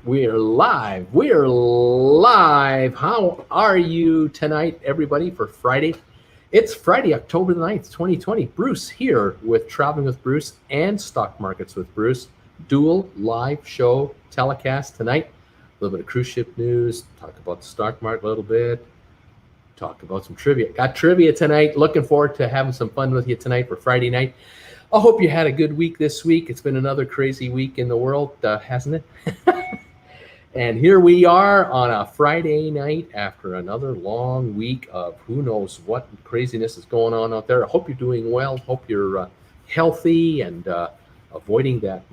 We're live. We're live. How are you tonight, everybody, for Friday? It's Friday, October the 9th, 2020. Bruce here with Traveling with Bruce and Stock Markets with Bruce. Dual live show telecast tonight. A little bit of cruise ship news, talk about the stock market a little bit, talk about some trivia. Got trivia tonight. Looking forward to having some fun with you tonight for Friday night. I hope you had a good week this week. It's been another crazy week in the world, hasn't it? And here we are on a Friday night after another long week of who knows what craziness is going on out there. I hope you're doing well. Hope you're healthy and avoiding that,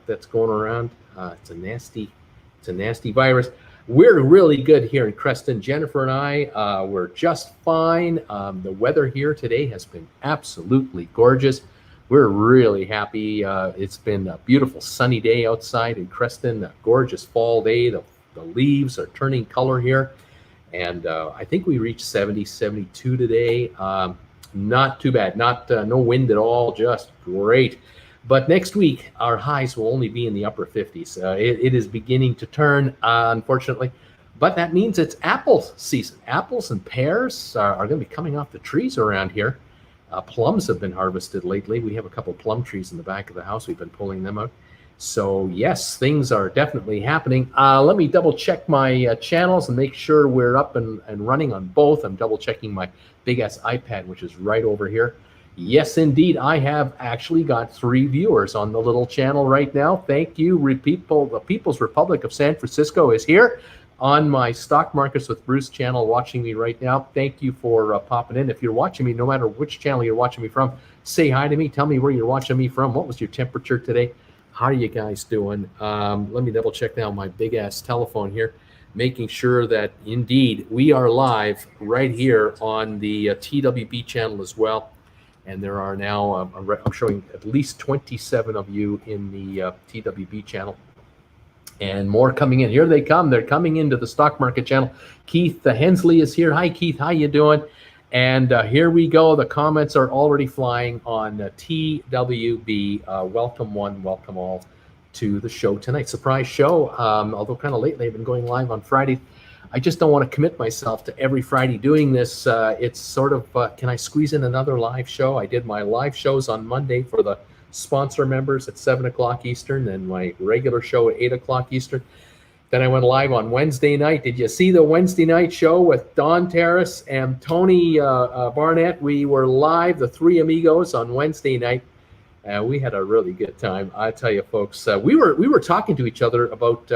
that's going around. It's a nasty virus. We're really good here in Creston. Jennifer and I, we're just fine. The weather here today has been absolutely gorgeous. We're really happy. It's been a beautiful sunny day outside in Creston, a gorgeous fall day. The leaves are turning color here. And I think we reached 70, 72 today. Not too bad, no wind at all, just great. But next week, our highs will only be in the upper 50s. It is beginning to turn, unfortunately. But that means it's apple season. Apples and pears are going to be coming off the trees around here. Plums have been harvested lately. We have a couple plum trees in the back of the house. We've been pulling them out. So yes, things are definitely happening. Let me double check my channels and make sure we're up and running on both. I'm double checking my big ass iPad, which is right over here. Yes, indeed. I have actually got 3 viewers on the little channel right now. Thank you, people. The People's Republic of San Francisco is here on my Stock Markets with Bruce channel, watching me right now. Thank you for popping in. If you're watching me, no matter which channel you're watching me from, say hi to me. Tell me where you're watching me from. What was your temperature today? How are you guys doing? Let me double check now my big ass telephone here, making sure that indeed we are live right here on the TWB channel as well. And there are now, I'm showing at least 27 of you in the TWB channel. And more coming in. Here they come. They're coming into the stock market channel. Keith Hensley is here. Hi, Keith. How you doing? And here we go. The comments are already flying on TWB. Welcome one, welcome all to the show tonight. Surprise show. Although kind of late, they've been going live on Friday. I just don't want to commit myself to every Friday doing this. It's sort of, can I squeeze in another live show? I did my live shows on Monday for the sponsor members at 7 o'clock Eastern, and my regular show at 8 o'clock Eastern. Then I went live on Wednesday night. Did you see the Wednesday night show with Don Terrace and Tony Barnett? We were live, the 3 amigos, on Wednesday night. We had a really good time. I tell you, folks, we were talking to each other about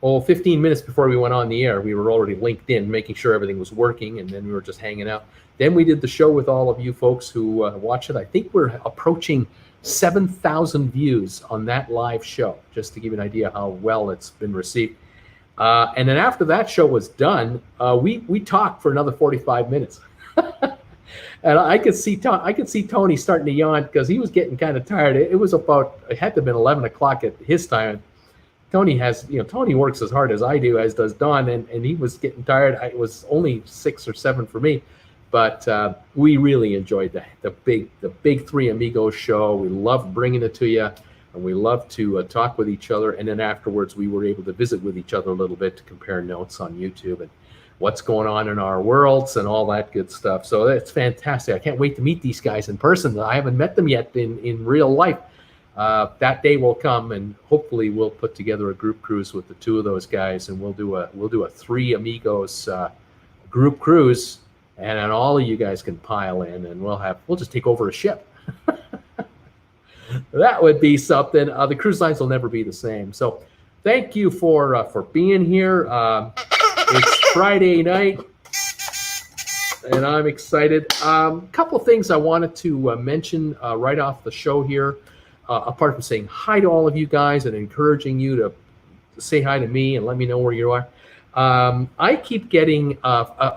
15 minutes before we went on the air. We were already linked in, making sure everything was working, and then we were just hanging out. Then we did the show with all of you folks who watch it. I think we're approaching 7,000 views on that live show, just to give you an idea how well it's been received. And then after that show was done, we talked for another 45 minutes. And I could see Tony starting to yawn because he was getting kind of tired. It had to have been 11 o'clock at his time. Tony works as hard as I do, as does Don, and he was getting tired. It was only 6 or 7 for me. But we really enjoyed the big 3 Amigos show. We loved bringing it to you, and we loved to talk with each other. And then afterwards, we were able to visit with each other a little bit to compare notes on YouTube and what's going on in our worlds and all that good stuff. So it's fantastic. I can't wait to meet these guys in person. I haven't met them yet in real life. That day will come, and hopefully we'll put together a group cruise with the 2 of those guys, and we'll do a 3 Amigos group cruise. And then all of you guys can pile in, and we'll just take over a ship. That would be something. The cruise lines will never be the same. So thank you for being here. It's Friday night, and I'm excited. Couple of things I wanted to mention right off the show here, apart from saying hi to all of you guys and encouraging you to say hi to me and let me know where you are. I keep getting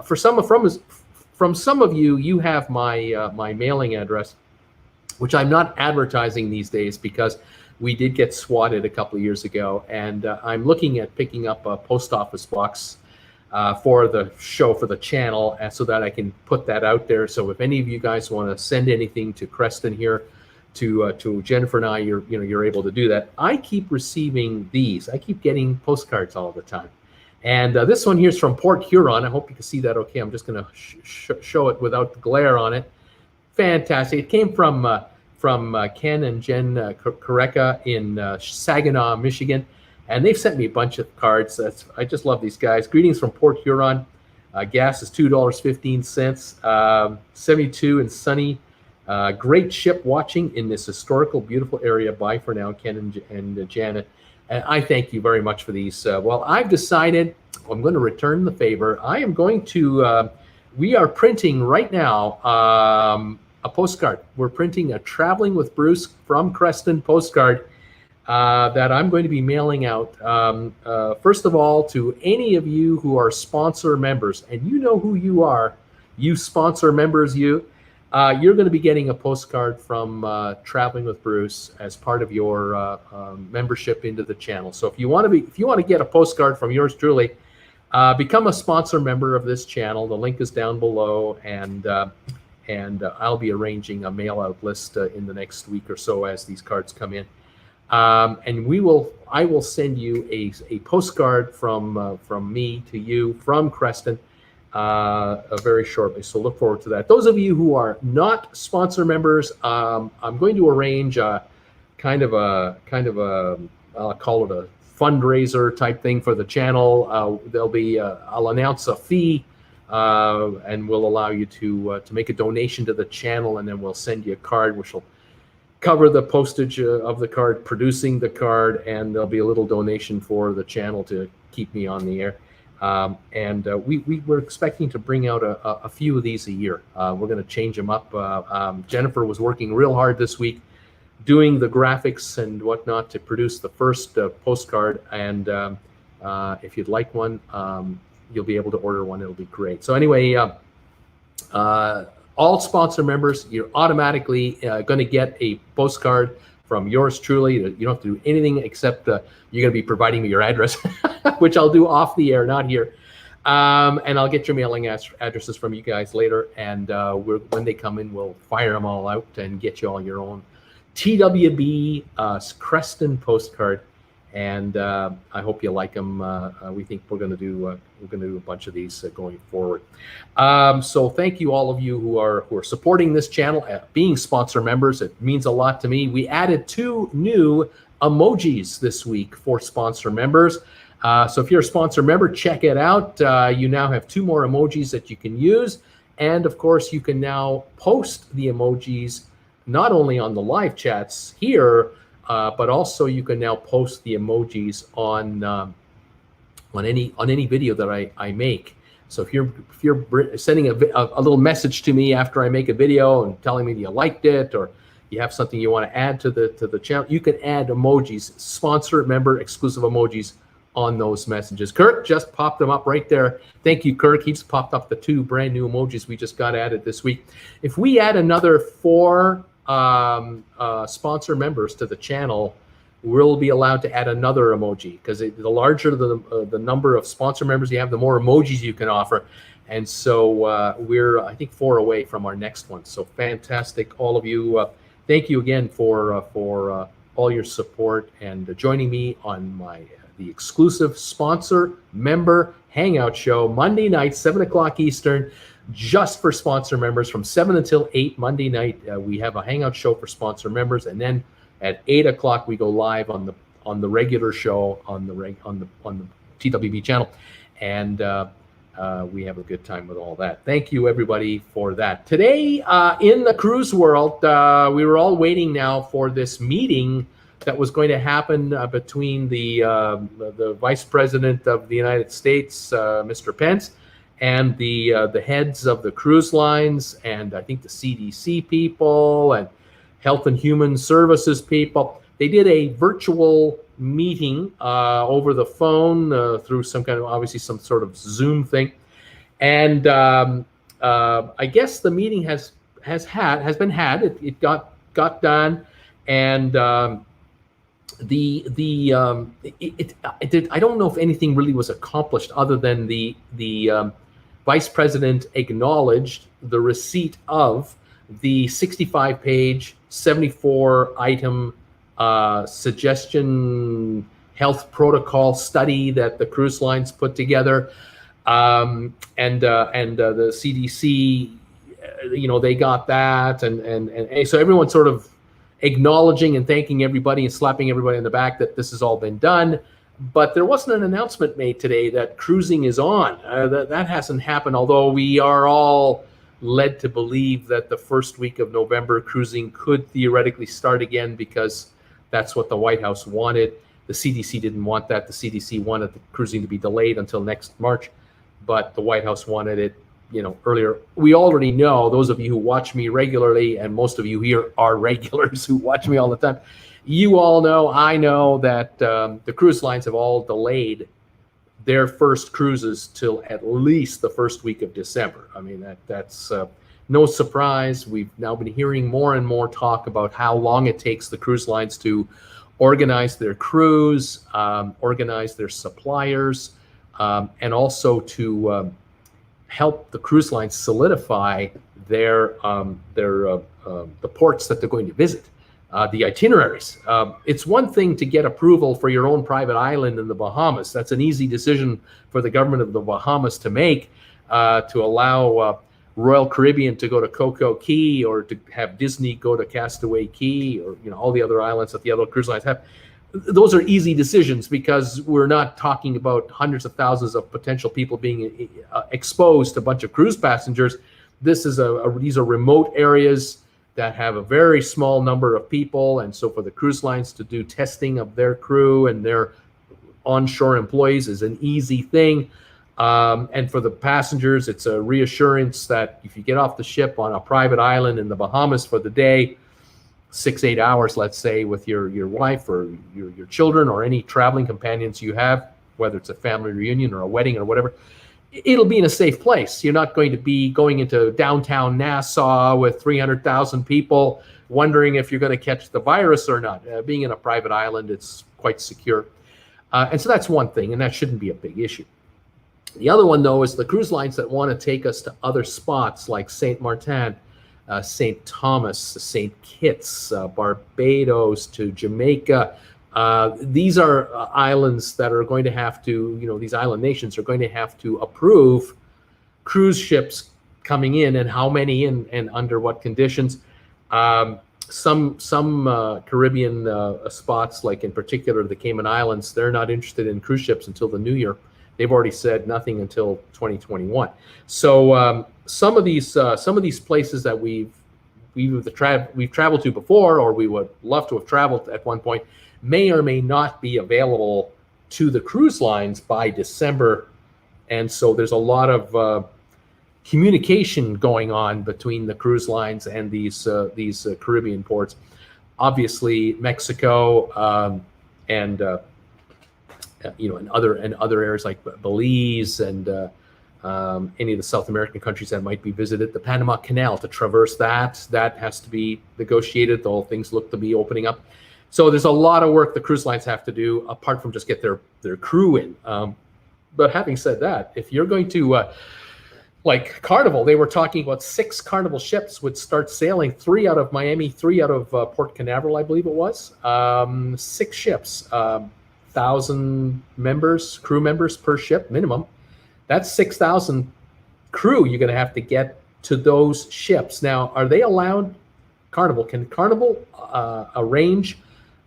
from some of you, you have my my mailing address, which I'm not advertising these days because we did get swatted a couple of years ago, and I'm looking at picking up a post office box for the show, for the channel, so that I can put that out there. So if any of you guys want to send anything to Creston here to Jennifer and I, you're able to do that. I keep receiving these. I keep getting postcards all the time. And this one here is from Port Huron. I hope you can see that okay. I'm just going to show it without the glare on it. Fantastic. It came from Ken and Jen Koreka in Saginaw, Michigan. And they've sent me a bunch of cards. I just love these guys. Greetings from Port Huron. Gas is $2.15. 72 and sunny. Great ship watching in this historical, beautiful area. Bye for now, Ken and Janet. And I thank you very much for these. Well, I've decided I'm going to return the favor. I am going to, we are printing right now a postcard. We're printing a Traveling with Bruce from Creston postcard that I'm going to be mailing out. First of all, to any of you who are sponsor members, and you know who you are, you sponsor members, you're going to be getting a postcard from Traveling with Bruce as part of your membership into the channel. So if you want to get a postcard from yours truly, become a sponsor member of this channel. The link is down below, and I'll be arranging a mail out list in the next week or so as these cards come in. And I will send you a postcard from me to you from Creston. Very shortly, so look forward to that. Those of you who are not sponsor members, I'm going to arrange a kind of a I'll call it a fundraiser type thing for the channel. There'll be I'll announce a fee, and we'll allow you to make a donation to the channel, and then we'll send you a card which will cover the postage of the card, producing the card, and there'll be a little donation for the channel to keep me on the air. We're expecting to bring out a few of these a year. We're going to change them up. Jennifer was working real hard this week doing the graphics and whatnot to produce the first postcard. And if you'd like one, you'll be able to order one. It'll be great. So anyway, all sponsor members, you're automatically going to get a postcard from yours truly. You don't have to do anything except you're going to be providing me your address, which I'll do off the air, not here. And I'll get your mailing addresses from you guys later. And when they come in, we'll fire them all out and get you all your own TWB Creston postcard. And I hope you like them. We think we're going to do a bunch of these going forward. So thank you all of you who are supporting this channel, being sponsor members. It means a lot to me. We added 2 new emojis this week for sponsor members. So if you're a sponsor member, check it out. You now have 2 more emojis that you can use, and of course you can now post the emojis not only on the live chats here. But also you can now post the emojis on any video that I make. So if you're sending a little message to me after I make a video and telling me you liked it, or you have something you want to add to the channel, you can add emojis, sponsor member exclusive emojis on those messages. Kirk just popped them up right there. Thank you, Kirk. He's popped up the 2 brand new emojis we just got added this week. If we add another 4 sponsor members to the channel, we'll be allowed to add another emoji, because the larger the number of sponsor members you have, the more emojis you can offer. And so we're, I think, 4 away from our next one. So fantastic, all of you. Thank you again for all your support and joining me on the exclusive sponsor member hangout show Monday night, 7 o'clock Eastern. Just for sponsor members from 7 until 8 Monday night. We have a hangout show for sponsor members, and then at 8 o'clock we go live on the regular show on the TWB channel, and we have a good time with all that. Thank you everybody for that. Today in the cruise world, we were all waiting now for this meeting that was going to happen between the Vice President of the United States, Mr. Pence, and the heads of the cruise lines, and I think the CDC people and Health and Human Services people. They did a virtual meeting over the phone through some kind of, obviously some sort of Zoom thing. And I guess the meeting has been had. It got done, and I don't know if anything really was accomplished other than the Vice President acknowledged the receipt of the 65-page, 74-item suggestion health protocol study that the cruise lines put together, and the CDC, they got that, and so everyone's sort of acknowledging and thanking everybody and slapping everybody in the back that this has all been done. But there wasn't an announcement made today that cruising is on. That hasn't happened, although we are all led to believe that the first week of November, cruising could theoretically start again because that's what the White House wanted. The CDC didn't want that. The CDC wanted the cruising to be delayed until next March, but the White House wanted it, earlier. We already know, those of you who watch me regularly, and most of you here are regulars who watch me all the time, you all know, I know that the cruise lines have all delayed their first cruises till at least the first week of December. I mean, that's no surprise. We've now been hearing more and more talk about how long it takes the cruise lines to organize their crews, organize their suppliers, and also to help the cruise lines solidify the ports that they're going to visit, the itineraries. It's one thing to get approval for your own private island in the Bahamas. That's an easy decision for the government of the Bahamas to make, to allow Royal Caribbean to go to Coco Key, or to have Disney go to Castaway Key, or all the other islands that the other cruise lines have. Those are easy decisions because we're not talking about hundreds of thousands of potential people being exposed to a bunch of cruise passengers. These are remote areas that have a very small number of people, and so for the cruise lines to do testing of their crew and their onshore employees is an easy thing. And for the passengers, it's a reassurance that if you get off the ship on a private island in the Bahamas for the day, 6-8 hours, let's say, with your wife or your children or any traveling companions you have, whether it's a family reunion or a wedding or whatever, it'll be in a safe place. You're not going to be going into downtown Nassau with 300,000 people wondering if you're going to catch the virus or not. Being in a private island, it's quite secure. And so that's one thing, and that shouldn't be a big issue. The other one, though, is the cruise lines that want to take us to other spots like St. Martin, St. Thomas, St. Kitts, Barbados, to Jamaica. These are islands that are going to have to, these island nations are going to have to approve cruise ships coming in, and how many and under what conditions. Some Caribbean spots, like in particular the Cayman Islands, they're not interested in cruise ships until the new year. They've already said nothing until 2021. So some of these places that we've traveled to before, or we would love to have traveled at one point, may or may not be available to the cruise lines by December. And so there's a lot of communication going on between the cruise lines and these Caribbean ports. Obviously, Mexico and other areas like Belize and any of the South American countries that might be visited. The Panama Canal, to traverse that has to be negotiated, though things look to be opening up. So there's a lot of work the cruise lines have to do, apart from just get their crew in. But having said that, if you're going to, like Carnival, they were talking about 6 Carnival ships would start sailing, 3 out of Miami, 3 out of Port Canaveral, I believe it was. 6 ships, 1,000 crew members per ship minimum. That's 6,000 crew you're going to have to get to those ships. Now, are they allowed? Can Carnival arrange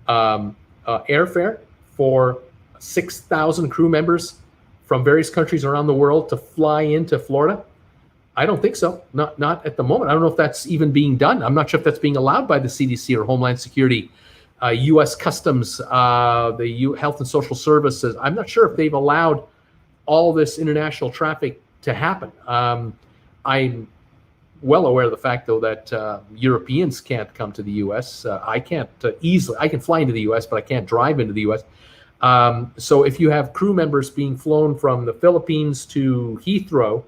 airfare for 6,000 crew members from various countries around the world to fly into Florida? I don't think so. Not at the moment. I don't know if that's even being done. I'm not sure if that's being allowed by the CDC or Homeland Security, U.S. Customs, the Health and Social Services. I'm not sure if they've allowed all this international traffic to happen. I'm well aware of the fact, though, that Europeans can't come to the U.S. I can't easily. I can fly into the U.S., but I can't drive into the U.S. So if you have crew members being flown from the Philippines to Heathrow,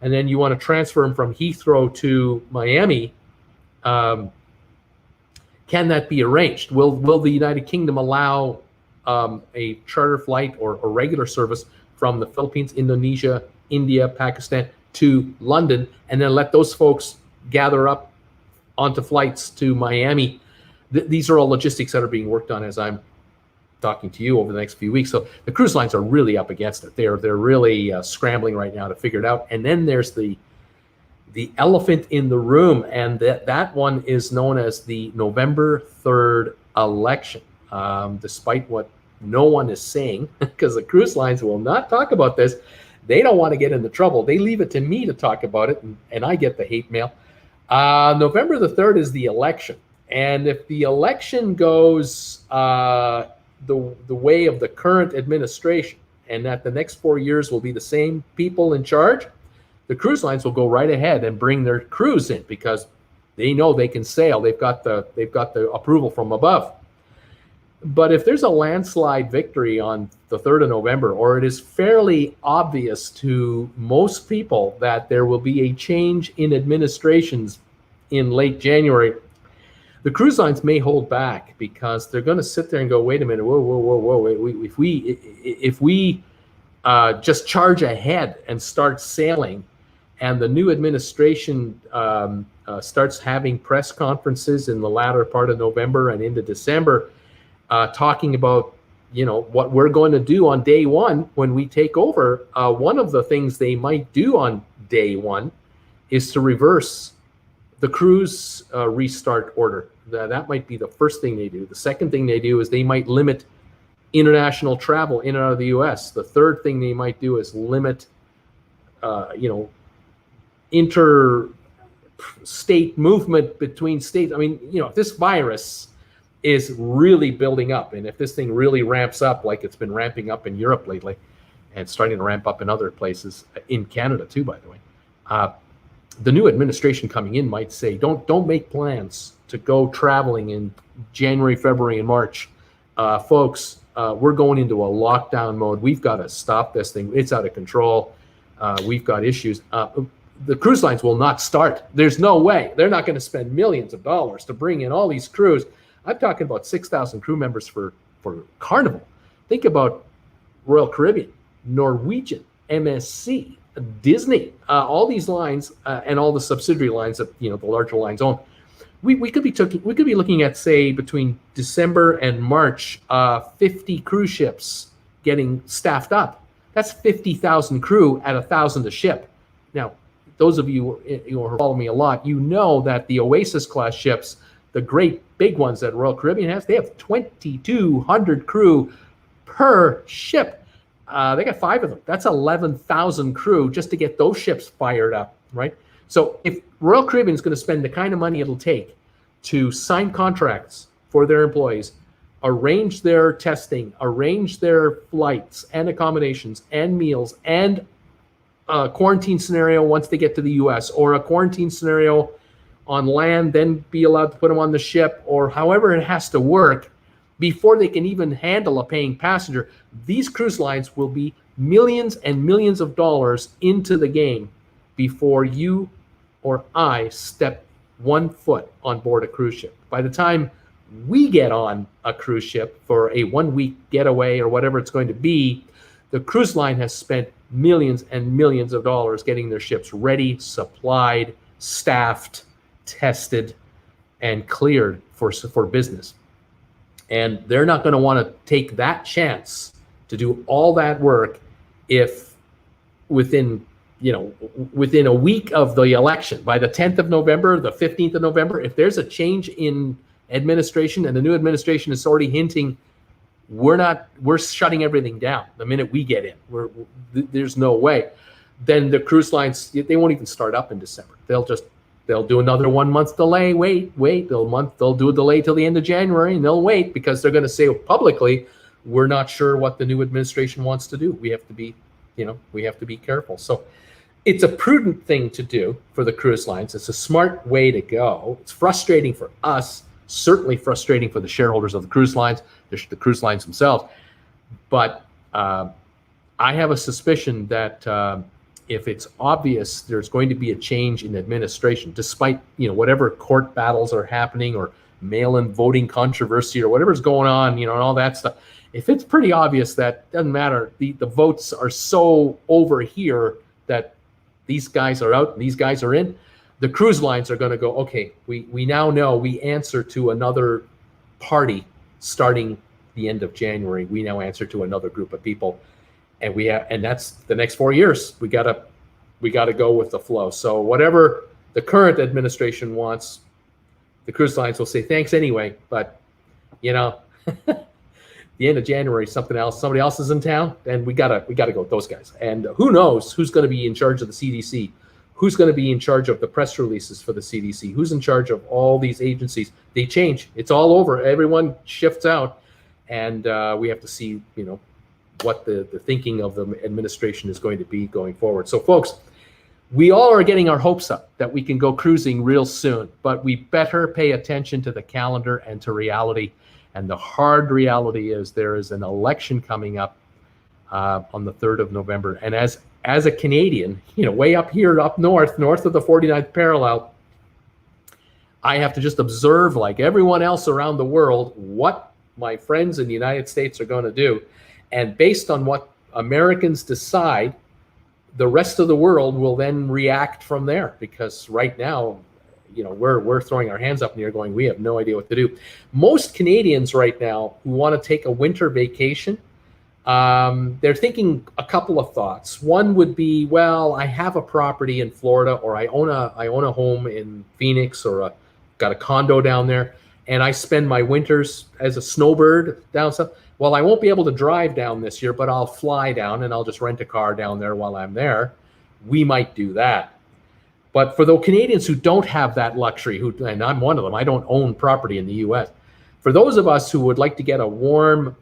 and then you want to transfer them from Heathrow to Miami, can that be arranged? Will the United Kingdom allow a charter flight or regular service from the Philippines, Indonesia, India, Pakistan to London, and then let those folks gather up onto flights to Miami. These are all logistics that are being worked on as I'm talking to you over the next few weeks. So the cruise lines are really up against it. They're really scrambling right now to figure it out. And then there's the elephant in the room, and that one is known as the November 3rd election. Despite what no one is saying, because the cruise lines will not talk about this. They don't want to get into trouble. They leave it to me to talk about it, and I get the hate mail. November the 3rd is the election. And if the election goes the way of the current administration, and that the next 4 years will be the same people in charge, the cruise lines will go right ahead and bring their crews in because they know they can sail. They've got the approval from above. But if there's a landslide victory on the 3rd of November, or it is fairly obvious to most people that there will be a change in administrations in late January, the cruise lines may hold back because they're going to sit there and go, wait a minute, whoa. If we just charge ahead and start sailing, and the new administration starts having press conferences in the latter part of November and into December, talking about, what we're going to do on day one when we take over, one of the things they might do on day one is to reverse the cruise restart order. That might be the first thing they do. The second thing they do is they might limit international travel in and out of the U.S. The third thing they might do is limit, interstate movement between states. I mean, if this virus is really building up, and if this thing really ramps up like it's been ramping up in Europe lately, and starting to ramp up in other places, in Canada too, by the way, the new administration coming in might say, don't make plans to go traveling in January, February, and March. Folks, we're going into a lockdown mode. We've got to stop this thing. It's out of control. We've got issues. The cruise lines will not start. There's no way. They're not going to spend millions of dollars to bring in all these crews. I'm talking about 6,000 crew members for Carnival. Think about Royal Caribbean, Norwegian, MSC, Disney, all these lines and all the subsidiary lines that the larger lines own. We could be looking at, say, between December and March, 50 cruise ships getting staffed up. That's 50,000 crew at $1,000 a ship. Now, those of you who follow me a lot, that the Oasis class ships, the great big ones that Royal Caribbean has, they have 2,200 crew per ship. They got 5 of them. That's 11,000 crew just to get those ships fired up, right? So if Royal Caribbean is going to spend the kind of money it'll take to sign contracts for their employees, arrange their testing, arrange their flights and accommodations and meals and a quarantine scenario once they get to the U.S., or a quarantine scenario on land, then be allowed to put them on the ship, or however it has to work before they can even handle a paying passenger, these cruise lines will be millions and millions of dollars into the game before you or I step one foot on board a cruise ship. By the time we get on a cruise ship for a 1-week getaway or whatever it's going to be, the cruise line has spent millions and millions of dollars getting their ships ready, supplied, staffed, tested, and cleared for business. And they're not going to want to take that chance to do all that work if within a week of the election, by the 10th of November, the 15th of November, if there's a change in administration and the new administration is already hinting, we're shutting everything down the minute we get in. There's no way. Then the cruise lines, they won't even start up in December. They'll do another 1 month delay. Wait. They'll do a delay till the end of January, and they'll wait because they're going to say publicly, we're not sure what the new administration wants to do. We have to be careful. So it's a prudent thing to do for the cruise lines. It's a smart way to go. It's frustrating for us, certainly frustrating for the shareholders of the cruise lines, the cruise lines themselves. But I have a suspicion that if it's obvious there's going to be a change in administration, despite whatever court battles are happening or mail-in voting controversy or whatever's going on, and all that stuff, if it's pretty obvious that doesn't matter, the votes are so over here that these guys are out and these guys are in, the cruise lines are going to go, okay, we now know we answer to another party starting the end of January. We now answer to another group of people, and that's the next 4 years. We gotta go with the flow. So whatever the current administration wants, the cruise lines will say thanks anyway. But the end of January, somebody else is in town, and we gotta go with those guys. And who knows who's going to be in charge of the CDC? Who's going to be in charge of the press releases for the CDC? Who's in charge of all these agencies? They change. It's all over. Everyone shifts out, and we have to see, what the thinking of the administration is going to be going forward. So, folks, we all are getting our hopes up that we can go cruising real soon, but we better pay attention to the calendar and to reality. And the hard reality is there is an election coming up on the 3rd of November. And as a Canadian, way up here, up north of the 49th parallel, I have to just observe, like everyone else around the world, what my friends in the United States are going to do. And based on what Americans decide, the rest of the world will then react from there. Because right now, we're throwing our hands up in the air going, we have no idea what to do. Most Canadians right now who want to take a winter vacation, they're thinking a couple of thoughts. One would be, well, I have a property in Florida, or I own a home in Phoenix, or got a condo down there, and I spend my winters as a snowbird down south. Well, I won't be able to drive down this year, but I'll fly down and I'll just rent a car down there while I'm there. We might do that. But for those Canadians who don't have that luxury, and I'm one of them, I don't own property in the U.S. For those of us who would like to get a warm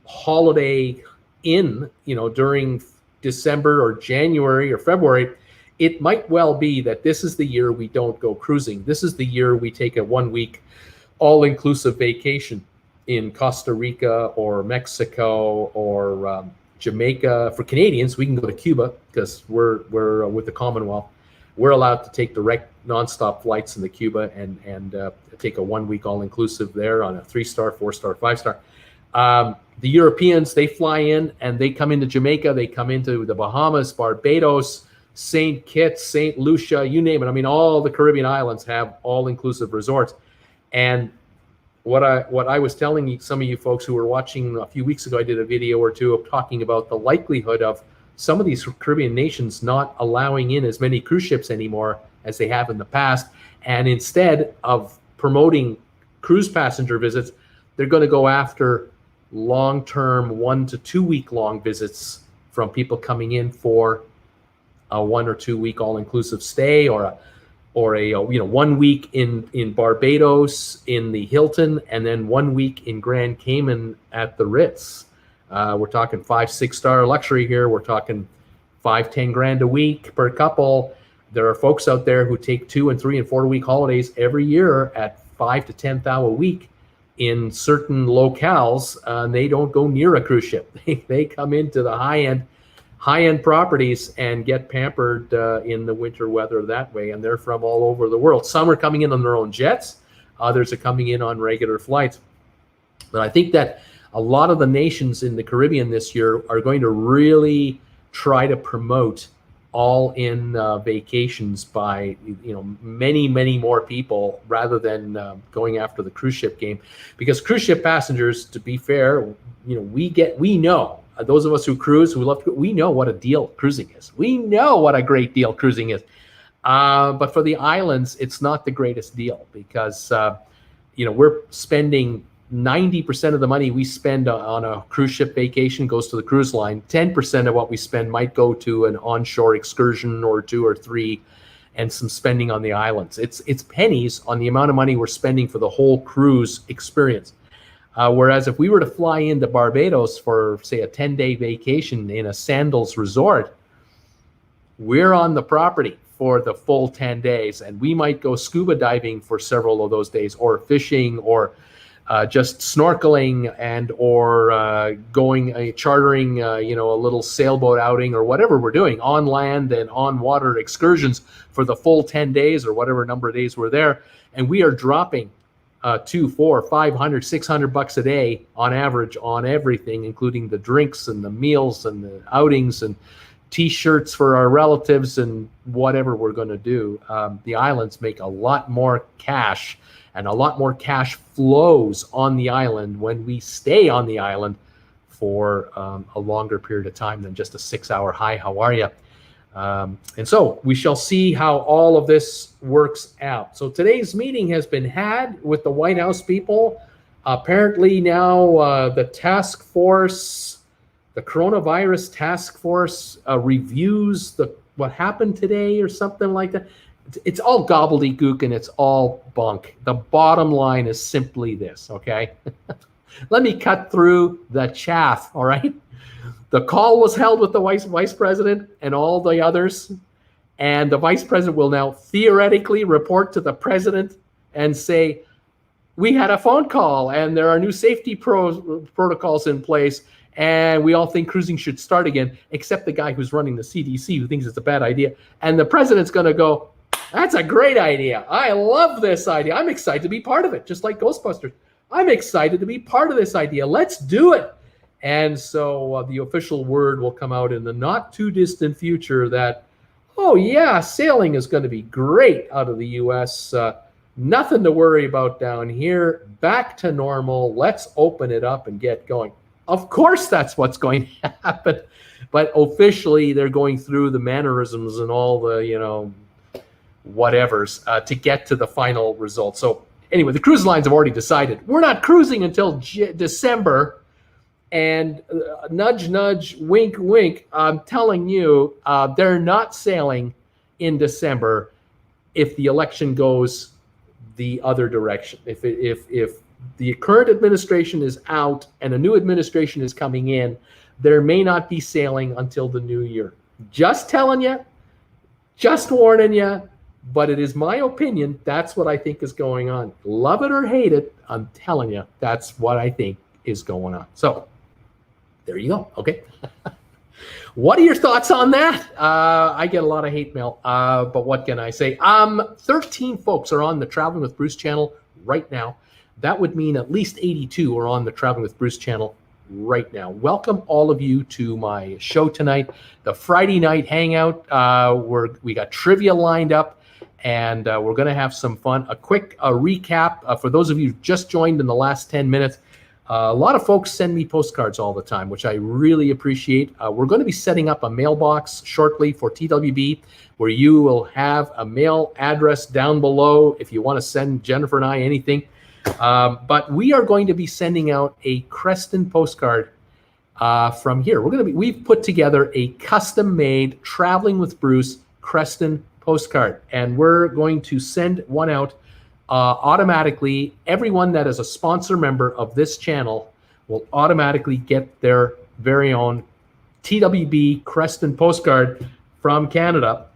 holiday in, during December or January or February, it might well be that this is the year we don't go cruising. This is the year we take a 1 week all-inclusive vacation in Costa Rica or Mexico or Jamaica. For Canadians, we can go to Cuba because we're with the Commonwealth. We're allowed to take direct nonstop flights into Cuba and take a 1 week all-inclusive there on a 3-star, 4-star, 5-star. The Europeans, they fly in and they come into Jamaica, they come into the Bahamas, Barbados, St. Kitts, St. Lucia, you name it. I mean, all the Caribbean islands have all-inclusive resorts. And what I was telling some of you folks who were watching a few weeks ago, I did a video or two of talking about the likelihood of some of these Caribbean nations not allowing in as many cruise ships anymore as they have in the past. And instead of promoting cruise passenger visits, they're going to go after long-term 1 to 2 week long visits from people coming in for a 1 or 2 week all-inclusive stay, or a 1 week in Barbados in the Hilton, and then 1 week in Grand Cayman at the Ritz. We're talking 5-6 star luxury here. We're talking $5-10 grand a week per couple. There are folks out there who take 2 and 3 and 4 week holidays every year at $5,000 to $10,000 a week in certain locales. They don't go near a cruise ship. They come into the high-end properties and get pampered in the winter weather that way. And they're from all over the world. Some are coming in on their own jets. Others are coming in on regular flights. But I think that a lot of the nations in the Caribbean this year are going to really try to promote all-in vacations by many, many more people rather than going after the cruise ship game. Because cruise ship passengers, to be fair, we know, those of us who cruise, we know what a deal cruising is. We know what a great deal cruising is. But for the islands, it's not the greatest deal because we're spending 90% of the money we spend on a cruise ship vacation goes to the cruise line. 10% of what we spend might go to an onshore excursion or 2 or 3, and some spending on the islands. It's pennies on the amount of money we're spending for the whole cruise experience. Whereas if we were to fly into Barbados for, say, a 10-day vacation in a Sandals resort, we're on the property for the full 10 days, and we might go scuba diving for several of those days, or fishing, or just snorkeling, and or chartering a little sailboat outing, or whatever we're doing on land and on water excursions for the full 10 days or whatever number of days we're there. And we are dropping $200, $400, $500, $600 a day on average on everything, including the drinks and the meals and the outings, and T-shirts for our relatives and whatever we're going to do. The islands make a lot more cash, and a lot more cash flows on the island when we stay on the island for a longer period of time than just a 6-hour hi, how are you? And so we shall see how all of this works out. So today's meeting has been had with the White House people. Apparently now the task force, the coronavirus task force reviews what happened today or something like that. It's all gobbledygook and it's all bunk. The bottom line is simply this, okay? Let me cut through the chaff, all right? The call was held with the vice president and all the others, and the vice president will now theoretically report to the president and say, we had a phone call and there are new safety protocols in place, and we all think cruising should start again, except the guy who's running the CDC who thinks it's a bad idea. And the president's going to go, that's a great idea. I love this idea. I'm excited to be part of it, just like Ghostbusters. I'm excited to be part of this idea. Let's do it. And so the official word will come out in the not too distant future that, oh yeah, sailing is going to be great out of the U.S. Nothing to worry about down here. Back to normal. Let's open it up and get going. Of course, that's what's going to happen. But officially, they're going through the mannerisms and all the, whatevers to get to the final result. So anyway, the cruise lines have already decided we're not cruising until December. And nudge, nudge, wink, wink. I'm telling you, they're not sailing in December if the election goes the other direction. If the current administration is out and a new administration is coming in, there may not be sailing until the new year. Just telling you, just warning you. But it is my opinion. That's what I think is going on. Love it or hate it, I'm telling you, that's what I think is going on. So there you go. Okay. What are your thoughts on that? I get a lot of hate mail, but what can I say? 13 folks are on the Traveling with Bruce channel right now. That would mean at least 82 are on the Traveling with Bruce channel right now. Welcome all of you to my show tonight, the Friday night hangout. We got trivia lined up, and we're going to have some fun. A quick recap for those of you who just joined in the last 10 minutes. A lot of folks send me postcards all the time, which I really appreciate. We're going to be setting up a mailbox shortly for TWB, where you will have a mail address down below if you want to send Jennifer and I anything. But we are going to be sending out a Creston postcard from here. We've put together a custom-made Traveling with Bruce Creston postcard, and we're going to send one out automatically. Everyone that is a sponsor member of this channel will automatically get their very own TWB Creston postcard from Canada.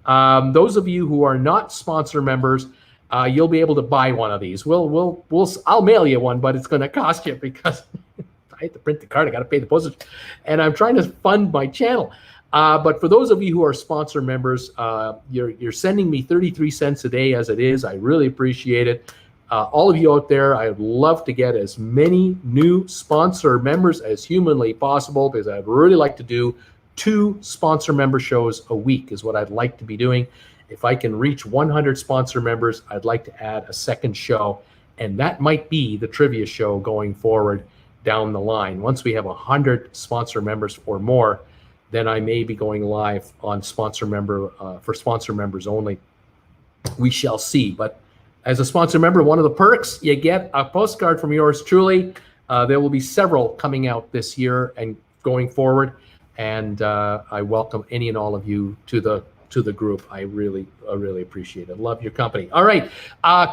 Those of you who are not sponsor members, you'll be able to buy one of these. I'll mail you one, but it's going to cost you because I have to print the card. I got to pay the postage, and I'm trying to fund my channel. But for those of you who are sponsor members, you're sending me 33 cents a day as it is. I really appreciate it. All of you out there, I would love to get as many new sponsor members as humanly possible, because I'd really like to do 2 sponsor member shows a week is what I'd like to be doing. If I can reach 100 sponsor members, I'd like to add a second show, and that might be the trivia show going forward down the line. Once we have 100 sponsor members or more, then I may be going live on sponsor member for sponsor members only. We shall see. But as a sponsor member, one of the perks, you get a postcard from yours truly. There will be several coming out this year and going forward. And I welcome any and all of you to the group. I really appreciate it. Love your company. All right.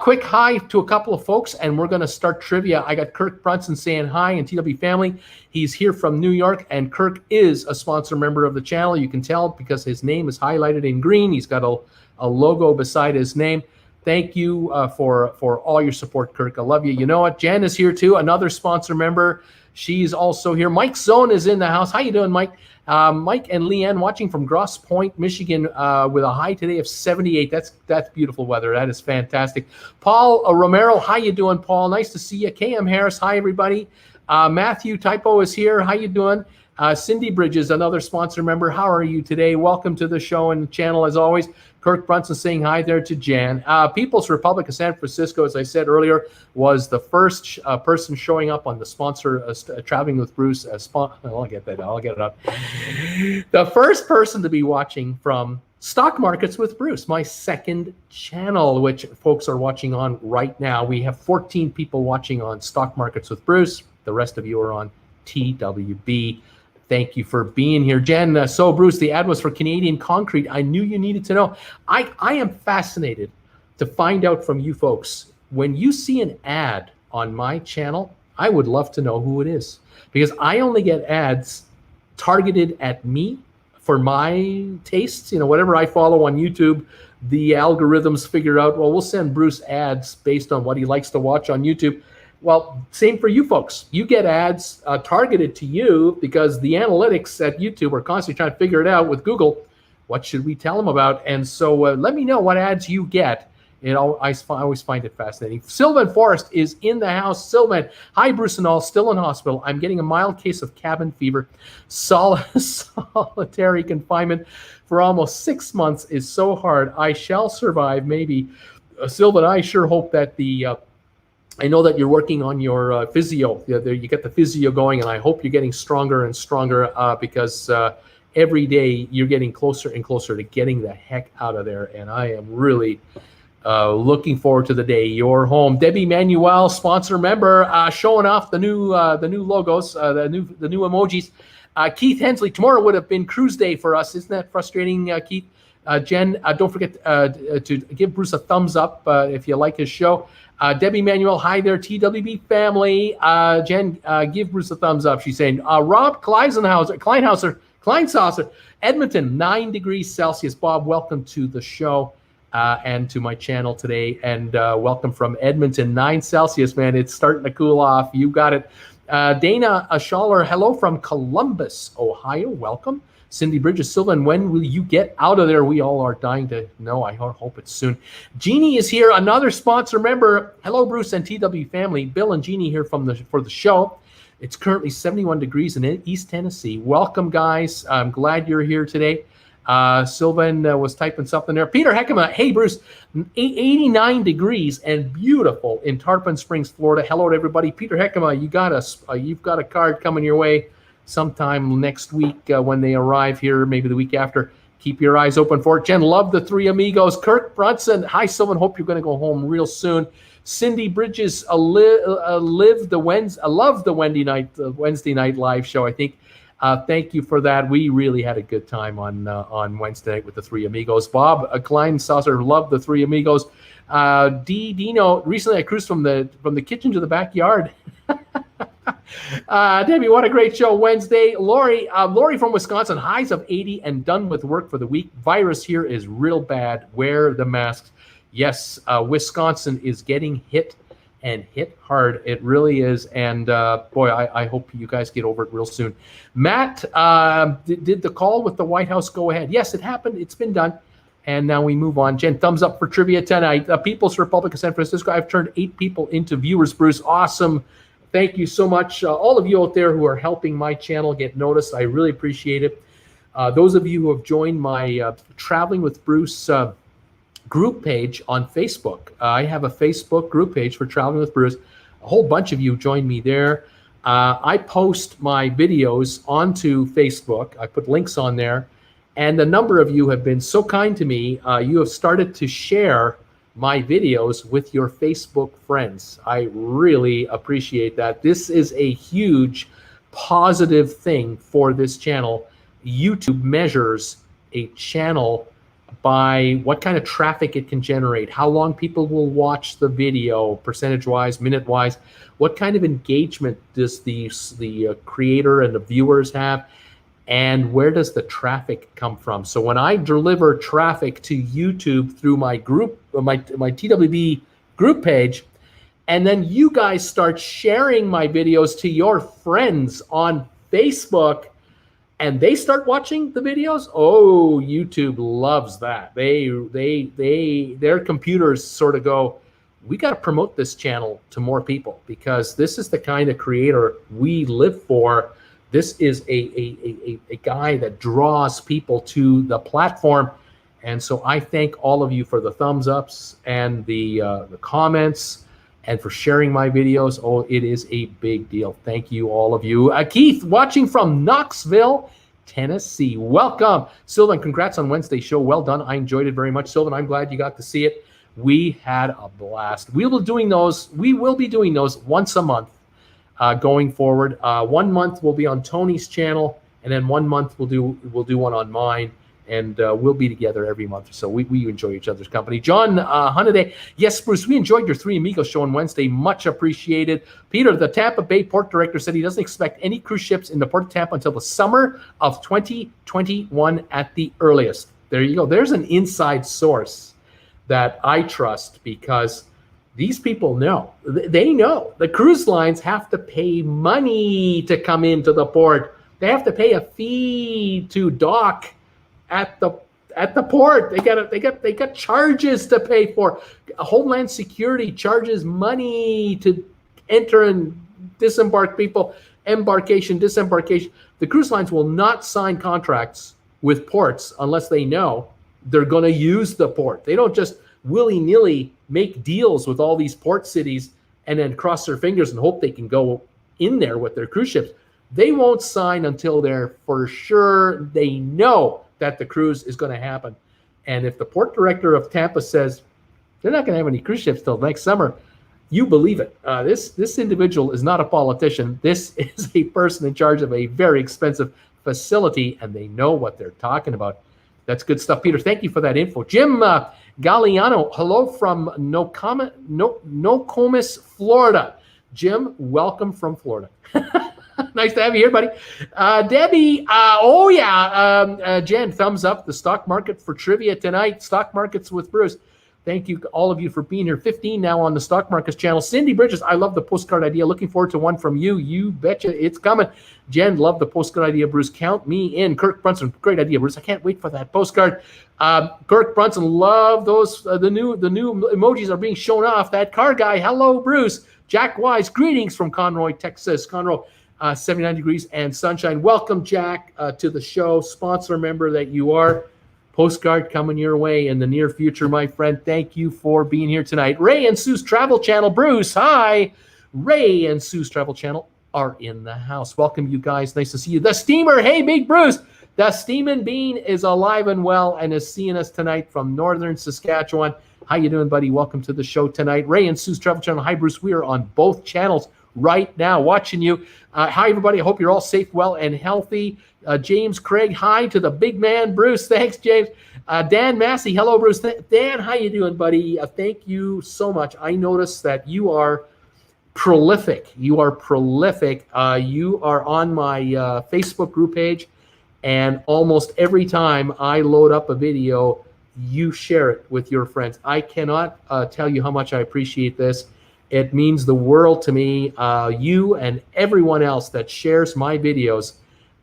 Quick hi to a couple of folks, and we're going to start trivia. I got Kirk Brunson saying hi, and TW family. He's here from New York, and Kirk is a sponsor member of the channel. You can tell because his name is highlighted in green. He's got a logo beside his name. Thank you for all your support, Kirk. I love you. You know what? Jen is here too, another sponsor member. She's also here. Mike Zone is in the house. How you doing, Mike? Mike and Leanne watching from Grosse Pointe, Michigan, with a high today of 78. That's beautiful weather. That is fantastic. Paul Romero, how you doing, Paul? Nice to see you. KM Harris, hi everybody. Matthew Typo is here. How you doing? Cindy Bridges, another sponsor member. How are you today? Welcome to the show and channel as always. Kirk Brunson saying hi there to Jan. People's Republic of San Francisco, as I said earlier, was the first person showing up on the sponsor Traveling with Bruce. I'll get that. I'll get it up. The first person to be watching from Stock Markets with Bruce, my second channel, which folks are watching on right now. We have 14 people watching on Stock Markets with Bruce. The rest of you are on TWB. Thank you for being here. Jen, so Bruce, the ad was for Canadian Concrete. I knew you needed to know. I am fascinated to find out from you folks. When you see an ad on my channel, I would love to know who it is. Because I only get ads targeted at me for my tastes. You know, whatever I follow on YouTube, the algorithms figure out, well, we'll send Bruce ads based on what he likes to watch on YouTube. Well, same for you folks. You get ads targeted to you because the analytics at YouTube are constantly trying to figure it out with Google. What should we tell them about? And so let me know what ads you get. I always find it fascinating. Sylvan Forrest is in the house. Sylvan, hi, Bruce and all. Still in hospital. I'm getting a mild case of cabin fever. Solitary confinement for almost 6 months is so hard. I shall survive, maybe. Sylvan, I sure hope that I know that you're working on your physio. You get the physio going, and I hope you're getting stronger and stronger because every day you're getting closer and closer to getting the heck out of there. And I am really looking forward to the day you're home. Debbie Manuel, sponsor member, showing off the new logos, the new emojis. Keith Hensley, tomorrow would have been cruise day for us. Isn't that frustrating, Keith? Jen, don't forget to give Bruce a thumbs up if you like his show. Debbie Manuel, hi there, TWB family. Jen, give Bruce a thumbs up. She's saying, Rob Kleinhauser, Edmonton, 9 degrees Celsius. Bob, welcome to the show and to my channel today. And welcome from Edmonton, 9 Celsius, man. It's starting to cool off. You got it. Dana Schaller, hello from Columbus, Ohio. Welcome. Cindy Bridges, Sylvan, when will you get out of there? We all are dying to know. I hope it's soon. Jeannie is here, another sponsor member. Hello, Bruce and TW family. Bill and Jeannie here for the show. It's currently 71 degrees in East Tennessee. Welcome, guys. I'm glad you're here today. Sylvan was typing something there. Peter Heckema, hey, Bruce, 89 degrees and beautiful in Tarpon Springs, Florida. Hello to everybody. Peter Heckema, you've got a card coming your way sometime next week when they arrive here, maybe the week after. Keep your eyes open for it. Jen, love the Three Amigos. Kirk Brunson, hi, Sylvan. Hope you're going to go home real soon. Cindy Bridges, love the Wednesday night live show. I think. Thank you for that. We really had a good time on Wednesday night with the Three Amigos. Bob Klein Saucer, love the Three Amigos. Dino, recently I cruised from the kitchen to the backyard. Debbie, what a great show Wednesday. Lori from Wisconsin, highs of 80 and done with work for the week. Virus here is real bad. Wear the masks. Yes, Wisconsin is getting hit and hit hard. It really is. And boy, I hope you guys get over it real soon. Matt, did the call with the White House go ahead? Yes, it happened. It's been done. And now we move on. Jen, thumbs up for trivia tonight. People's Republic of San Francisco. I've turned 8 people into viewers, Bruce. Awesome. Thank you so much. All of you out there who are helping my channel get noticed, I really appreciate it. Those of you who have joined my Traveling with Bruce group page on Facebook. I have a Facebook group page for Traveling with Bruce. A whole bunch of you joined me there. I post my videos onto Facebook. I put links on there. And a number of you have been so kind to me. You have started to share my videos with your Facebook friends. I really appreciate that. This is a huge positive thing for this channel. YouTube measures a channel by what kind of traffic it can generate, how long people will watch the video, percentage-wise, minute-wise, what kind of engagement does the creator and the viewers have, and where does the traffic come from? So when I deliver traffic to YouTube through my group, my TWB group page, and then you guys start sharing my videos to your friends on Facebook, and they start watching the videos, oh, YouTube loves that. Their computers sort of go, we got to promote this channel to more people because this is the kind of creator we live for. This is a guy that draws people to the platform. And so I thank all of you for the thumbs ups and the comments and for sharing my videos. Oh, it is a big deal. Thank you, all of you. Keith, watching from Knoxville, Tennessee. Welcome. Sylvan, congrats on Wednesday's show. Well done. I enjoyed it very much. Sylvan, I'm glad you got to see it. We had a blast. We will be doing those once a month going forward. 1 month will be on Tony's channel, and then 1 month we'll do one on mine. And we'll be together every month. So we enjoy each other's company. John Hunaday, yes, Bruce, we enjoyed your Three Amigos show on Wednesday. Much appreciated. Peter, the Tampa Bay port director, said he doesn't expect any cruise ships in the port of Tampa until the summer of 2021 at the earliest. There you go. There's an inside source that I trust, because these people know. They know the cruise lines have to pay money to come into the port. They have to pay a fee to dock at the port. They got charges to pay for. Homeland Security charges money to enter and disembark people. Embarkation, disembarkation. The cruise lines will not sign contracts with ports unless they know they're going to use the port. They don't just willy-nilly make deals with all these port cities and then cross their fingers and hope they can go in there with their cruise ships. They won't sign until they're for sure they know that the cruise is going to happen. And if the port director of Tampa says they're not going to have any cruise ships till next summer, you believe it. This individual is not a politician. This is a person in charge of a very expensive facility, and they know what they're talking about. That's good stuff, Peter. Thank you for that info. Jim Galliano, hello from Nokomis, Florida. Jim, welcome from Florida. Nice to have you here, buddy. Debbie, Jen, thumbs up. The stock market for trivia tonight. Stock markets with Bruce. Thank you, all of you, for being here. 15 now on the Stock Markets channel. Cindy Bridges, I love the postcard idea. Looking forward to one from you. You betcha it's coming. Jen, love the postcard idea. Bruce, count me in. Kirk Brunson, great idea, Bruce. I can't wait for that postcard. Kirk Brunson, love those. The new emojis are being shown off. That car guy, hello, Bruce. Jack Wise, greetings from Conroy, Texas. Conroy, 79 degrees and sunshine. Welcome, Jack, to the show. Sponsor member that you are. Postcard coming your way in the near future, my friend. Thank you for being here tonight. Ray and Sue's Travel Channel. Bruce, hi. Ray and Sue's Travel Channel are in the house. Welcome, you guys. Nice to see you. The Steamer. Hey, Big Bruce. The Steamin' Bean is alive and well and is seeing us tonight from northern Saskatchewan. How you doing, buddy? Welcome to the show tonight. Ray and Sue's Travel Channel. Hi, Bruce. We are on both channels right now watching you. Hi, everybody. I hope you're all safe, well, and healthy. James Craig, hi to the big man, Bruce. Thanks, James. Dan Massey, hello, Bruce. Dan, how you doing, buddy? Thank you so much. I noticed that you are prolific. You are prolific. You are on my Facebook group page, and almost every time I load up a video, you share it with your friends. I cannot tell you how much I appreciate this. It means the world to me. You and everyone else that shares my videos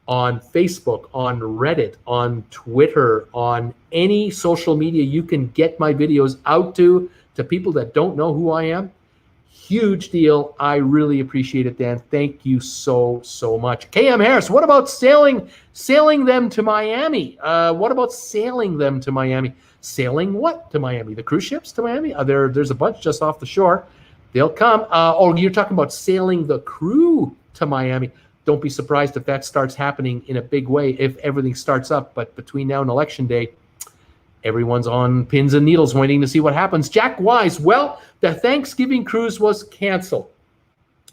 on Facebook, on Reddit, on Twitter, on any social media you can get my videos out to people that don't know who I am. Huge deal. I really appreciate it, Dan. Thank you so much. KM Harris, what about sailing them to Miami? What about sailing them to Miami? Sailing what to Miami? The cruise ships to Miami? There's a bunch just off the shore. They'll come. Or you're talking about sailing the crew to Miami. Don't be surprised if that starts happening in a big way if everything starts up. But between now and Election Day, everyone's on pins and needles waiting to see what happens. Jack Wise, well, the Thanksgiving cruise was canceled.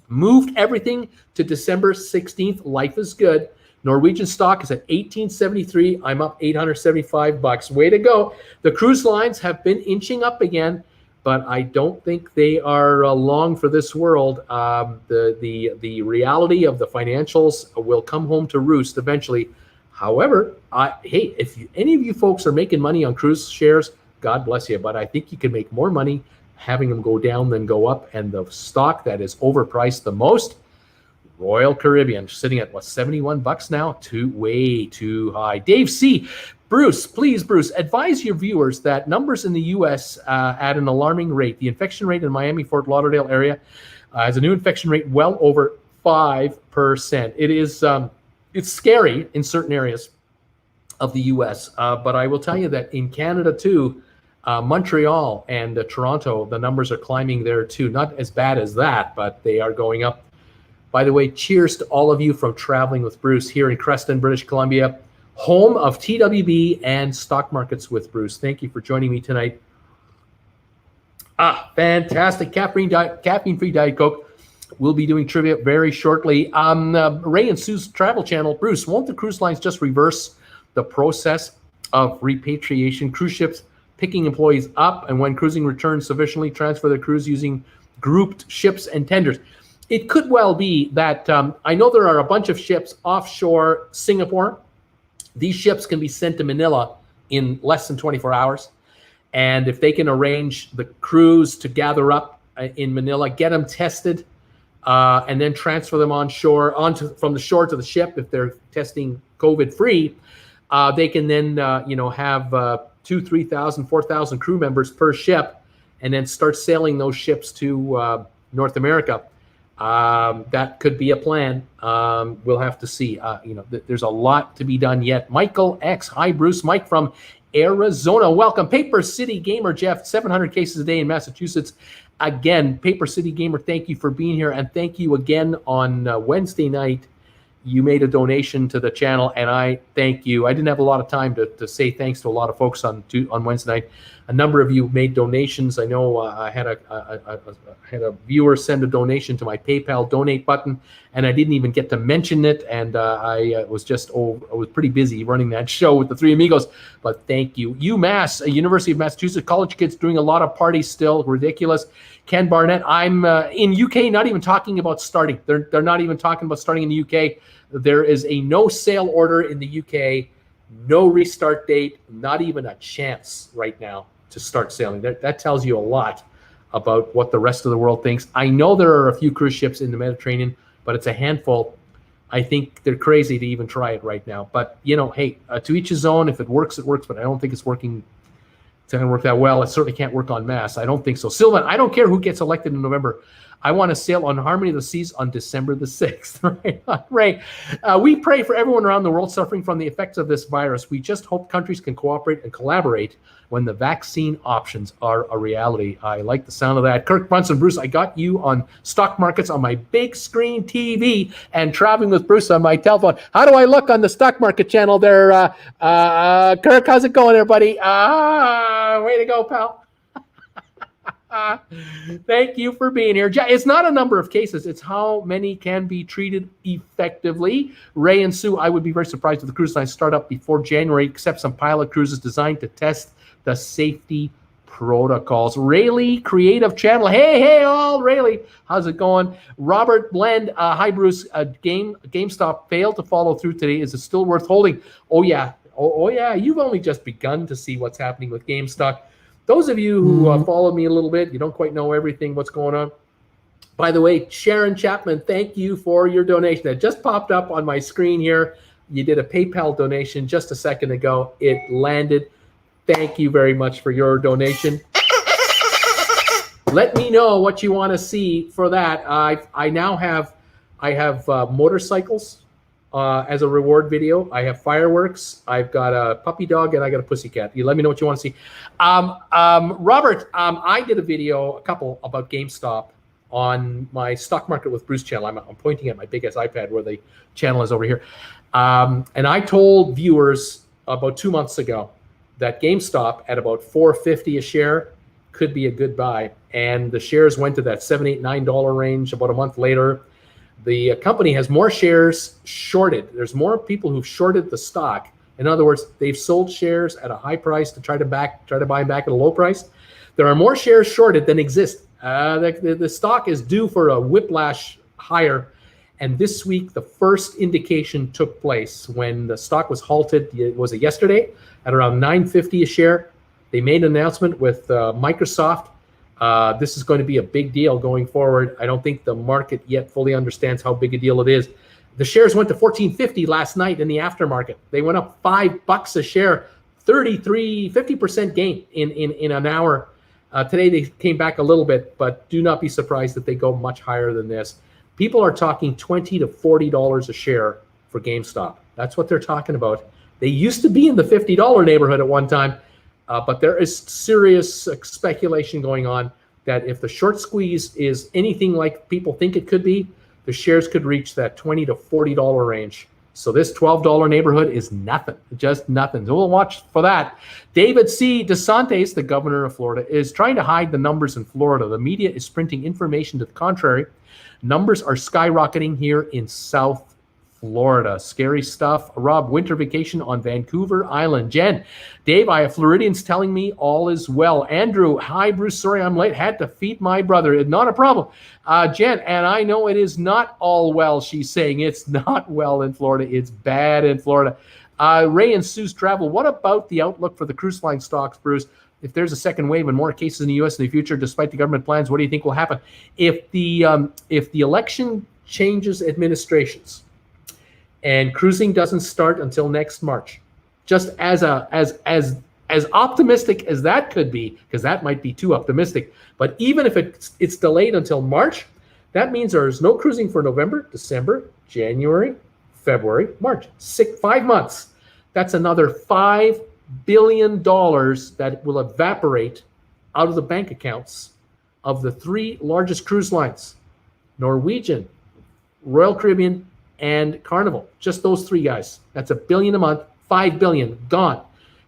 Moved everything to December 16th. Life is good. Norwegian stock is at $18.73. I'm up $875. Way to go. The cruise lines have been inching up again, but I don't think they are long for this world. The reality of the financials will come home to roost eventually. However, hey, if any of you folks are making money on cruise shares, God bless you. But I think you can make more money having them go down than go up. And the stock that is overpriced the most, Royal Caribbean, sitting at what, $71 now? Way too high. Dave C. Bruce, please, Bruce, advise your viewers that numbers in the U.S. At an alarming rate. The infection rate in Miami, Fort Lauderdale area has a new infection rate well over 5%. It is it's scary in certain areas of the U.S., but I will tell you that in Canada too, Montreal and Toronto, the numbers are climbing there too. Not as bad as that, but they are going up. By the way, cheers to all of you from Traveling with Bruce here in Creston, British Columbia, home of TWB and Stock Markets with Bruce. Thank you for joining me tonight. Fantastic. Caffeine-free Diet Coke. We'll be doing trivia very shortly. Ray and Sue's travel channel. Bruce, won't the cruise lines just reverse the process of repatriation? Cruise ships picking employees up, and when cruising returns sufficiently, transfer their crews using grouped ships and tenders. It could well be that I know there are a bunch of ships offshore Singapore. These ships can be sent to Manila in less than 24 hours. And if they can arrange the crews to gather up in Manila, get them tested, and then transfer them from the shore to the ship if they're testing COVID-free, they can then have 2,000, 3,000, 4,000 crew members per ship, and then start sailing those ships to North America. That could be a plan. We'll have to see. There's a lot to be done yet. Michael X. Hi, Bruce. Mike from Arizona. Welcome. Paper City Gamer Jeff, 700 cases a day in Massachusetts. Again, Paper City Gamer, thank you for being here. And thank you again on Wednesday night. You made a donation to the channel, and I thank you. I didn't have a lot of time to say thanks to a lot of folks on Wednesday night. A number of you made donations. I know I had a viewer send a donation to my PayPal donate button, and I didn't even get to mention it. And I was pretty busy running that show with the Three Amigos. But thank you. UMass, University of Massachusetts, college kids doing a lot of parties still. Ridiculous. Ken Barnett, I'm in UK, not even talking about starting. They're not even talking about starting in the UK. There is a no sale order in the UK, no restart date, not even a chance right now to start sailing. That tells you a lot about what the rest of the world thinks. I know there are a few cruise ships in the Mediterranean, but it's a handful. I think they're crazy to even try it right now. But, hey, to each his own. If it works, it works, but I don't think it's working. It's not going to work that well. It certainly can't work on mass. I don't think so. Sylvan, I don't care who gets elected in November. I want to sail on Harmony of the Seas on December the 6th. Right. We pray for everyone around the world suffering from the effects of this virus. We just hope countries can cooperate and collaborate when the vaccine options are a reality. I like the sound of that. Kirk Brunson, Bruce, I got you on Stock Markets on my big screen TV and Traveling with Bruce on my telephone. How do I look on the Stock Market channel there? Kirk, how's it going there, buddy? Way to go, pal. Thank you for being here. It's not a number of cases. It's how many can be treated effectively. Ray and Sue, I would be very surprised if the cruise lines start up before January, except some pilot cruises designed to test the safety protocols. Rayleigh Creative Channel. Hey, all Rayleigh. How's it going? Robert Blend. Hi, Bruce. GameStop failed to follow through today. Is it still worth holding? Oh, yeah. Oh, yeah. You've only just begun to see what's happening with GameStop. Those of you who follow me a little bit, you don't quite know everything, what's going on. By the way, Sharon Chapman, thank you for your donation. That just popped up on my screen here. You did a PayPal donation just a second ago. It landed. Thank you very much for your donation. Let me know what you want to see for that. I now have motorcycles as a reward video. I have fireworks. I've got a puppy dog, and I got a pussycat. You let me know what you want to see. Robert, I did a couple about GameStop on my Stock Market with Bruce channel. I'm pointing at my big ass iPad where the channel is over here. And I told viewers about 2 months ago that GameStop at about $4.50 a share could be a good buy. And the shares went to that $7, $8, $9 range about a month later. The company has more shares shorted. There's more people who've shorted the stock. In other words, they've sold shares at a high price to try to buy them back at a low price. There are more shares shorted than exist. The stock is due for a whiplash higher. And this week, the first indication took place when the stock was halted. Was it yesterday? At around $9.50 a share. They made an announcement with Microsoft. This is going to be a big deal going forward. I don't think the market yet fully understands how big a deal it is. The shares went to $14.50 last night in the aftermarket. They went up $5 a share, 50% gain in an hour. Today they came back a little bit, but do not be surprised that they go much higher than this. People are talking $20 to $40 a share for GameStop. That's what they're talking about. They used to be in the $50 neighborhood at one time, but there is serious speculation going on that if the short squeeze is anything like people think it could be, the shares could reach that $20 to $40 range. So this $12 neighborhood is nothing, just nothing. So we'll watch for that. David C. DeSantis, the governor of Florida, is trying to hide the numbers in Florida. The media is printing information to the contrary. Numbers are skyrocketing here in South Florida. Scary stuff. Rob, winter vacation on Vancouver Island. Jen, Dave, I have Floridians telling me all is well. Andrew, hi, Bruce. Sorry I'm late. Had to feed my brother. Not a problem. Jen, and I know it is not all well. She's saying it's not well in Florida. It's bad in Florida. Ray and Sue's travel. What about the outlook for the cruise line stocks, Bruce? If there's a second wave and more cases in the U.S. in the future, despite the government plans, what do you think will happen? If the election changes administrations, and cruising doesn't start until next March, just as optimistic as that could be, because that might be too optimistic. But even if it's delayed until March, that means there's no cruising for November, December, January, February, March. 5 months. That's another $5 billion that will evaporate out of the bank accounts of the three largest cruise lines: Norwegian, Royal Caribbean, and Carnival. Just those three guys. That's $1 billion a month, $5 billion gone.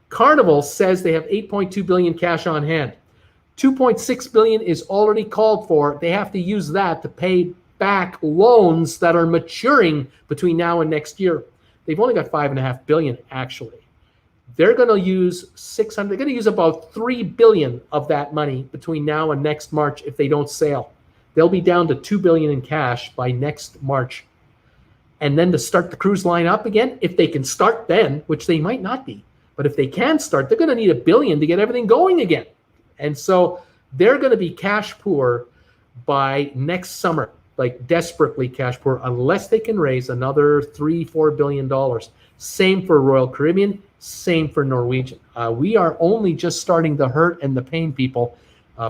Carnival says they have $8.2 billion cash on hand. $2.6 billion is already called for. They have to use that to pay back loans that are maturing between now and next year. They've only got $5.5 billion actually. They're going to use they're going to use about $3 billion of that money between now and next March if they don't sail. They'll be down to $2 billion in cash by next March. And then to start the cruise line up again, if they can start then, which they might not be, but if they can start, they're going to need $1 billion to get everything going again. And so they're going to be cash poor by next summer, like desperately cash poor, unless they can raise another $3-4 billion. Same for Royal Caribbean, same for Norwegian. We are only just starting the hurt and the pain, people.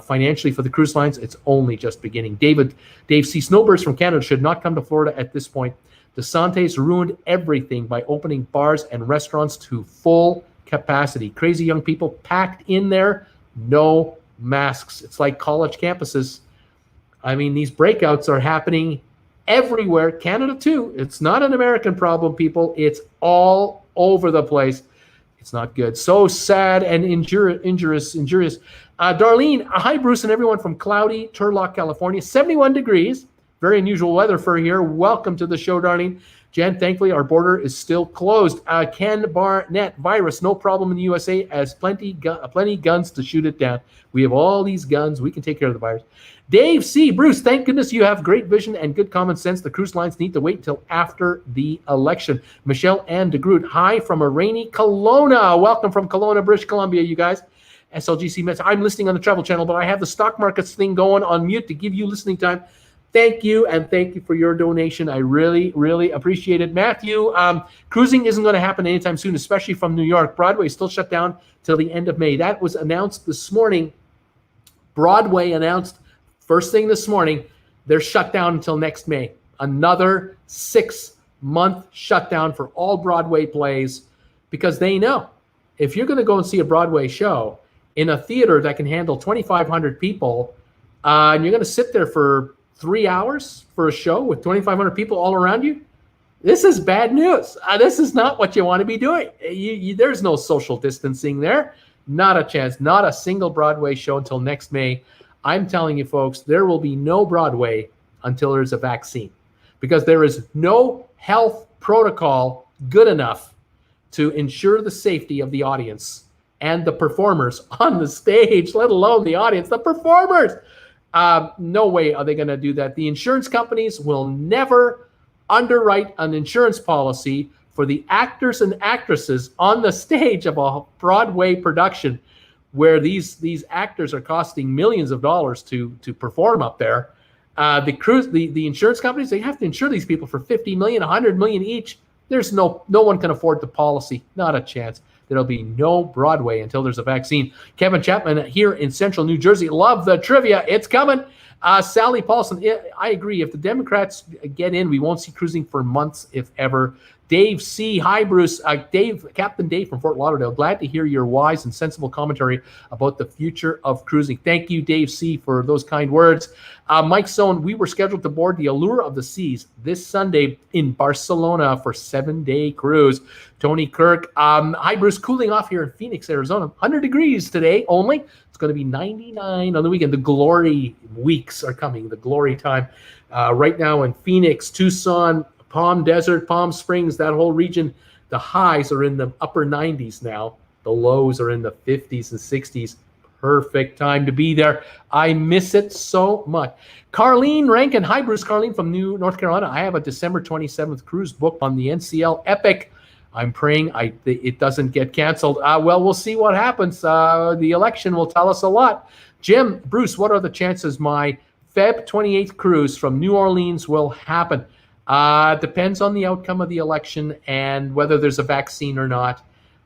Financially for the cruise lines, it's only just beginning. Dave C. Snowbirds from Canada should not come to Florida at this point. DeSantis ruined everything by opening bars and restaurants to full capacity. Crazy young people packed in there, no masks. It's like college campuses. I mean, these breakouts are happening everywhere. Canada too. It's not an American problem, people. It's all over the place. It's not good. So sad and injurious. Darlene, hi, Bruce and everyone from cloudy Turlock, California. 71 degrees. Very unusual weather for here. Welcome to the show, Darlene. Jen, thankfully, our border is still closed. Ken Barnett, virus, no problem in the USA, as plenty guns to shoot it down. We have all these guns. We can take care of the virus. Dave C. Bruce, thank goodness you have great vision and good common sense. The cruise lines need to wait until after the election. Michelle Ann DeGroot, hi from a rainy Kelowna. Welcome from Kelowna, British Columbia, you guys. SLGC Mets. I'm listening on the Travel Channel, but I have the stock markets thing going on mute to give you listening time. Thank you, and thank you for your donation. I really, really appreciate it. Matthew, cruising isn't going to happen anytime soon, especially from New York. Broadway is still shut down till the end of May. That was announced this morning. Broadway announced first thing this morning, they're shut down until next May. Another 6-month shutdown for all Broadway plays, because they know if you're going to go and see a Broadway show in a theater that can handle 2,500 people, and you're going to sit there for 3 hours for a show with 2,500 people all around you, this is bad news. This is not what you want to be doing. There's no social distancing there. Not a chance. Not a single Broadway show until next May. I'm telling you, folks, there will be no Broadway until there's a vaccine, because there is no health protocol good enough to ensure the safety of the audience and the performers on the stage, let alone the audience, the performers. No way are they going to do that. The insurance companies will never underwrite an insurance policy for the actors and actresses on the stage of a Broadway production, where these actors are costing millions of dollars to perform up there. The insurance companies, they have to insure these people for $50 million, $100 million each. There's no one can afford the policy. Not a chance. There'll be no Broadway until there's a vaccine. Kevin Chapman here in central New Jersey. Love the trivia. It's coming. Sally Paulson, I agree. If the Democrats get in, we won't see cruising for months, if ever. Dave C. Hi, Bruce. Captain Dave from Fort Lauderdale. Glad to hear your wise and sensible commentary about the future of cruising. Thank you, Dave C., for those kind words. Mike Sohn, we were scheduled to board the Allure of the Seas this Sunday in Barcelona for 7-day cruise. Tony Kirk. Hi, Bruce. Cooling off here in Phoenix, Arizona. 100 degrees today only. It's going to be 99 on the weekend. The glory weeks are coming, the glory time. Right now in Phoenix, Tucson, Palm Desert, Palm Springs, that whole region, the highs are in the upper 90s now. The lows are in the 50s and 60s. Perfect time to be there. I miss it so much. Carlene Rankin. Hi, Bruce. Carlene from North Carolina. I have a December 27th cruise booked on the NCL Epic. I'm praying it doesn't get canceled. Well, we'll see what happens. The election will tell us a lot. Jim, Bruce, what are the chances my Feb 28th cruise from New Orleans will happen? Depends on the outcome of the election and whether there's a vaccine or not.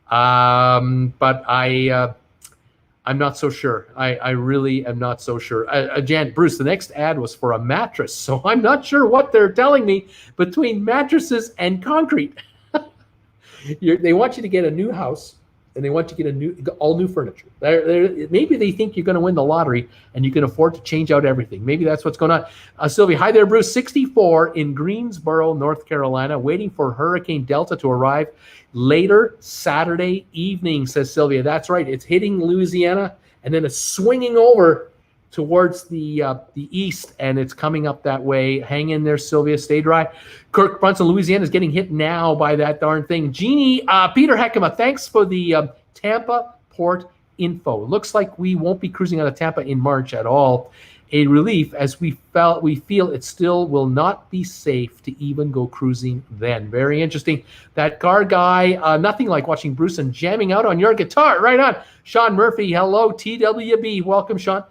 But I'm not so sure. I really am not so sure. Jan, Bruce, the next ad was for a mattress, so I'm not sure what they're telling me between mattresses and concrete. They want you to get a new house, and they want you to get all new furniture. Maybe they think you're going to win the lottery, and you can afford to change out everything. Maybe that's what's going on. Sylvia, hi there, Bruce. 64 in Greensboro, North Carolina, waiting for Hurricane Delta to arrive later Saturday evening, says Sylvia. That's right. It's hitting Louisiana, and then it's swinging over towards the east, and it's coming up that way. Hang in there, Sylvia. Stay dry. Kirk Brunson, Louisiana is getting hit now by that darn thing. Jeannie, Peter Heckema, thanks for the Tampa port info. Looks like we won't be cruising out of Tampa in March at all. A relief, as we feel it still will not be safe to even go cruising then. Very interesting. That car guy, nothing like watching Bruce and jamming out on your guitar. Right on. Sean Murphy, hello, TWB. Welcome, Sean.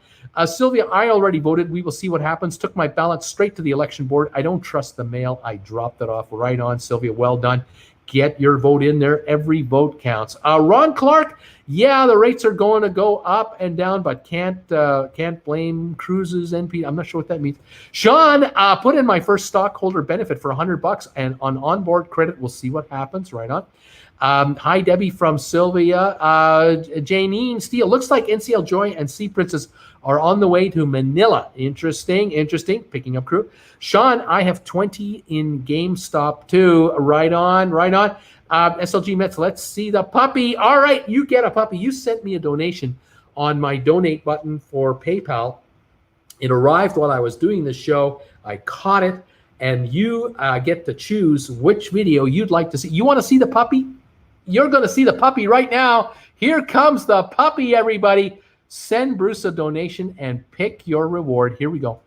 Sylvia, I already voted. We will see what happens. Took my ballot straight to the election board. I don't trust the mail. I dropped it off. Right on, Sylvia. Well done. Get your vote in there. Every vote counts. Ron Clark, yeah, the rates are going to go up and down, but can't blame cruises. NP. I'm not sure what that means. Sean, put in my first stockholder benefit for $100 and on onboard credit. We'll see what happens. Right on. Hi, Debbie from Sylvia. Janine Steele. Looks like NCL Joy and Sea Princess are on the way to Manila. Interesting. Picking up crew. Sean, I have 20 in GameStop too. Right on. SLG Mets, let's see the puppy. All right, you get a puppy. You sent me a donation on my donate button for PayPal. It arrived while I was doing the show. I caught it, and you get to choose which video you'd like to see. You want to see the puppy? You're going to see the puppy right now. Here comes the puppy, everybody. Send Bruce a donation and pick your reward. Here we go.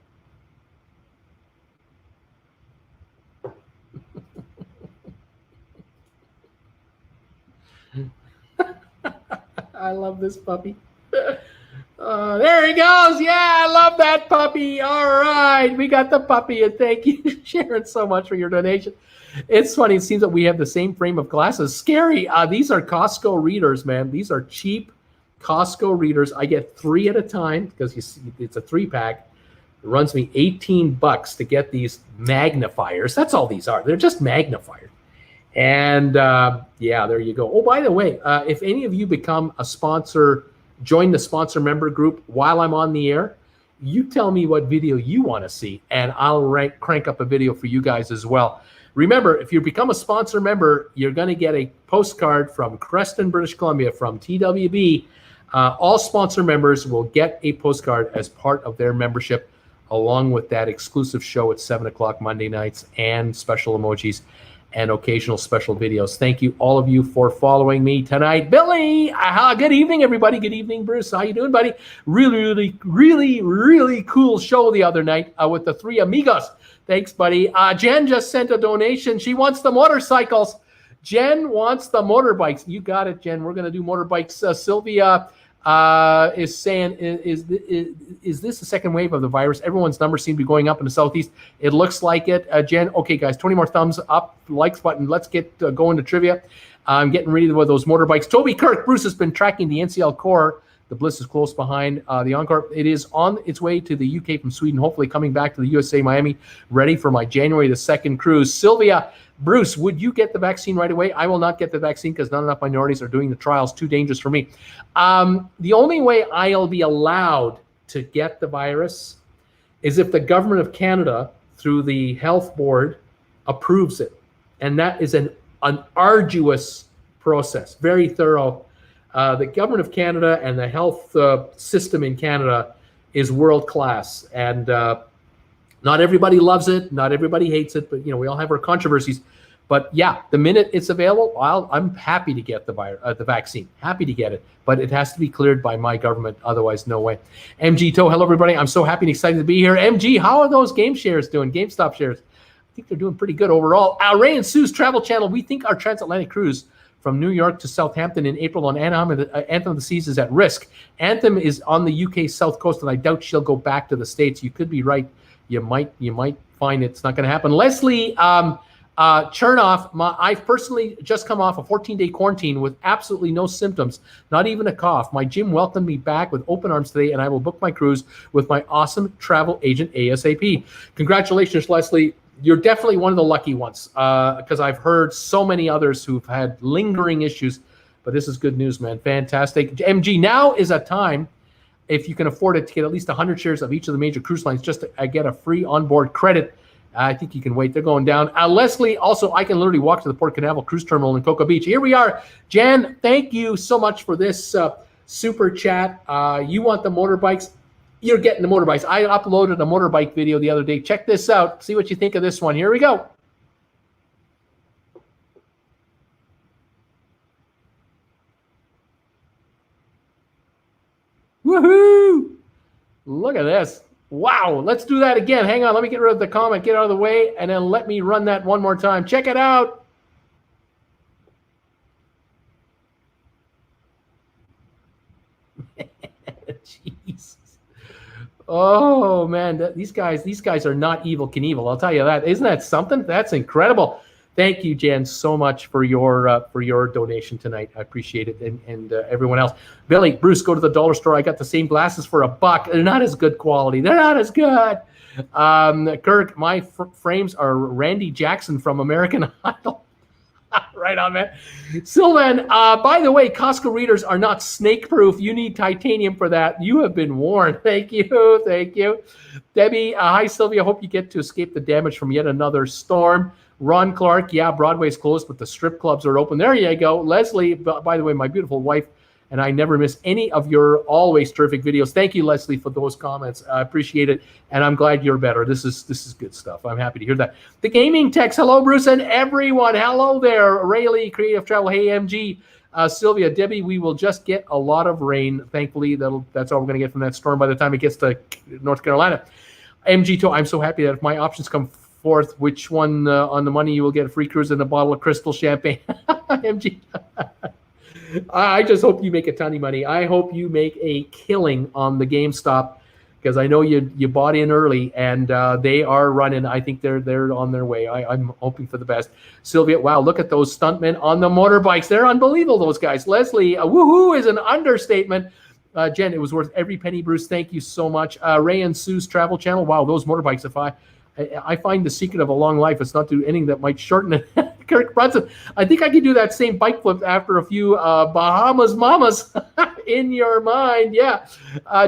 I love this puppy. There he goes. Yeah, I love that puppy. All right, we got the puppy, and thank you, Sharon, so much for your donation. It's funny. It seems that we have the same frame of glasses. Scary. These are Costco readers, man. These are cheap Costco readers. I get 3 at a time because you see it's a 3-pack. It runs me $18 to get these magnifiers. That's all these are. They're just magnifiers. And yeah, there you go. Oh, by the way, if any of you become a sponsor, join the sponsor member group while I'm on the air, you tell me what video you want to see, and I'll crank up a video for you guys as well. Remember, if you become a sponsor member, you're going to get a postcard from Creston, British Columbia, from TWB. All sponsor members will get a postcard as part of their membership, along with that exclusive show at 7 o'clock Monday nights and special emojis and occasional special videos. Thank you, all of you, for following me tonight. Billy, good evening, everybody. Good evening, Bruce. How you doing, buddy? Really cool show the other night with the 3 amigos. Thanks, buddy. Jen just sent a donation. She wants the motorcycles. Jen wants the motorbikes. You got it, Jen. We're going to do motorbikes. Sylvia is saying, is this the second wave of the virus? Everyone's numbers seem to be going up in the Southeast. It looks like it. Jen, okay, guys, 20 more thumbs up, likes button. Let's get going to trivia. I'm getting ready with those motorbikes. Toby Kirk, Bruce has been tracking the NCL Core The Bliss is close behind the Encore. It is on its way to the UK from Sweden, hopefully coming back to the USA, Miami, ready for my January the 2nd cruise. Sylvia, Bruce, would you get the vaccine right away? I will not get the vaccine because not enough minorities are doing the trials. Too dangerous for me. The only way I'll be allowed to get the virus is if the government of Canada, through the health board, approves it. And that is an arduous process, very thorough. The government of Canada and the health system in Canada is world class. And not everybody loves it. Not everybody hates it. But, we all have our controversies. But yeah, the minute it's available, I'm happy to get the vaccine. Happy to get it. But it has to be cleared by my government. Otherwise, no way. MG Toe, hello, everybody. I'm so happy and excited to be here. MG, how are those game shares doing? GameStop shares? I think they're doing pretty good overall. Ray and Sue's Travel Channel, we think our transatlantic cruise from New York to Southampton in April on Anthem of the Seas is at risk. Anthem is on the UK South Coast, and I doubt she'll go back to the States. You could be right. You might find it's not going to happen. Leslie Chernoff, I've personally just come off a 14-day quarantine with absolutely no symptoms, not even a cough. My gym welcomed me back with open arms today, and I will book my cruise with my awesome travel agent ASAP. Congratulations, Leslie. You're definitely one of the lucky ones because I've heard so many others who've had lingering issues, but this is good news, man. Fantastic. MG, now is a time, if you can afford it, to get at least 100 shares of each of the major cruise lines just to get a free onboard credit. I think you can wait. They're going down. Leslie, also, I can literally walk to the Port Canaveral Cruise Terminal in Cocoa Beach. Here we are. Jan, thank you so much for this super chat. You want the motorbikes? You're getting the motorbikes. I uploaded a motorbike video the other day. Check this out. See what you think of this one. Here we go. Woohoo! Look at this. Wow. Let's do that again. Hang on. Let me get rid of the comment, get out of the way, and then let me run that one more time. Check it out. Jeez. Oh man, these guys are not Evel Knievel. I'll tell you that. Isn't that something? That's incredible. Thank you, Jan, so much for your donation tonight. I appreciate it, and everyone else. Billy, Bruce, go to the dollar store. I got the same glasses for $1. They're not as good quality. They're not as good. Kirk, my frames are Randy Jackson from American Idol. Right on, man. Sylvan, by the way, Costco readers are not snake-proof. You need titanium for that. You have been warned. Thank you. Thank you. Debbie, hi, Sylvia. Hope you get to escape the damage from yet another storm. Ron Clark, yeah, Broadway's closed, but the strip clubs are open. There you go. Leslie, by the way, my beautiful wife, and I never miss any of your always terrific videos. Thank you, Leslie, for those comments. I appreciate it, and I'm glad you're better. This is good stuff. I'm happy to hear that. The gaming text, hello, Bruce, and everyone. Hello there. Rayleigh, Creative Travel, hey, MG. Sylvia, Debbie, we will just get a lot of rain. Thankfully, that's all we're going to get from that storm by the time it gets to North Carolina. MG, I'm so happy that if my options come forth, which one on the money you will get a free cruise and a bottle of crystal champagne. MG. I just hope you make a ton of money. I hope you make a killing on the GameStop because I know you bought in early and they are running. I think they're on their way. I'm hoping for the best. Sylvia, wow, look at those stuntmen on the motorbikes. They're unbelievable, those guys. Leslie, woohoo is an understatement. Jen, it was worth every penny, Bruce. Thank you so much. Ray and Sue's Travel Channel. Wow, those motorbikes, I find the secret of a long life is not to do anything that might shorten it. Kirk Brunson, I think I could do that same bike flip after a few Bahamas mamas in your mind. Yeah.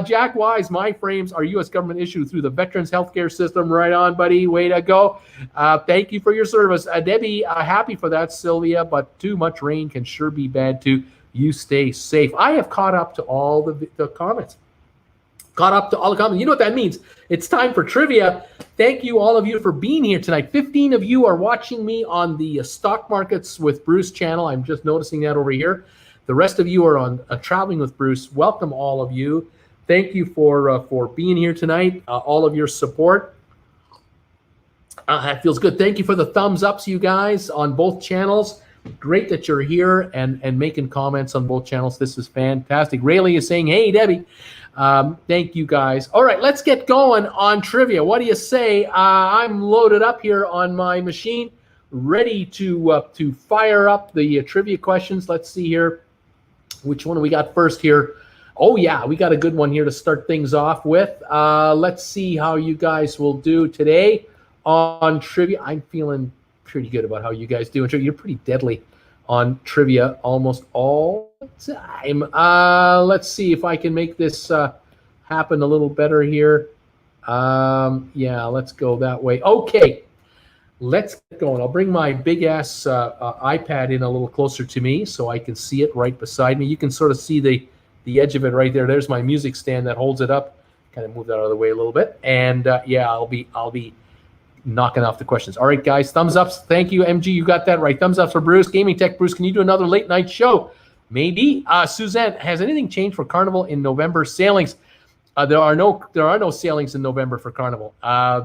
Jack Wise, my frames are U.S. government issued through the Veterans Healthcare System. Right on, buddy. Way to go. Thank you for your service. Debbie, happy for that, Sylvia, but too much rain can sure be bad too. You stay safe. I have caught up to all the comments. Caught up to all the comments. You know what that means? It's time for trivia. Thank you, all of you, for being here tonight. 15 of you are watching me on the Stock Markets with Bruce channel. I'm just noticing that over here. The rest of you are on Traveling with Bruce. Welcome, all of you. Thank you for being here tonight. All of your support. It feels good. Thank you for the thumbs ups, you guys, on both channels. Great that you're here and making comments on both channels. This is fantastic. Rayleigh is saying, hey, Debbie. Thank you, guys. All right, let's get going on trivia. What do you say? I'm loaded up here on my machine, ready to fire up the trivia questions. Let's see here. Which one do we got first here? Oh, yeah, we got a good one here to start things off with. Let's see how you guys will do today on trivia. I'm feeling pretty good about how you guys do. You're pretty deadly on trivia almost all the time. Let's see if I can make this happen a little better here. Yeah, let's go that way. Okay, let's get going. I'll bring my big-ass iPad in a little closer to me so I can see it right beside me. You can sort of see the edge of it right there. There's my music stand that holds it up. Kind of move that out of the way a little bit. And yeah, I'll be knocking off the questions. All right, guys, thumbs ups. Thank you, MG. You got that right. Thumbs up for Bruce. Gaming Tech Bruce, can you do another late night show? Maybe. Suzanne, has anything changed for Carnival in November sailings? There are no sailings in November for Carnival.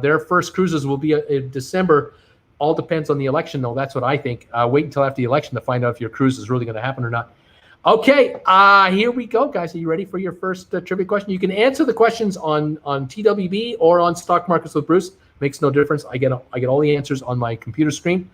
Their first cruises will be in December. All depends on the election, though. That's what I think. Wait until after the election to find out if your cruise is really going to happen or not. Okay, here we go, guys. Are you ready for your first trivia question? You can answer the questions on TWB or on Stock Markets with Bruce. Makes no difference. I get all the answers on my computer screen.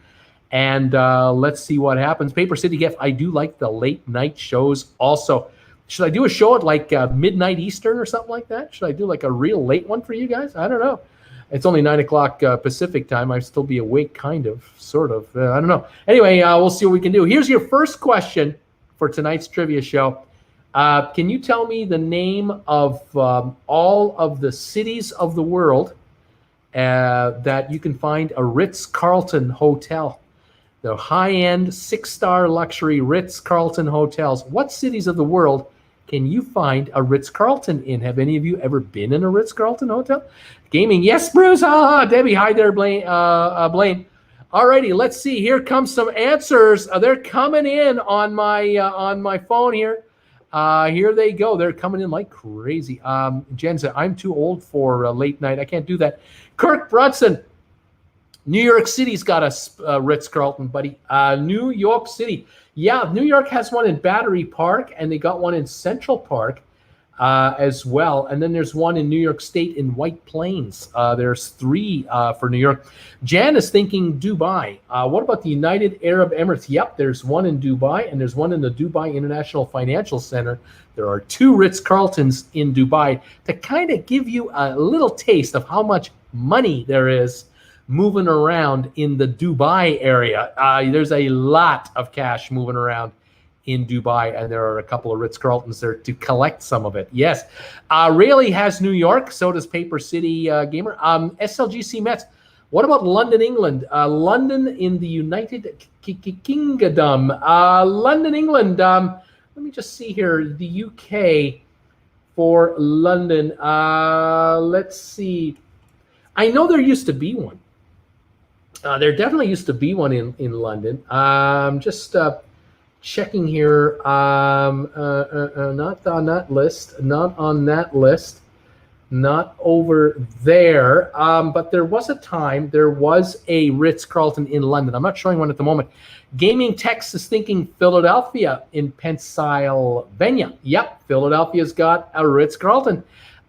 And let's see what happens. Paper City Gift, I do like the late night shows also. Should I do a show at like midnight Eastern or something like that? Should I do like a real late one for you guys? I don't know. It's only 9 o'clock Pacific time. I'd still be awake, kind of, sort of. I don't know. Anyway, we'll see what we can do. Here's your first question for tonight's trivia show. Can you tell me the name of all of the cities of the world that you can find a Ritz-Carlton hotel? The high-end 6-star luxury Ritz-Carlton hotels. What cities of the world can you find a Ritz-Carlton in? Have any of you ever been in a Ritz-Carlton hotel? Gaming, yes, Bruce. Debbie, hi there, Blaine. All righty, let's see. Here comes some answers. They're coming in on my phone here. Here they go. They're coming in like crazy. Jen said, I'm too old for late night. I can't do that. Kirk Brunson, New York City's got a Ritz-Carlton, buddy. New York City. Yeah, New York has one in Battery Park, and they got one in Central Park as well. And then there's one in New York State in White Plains. There's 3 for New York. Jan is thinking Dubai. What about the United Arab Emirates? Yep, there's one in Dubai, and there's one in the Dubai International Financial Center. There are 2 Ritz-Carltons in Dubai to kind of give you a little taste of how much money there is moving around in the Dubai area. There's a lot of cash moving around in Dubai, and there are a couple of Ritz-Carltons there to collect some of it. Yes. Rayleigh has New York. So does Paper City Gamer. SLGC Mets. What about London, England? London in the United Kingdom. London, England. Let me just see here. The UK for London. Let's see. I know there used to be one. There definitely used to be one in London. Just checking here. Not on that list. Not on that list. Not over there. But there was a time there was a Ritz-Carlton in London. I'm not showing one at the moment. Gaming Tex is thinking Philadelphia in Pennsylvania. Yep, Philadelphia's got a Ritz-Carlton.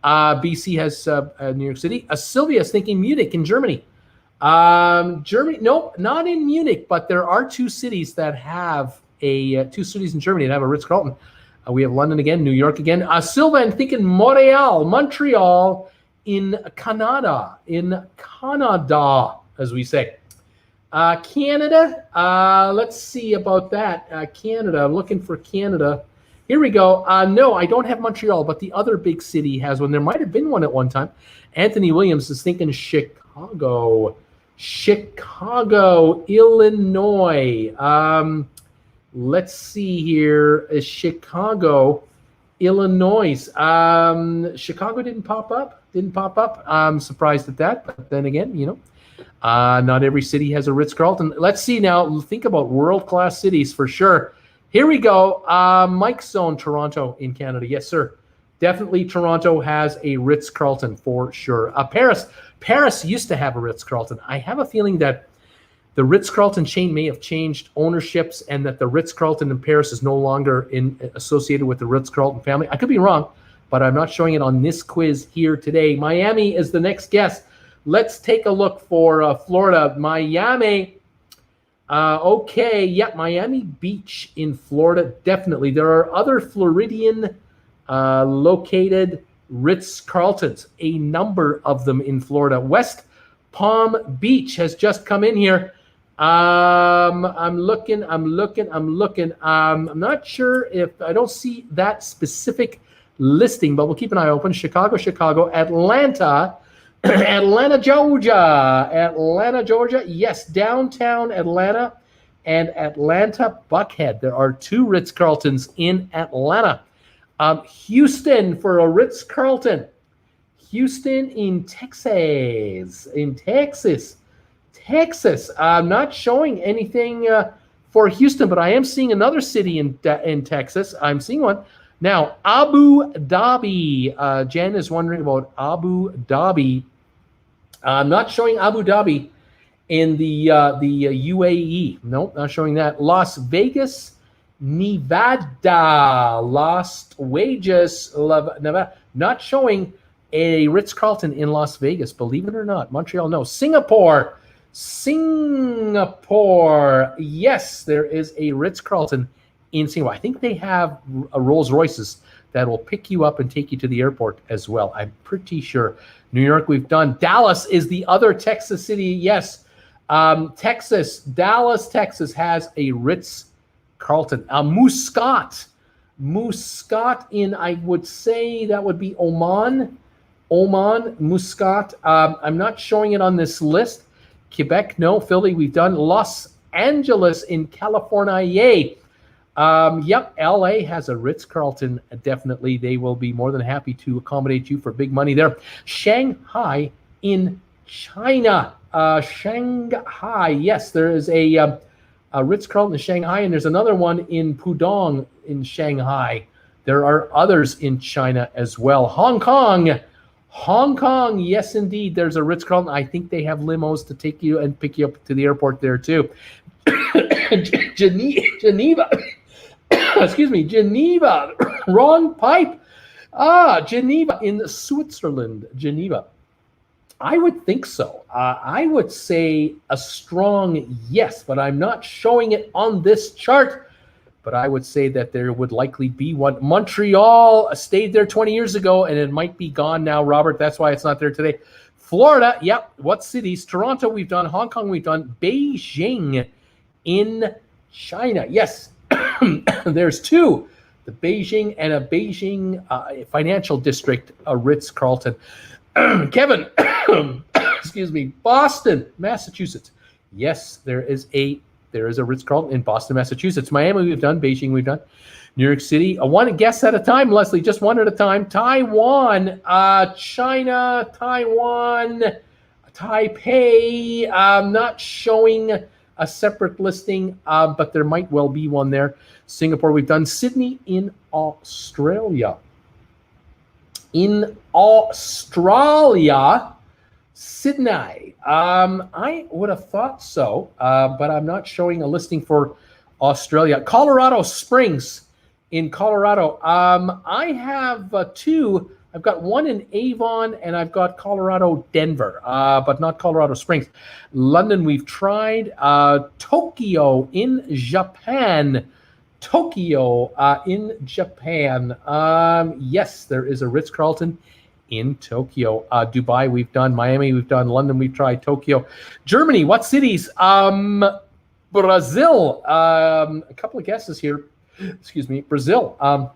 BC has New York City. Sylvia is thinking Munich in Germany. Germany, nope, not in Munich, but there are 2 cities that have 2 cities in Germany that have a Ritz-Carlton. We have London again, New York again. Sylvan thinking Montreal in Canada, as we say. Canada, let's see about that. Canada, I'm looking for Canada. Here we go. No, I don't have Montreal, but the other big city has one. There might have been one at one time. Anthony Williams is thinking Chicago, Illinois. Let's see here. Chicago, Illinois. Chicago didn't pop up. I'm surprised at that. But then again, not every city has a Ritz-Carlton. Let's see now. Think about world-class cities for sure. Here we go. Mike's Zone, Toronto in Canada. Yes, sir. Definitely Toronto has a Ritz-Carlton for sure. Paris used to have a Ritz-Carlton. I have a feeling that the Ritz-Carlton chain may have changed ownerships and that the Ritz-Carlton in Paris is no longer associated with the Ritz-Carlton family. I could be wrong, but I'm not showing it on this quiz here today. Miami is the next guest. Let's take a look for Florida. Miami. Okay, yeah, Miami Beach in Florida, definitely. There are other Floridian located Ritz-Carltons, a number of them in Florida. West Palm Beach has just come in here. I'm looking. I'm not sure if I don't see that specific listing, but we'll keep an eye open. Chicago, Atlanta, Atlanta, Georgia. Yes, downtown Atlanta and Atlanta Buckhead. There are 2 Ritz-Carltons in Atlanta. Houston for a Ritz-Carlton. Houston in Texas. I'm not showing anything for Houston, but I am seeing another city in Texas. I'm seeing one. Now, Abu Dhabi. Jen is wondering about Abu Dhabi. I'm not showing Abu Dhabi in the UAE. Nope, not showing that. Las Vegas, Nevada. Nevada. Not showing a Ritz-Carlton in Las Vegas, believe it or not. Montreal, no. Singapore. Yes, there is a Ritz-Carlton in Singapore. I think they have Rolls Royces that will pick you up and take you to the airport as well. I'm pretty sure. New York, we've done. Dallas is the other Texas city. Yes, Dallas, Texas has a Ritz-Carlton. Muscat in, I would say that would be Oman, Muscat. I'm not showing it on this list. Quebec, no. Philly, we've done. Los Angeles in California, yay. Yep, LA has a Ritz-Carlton, definitely. They will be more than happy to accommodate you for big money there. Shanghai in China. Shanghai, yes, there is a Ritz-Carlton in Shanghai, and there's another one in Pudong in Shanghai. There are others in China as well. Hong Kong, yes, indeed. There's a Ritz-Carlton. I think they have limos to take you and pick you up to the airport there, too. Geneva. Excuse me, Geneva. Wrong pipe. Geneva in Switzerland. Geneva. I would think so. I would say a strong yes, but I'm not showing it on this chart. But I would say that there would likely be one. Montreal stayed there 20 years ago, and it might be gone now, Robert. That's why it's not there today. Florida, yep. What cities? Toronto, we've done. Hong Kong, we've done. Beijing in China. Yes, there's 2. The Beijing and a Beijing financial district, a Ritz-Carlton. Kevin, excuse me, Boston, Massachusetts. Yes, there is a Ritz-Carlton in Boston, Massachusetts. Miami, we've done. Beijing, we've done. New York City, one guess at a time, Leslie, just one at a time. Taiwan, China, Taiwan, Taipei. I'm not showing a separate listing, but there might well be one there. Singapore, we've done. Sydney in Australia. Sydney. I would have thought so, but I'm not showing a listing for Australia. Colorado Springs in Colorado. I have 2. I've got one in Avon, and I've got Colorado Denver, but not Colorado Springs. London, we've tried. Tokyo in Japan. Yes, there is a Ritz-Carlton in Tokyo. Dubai, we've done. Miami, we've done. London, we've tried. Tokyo. Germany, what cities? Brazil. A couple of guesses here. Excuse me. Brazil. I'm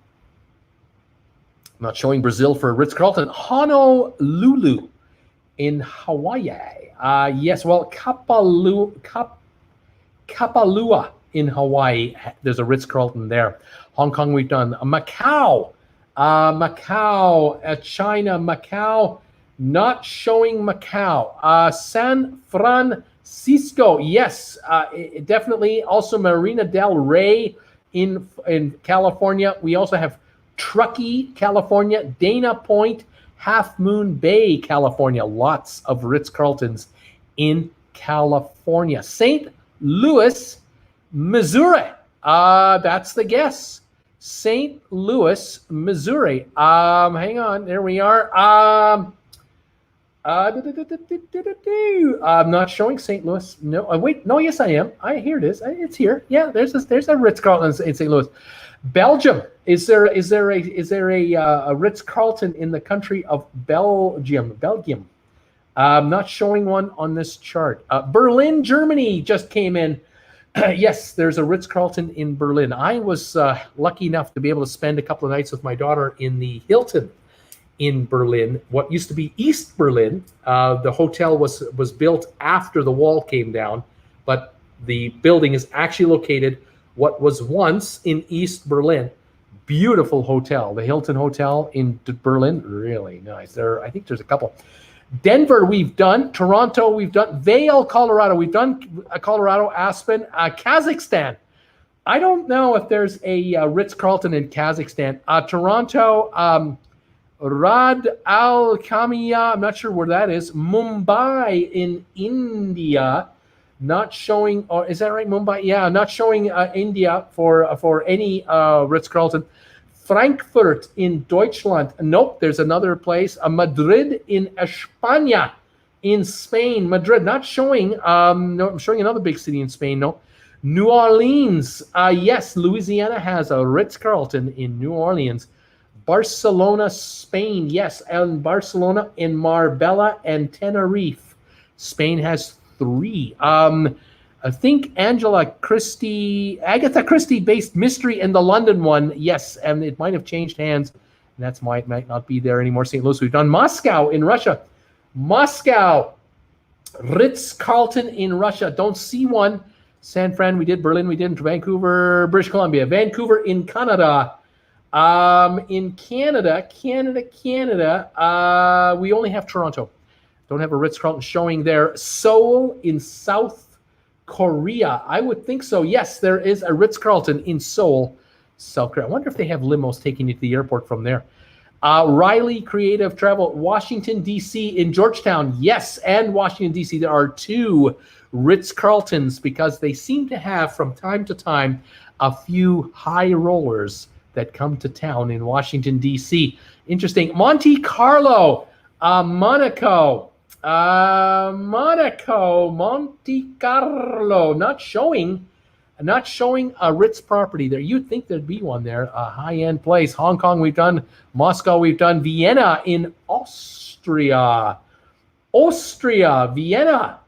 not showing Brazil for Ritz-Carlton. Honolulu in Hawaii. Yes, well, Kapalua in Hawaii. There's a Ritz-Carlton there. Hong Kong, we've done. Macau. China, Macau. Not showing Macau. San Francisco. Yes, definitely. Also Marina del Rey in California. We also have Truckee, California, Dana Point, Half Moon Bay, California. Lots of Ritz-Carltons in California. St. Louis, Missouri. That's the guess. St. Louis, Missouri. Hang on. There we are. I'm not showing St. Louis. No, wait. No, yes, I am. Here it is. It's here. Yeah, there's a Ritz Carlton in St. Louis. Belgium. Is there a Ritz Carlton in the country of Belgium? Belgium. Not showing one on this chart. Berlin, Germany just came in. Yes, there's a Ritz Carlton in Berlin. I was lucky enough to be able to spend a couple of nights with my daughter in the Hilton in Berlin, what used to be East Berlin. The hotel was built after the wall came down, but the building is actually located what was once in East Berlin. Beautiful hotel, the Hilton Hotel in Berlin, really nice. I think there's a couple. Denver, we've done. Toronto, we've done. Vail, Colorado, we've done. Colorado, Aspen, Kazakhstan. I don't know if there's a Ritz-Carlton in Kazakhstan. Toronto, Rad Al Khaimah, I'm not sure where that is. Mumbai in India, not showing. Or is that right? Mumbai, yeah, not showing India for any Ritz-Carlton. Frankfurt in Deutschland. Nope, there's another place. Madrid in España, in Spain. Madrid, not showing. No, I'm showing another big city in Spain. No. New Orleans. Yes, Louisiana has a Ritz-Carlton in New Orleans. Barcelona, Spain. Yes, and Barcelona in Marbella and Tenerife. Spain has 3. I think Agatha Christie based Mystery in the London one. Yes, and it might have changed hands. And that's why it might not be there anymore. St. Louis, we've done. Moscow in Russia. Moscow, Ritz-Carlton in Russia. Don't see one. San Fran, we did. Berlin, we did. Vancouver, British Columbia. Vancouver in Canada. In Canada, we only have Toronto. Don't have a Ritz-Carlton showing there. Seoul in South Korea. I would think so. Yes, there is a Ritz-Carlton in Seoul, South Korea. I wonder if they have limos taking you to the airport from there. Riley Creative Travel, Washington, D.C. in Georgetown. Yes, and Washington, D.C. There are 2 Ritz-Carltons because they seem to have, from time to time, a few high rollers that come to town in Washington, D.C. Interesting. Monte Carlo, Monaco. Monte Carlo, not showing a Ritz property there. You'd think there'd be one there, a high-end place. Hong Kong, we've done. Moscow, we've done. Vienna in Austria. Vienna.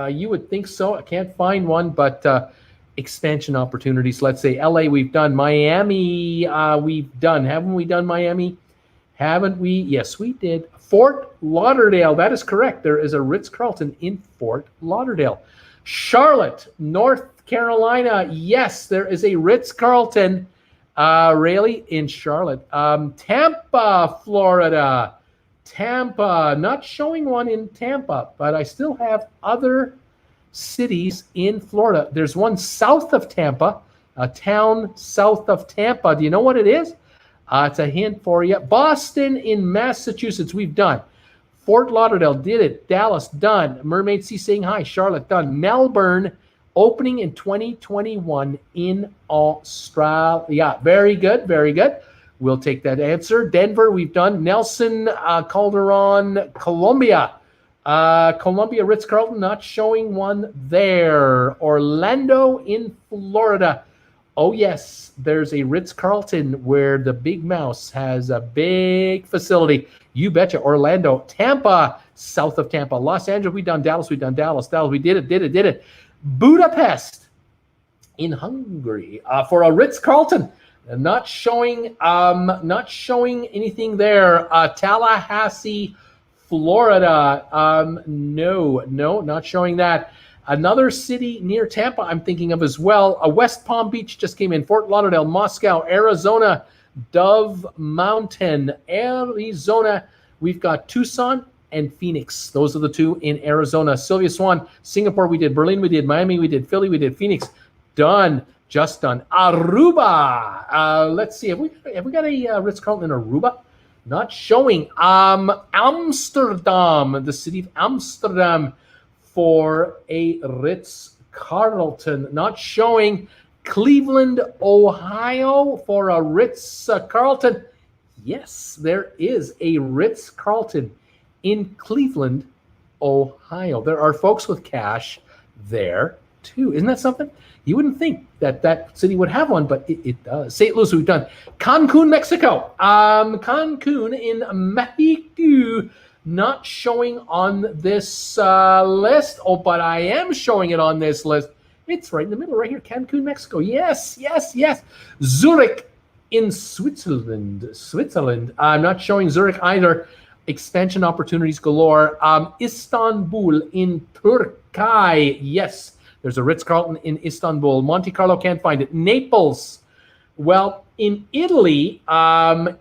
You would think so. I can't find one, but expansion opportunities. Let's say LA, we've done. Miami, we've done. Haven't we done Miami? Haven't we? Yes, we did. Fort Lauderdale, that is correct. There is a Ritz-Carlton in Fort Lauderdale. Charlotte, North Carolina. Yes, there is a Ritz-Carlton, really, in Charlotte. Tampa, Florida. Tampa, not showing one in Tampa, but I still have other cities in Florida. There's one south of Tampa, a town south of Tampa. Do you know what it is? It's a hint for you. Boston in Massachusetts, we've done. Fort Lauderdale, did it. Dallas, done. Mermaid Sea, saying hi. Charlotte, done. Melbourne, opening in 2021 in Australia. Very good, very good. We'll take that answer. Denver, we've done. Nelson, Calderon, Colombia. Columbia Ritz-Carlton, not showing one there. Orlando in Florida. Oh, yes, there's a Ritz-Carlton where the Big Mouse has a big facility. You betcha. Orlando. Tampa, south of Tampa. Los Angeles, we've done. Dallas, we've done. Dallas, we did it. Budapest in Hungary for a Ritz-Carlton. Not showing anything there. Tallahassee, Florida. No, not showing that. Another city near Tampa I'm thinking of as well. West Palm Beach just came in. Fort Lauderdale, Moscow, Arizona, Dove Mountain, Arizona. We've got Tucson and Phoenix. Those are the 2 in Arizona. Sylvia Swan, Singapore, we did. Berlin, we did. Miami, we did. Philly, we did. Phoenix, done. Just done. Aruba. Let's see. Have we got a Ritz-Carlton in Aruba? Not showing. Amsterdam, the city of Amsterdam, for a Ritz-Carlton. Not showing. Cleveland, Ohio, for a Ritz-Carlton. Yes, there is a Ritz-Carlton in Cleveland, Ohio. There are folks with cash there too. Isn't that something? You wouldn't think that city would have one, but it does. St. Louis, we've done. Cancun, Mexico. Cancun in Mexico, not showing on this list. Oh, but I am showing it on this list. It's right in the middle, right here. Cancun, Mexico. Yes. Zurich in Switzerland. I'm not showing Zurich either. Expansion opportunities galore. Istanbul in Turkey. Yes. There's a Ritz-Carlton in Istanbul. Monte Carlo, can't find it. Naples. Well, in Italy,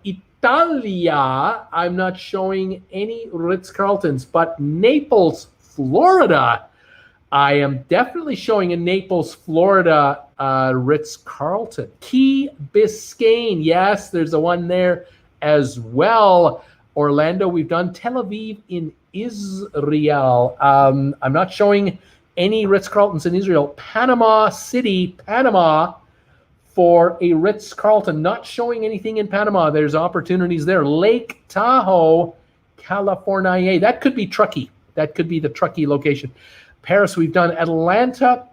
Italia, I'm not showing any Ritz-Carltons, but Naples, Florida, I am definitely showing a Naples, Florida Ritz-Carlton. Key Biscayne, yes, there's a one there as well. Orlando, we've done. Tel Aviv in Israel. I'm not showing any Ritz-Carltons in Israel. Panama City, Panama, for a Ritz-Carlton. Not showing anything in Panama. There's opportunities there. Lake Tahoe, California. That could be Truckee. That could be the Truckee location. Paris, we've done. Atlanta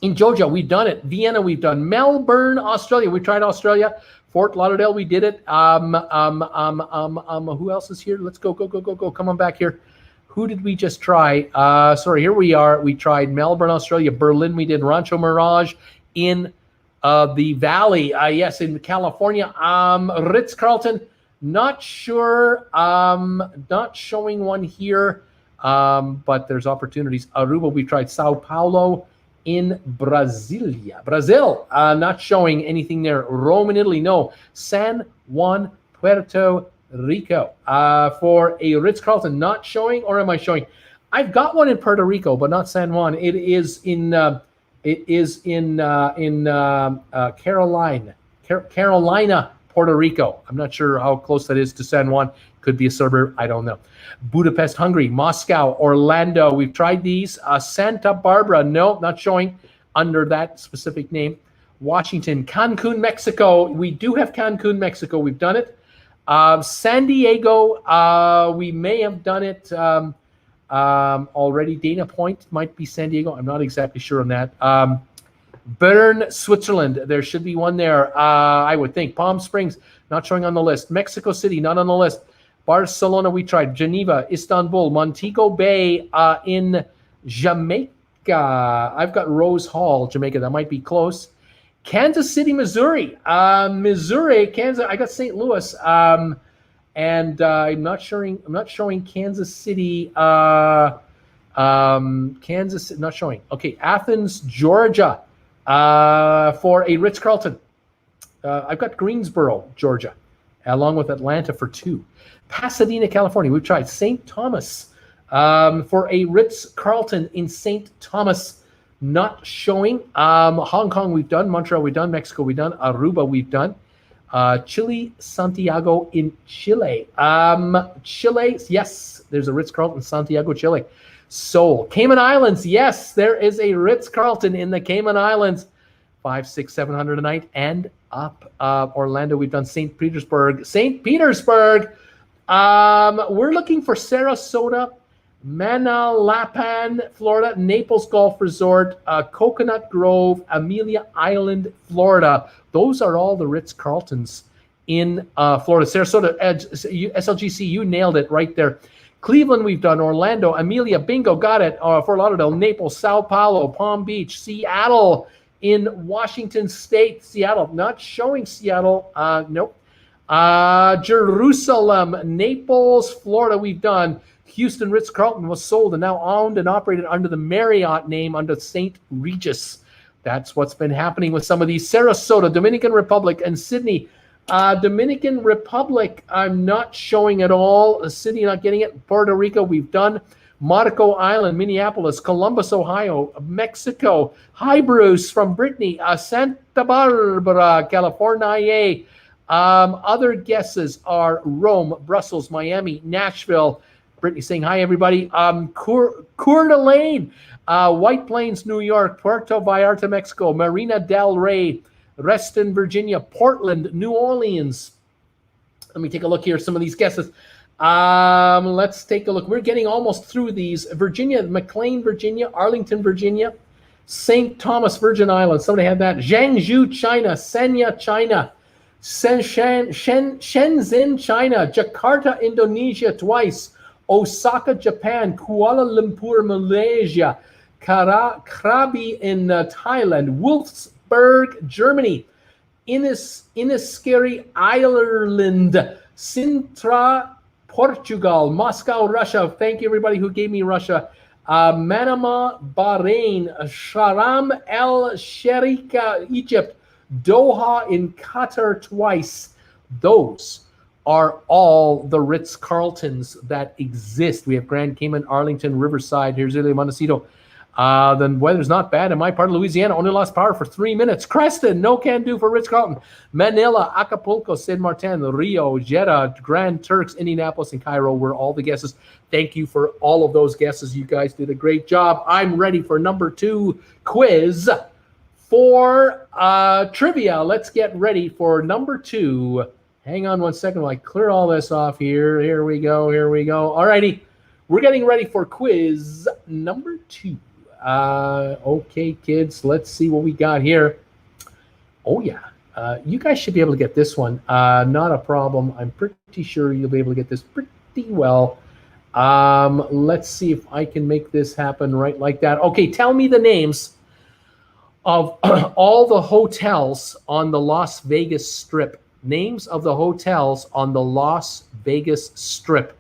in Georgia, we've done it. Vienna, we've done. Melbourne, Australia. We tried Australia. Fort Lauderdale, we did it. Who else is here? Let's go. Come on back here. Who did we just try? Sorry, here we are. We tried Melbourne, Australia. Berlin, we did. Rancho Mirage in the Valley. Yes, in California. Ritz-Carlton, not sure. Not showing one here, but there's opportunities. Aruba, we tried. Sao Paulo in Brasilia. Brazil, not showing anything there. Rome in Italy, no. San Juan, Puerto Rico, for a Ritz-Carlton, not showing, or am I showing? I've got one in Puerto Rico, but not San Juan. It is in Carolina, Puerto Rico. I'm not sure how close that is to San Juan. Could be a suburb. I don't know. Budapest, Hungary, Moscow, Orlando. We've tried these. Santa Barbara, no, not showing under that specific name. Washington, Cancun, Mexico. We do have Cancun, Mexico. We've done it. San Diego, we may have done it already. Dana Point might be San Diego. I'm not exactly sure on that. Bern, Switzerland, there should be one there, I would think. Palm Springs, not showing on the list. Mexico City, not on the list. Barcelona, we tried. Geneva, Istanbul, Montego Bay in Jamaica. I've got Rose Hall, Jamaica. That might be close. Kansas City, Missouri. Kansas. I got St. Louis, and I'm not showing Kansas City. Kansas, not showing. Okay, Athens, Georgia, for a Ritz-Carlton. I've got Greensboro, Georgia, along with Atlanta for 2. Pasadena, California. We've tried. St. Thomas, for a Ritz-Carlton in St. Thomas. Not showing. Hong Kong, we've done. Montreal, we've done. Mexico, we've done. Aruba, we've done. Chile, Santiago in Chile. Chile, yes, there's a Ritz-Carlton, Santiago, Chile. Seoul, Cayman Islands, yes, there is a Ritz-Carlton in the Cayman Islands. 500, 600, 700 a night and up. Orlando, we've done. St. Petersburg. We're looking for Sarasota, Manalapan, Florida, Naples Golf Resort, Coconut Grove, Amelia Island, Florida. Those are all the Ritz-Carltons in Florida. Sarasota, SLGC, you nailed it right there. Cleveland, we've done. Orlando, Amelia, bingo, got it. Fort Lauderdale, Naples, Sao Paulo, Palm Beach, Seattle in Washington State. Seattle, not showing Seattle. Nope. Jerusalem, Naples, Florida, we've done. Houston Ritz-Carlton was sold and now owned and operated under the Marriott name under St. Regis. That's what's been happening with some of these. Sarasota, Dominican Republic, and Sydney. Dominican Republic, I'm not showing at all. Sydney, not getting it. Puerto Rico, we've done. Monaco Island, Minneapolis, Columbus, Ohio, Mexico. Hi, Bruce from Brittany. Santa Barbara, California. Other guesses are Rome, Brussels, Miami, Nashville. Brittany saying hi, everybody. Coeur d'Alene, White Plains, New York, Puerto Vallarta, Mexico, Marina del Rey, Reston, Virginia, Portland, New Orleans. Let me take a look here. Some of these guesses. Let's take a look. We're getting almost through these. Virginia, McLean, Virginia, Arlington, Virginia, St. Thomas, Virgin Islands. Somebody had that. Zhangzhou, China. Sanya, China. Shenzhen, China. Jakarta, Indonesia twice. Osaka, Japan. Kuala Lumpur, Malaysia. Krabi in Thailand. Wolfsburg, Germany. Inniscarry, Ireland. Sintra, Portugal. Moscow, Russia. Thank you, everybody who gave me Russia. Manama, Bahrain. Sharam El Sharika, Egypt. Doha in Qatar twice. Those are all the Ritz-Carltons that exist. We have Grand Cayman, Arlington, Riverside. Here's Ilya Montecito. The weather's not bad in my part of Louisiana. Only lost power for 3 minutes. Creston, no can do for Ritz-Carlton. Manila, Acapulco, San Martin, Rio, Jeddah, Grand Turks, Indianapolis, and Cairo were all the guesses. Thank you for all of those guesses. You guys did a great job. I'm ready for number 2 quiz for trivia. Let's get ready for number 2. Hang on one second while I clear all this off here. Here we go. All righty. We're getting ready for quiz number 2. Okay, kids, let's see what we got here. Oh, yeah. You guys should be able to get this one. Not a problem. I'm pretty sure you'll be able to get this pretty well. Let's see if I can make this happen right like that. Okay, tell me the names of all the hotels on the Las Vegas Strip. Names of the hotels on the Las Vegas Strip.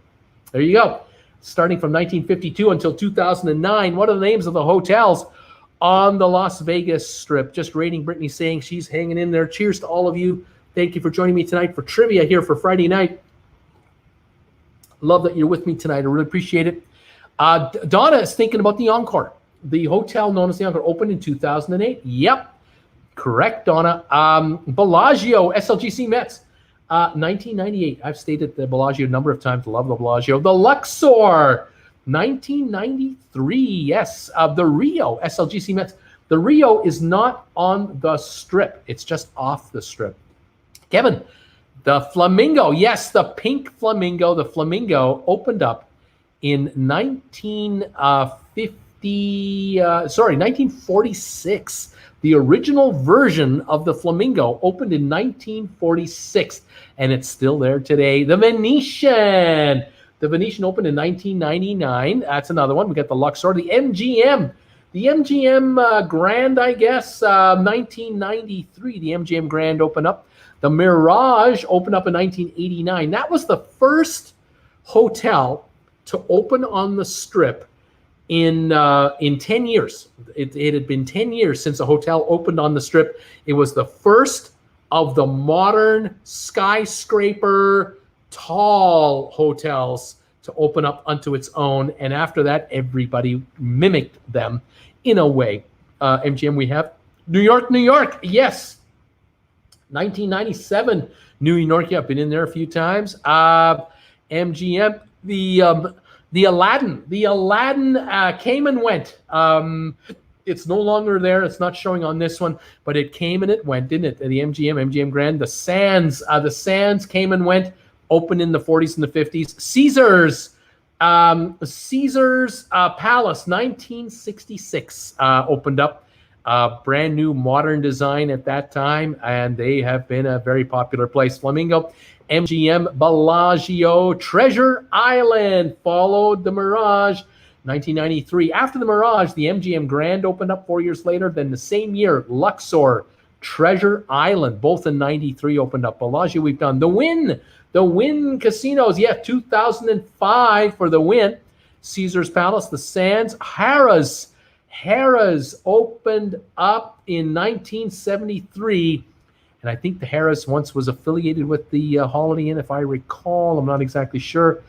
There you go. Starting from 1952 until 2009, what are the names of the hotels on the Las Vegas Strip? Just rating Brittany, saying she's hanging in there. Cheers to all of you. Thank you for joining me tonight for trivia here for Friday night. Love that you're with me tonight. I really appreciate it. Donna is thinking about the Encore. The hotel known as the Encore opened in 2008. Yep. Correct, Donna. Bellagio, SLGC Mets. 1998. I've stated the Bellagio a number of times. Love the Bellagio. The Luxor, 1993. Yes. The Rio, SLGC Mets. The Rio is not on the Strip. It's just off the Strip. Kevin, the Flamingo. Yes, the pink Flamingo. The Flamingo opened up in 1946. The original version of the Flamingo opened in 1946, and it's still there today. The Venetian. The Venetian opened in 1999. That's another one. We got the Luxor. The MGM. The MGM Grand, I guess, 1993. The MGM Grand opened up. The Mirage opened up in 1989. That was the first hotel to open on the Strip in 10 years. It had been 10 years since a hotel opened on the Strip. It was the first of the modern skyscraper tall hotels to open up unto its own. And after that, everybody mimicked them in a way. MGM, we have New York. Yes. 1997, New York. Yeah, I've been in there a few times. MGM, the Aladdin came and went. It's no longer there. It's not showing on this one, but it came and it went, didn't it? The MGM Grand. The Sands came and went. Opened in the 40s and the 50s. Caesar's Palace, 1966, opened up. Brand new modern design at that time, and they have been a very popular place. Flamingo. MGM Bellagio, Treasure Island followed the Mirage, 1993. After the Mirage, the MGM Grand opened up 4 years later. Then the same year, Luxor, Treasure Island, both in 93 opened up. Bellagio, we've done. The Wynn Casinos, 2005 for the Wynn. Caesar's Palace, the Sands. Harrah's opened up in 1973. And I think the Harrah's once was affiliated with the Holiday Inn, if I recall. I'm not exactly sure.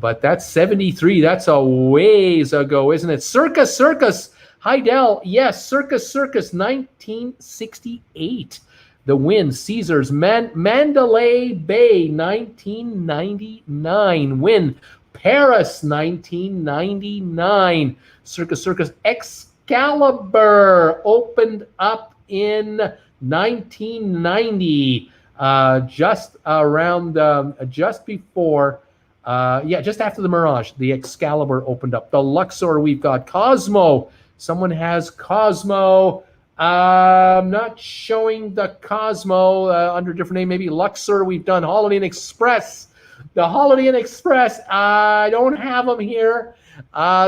But that's 73. That's a ways ago, isn't it? Circus. Heidel. Yes, Circus, 1968. The Wynn. Caesars. Mandalay Bay, 1999. Wynn. Paris, 1999. Circus. Excalibur opened up in 1990, just before Yeah, just after the Mirage, the Excalibur opened up. The Luxor, we've got Cosmo. Someone has Cosmo. Not showing the Cosmo under a different name, maybe Luxor. We've done Holiday Inn Express. The Holiday Inn Express, I don't have them here.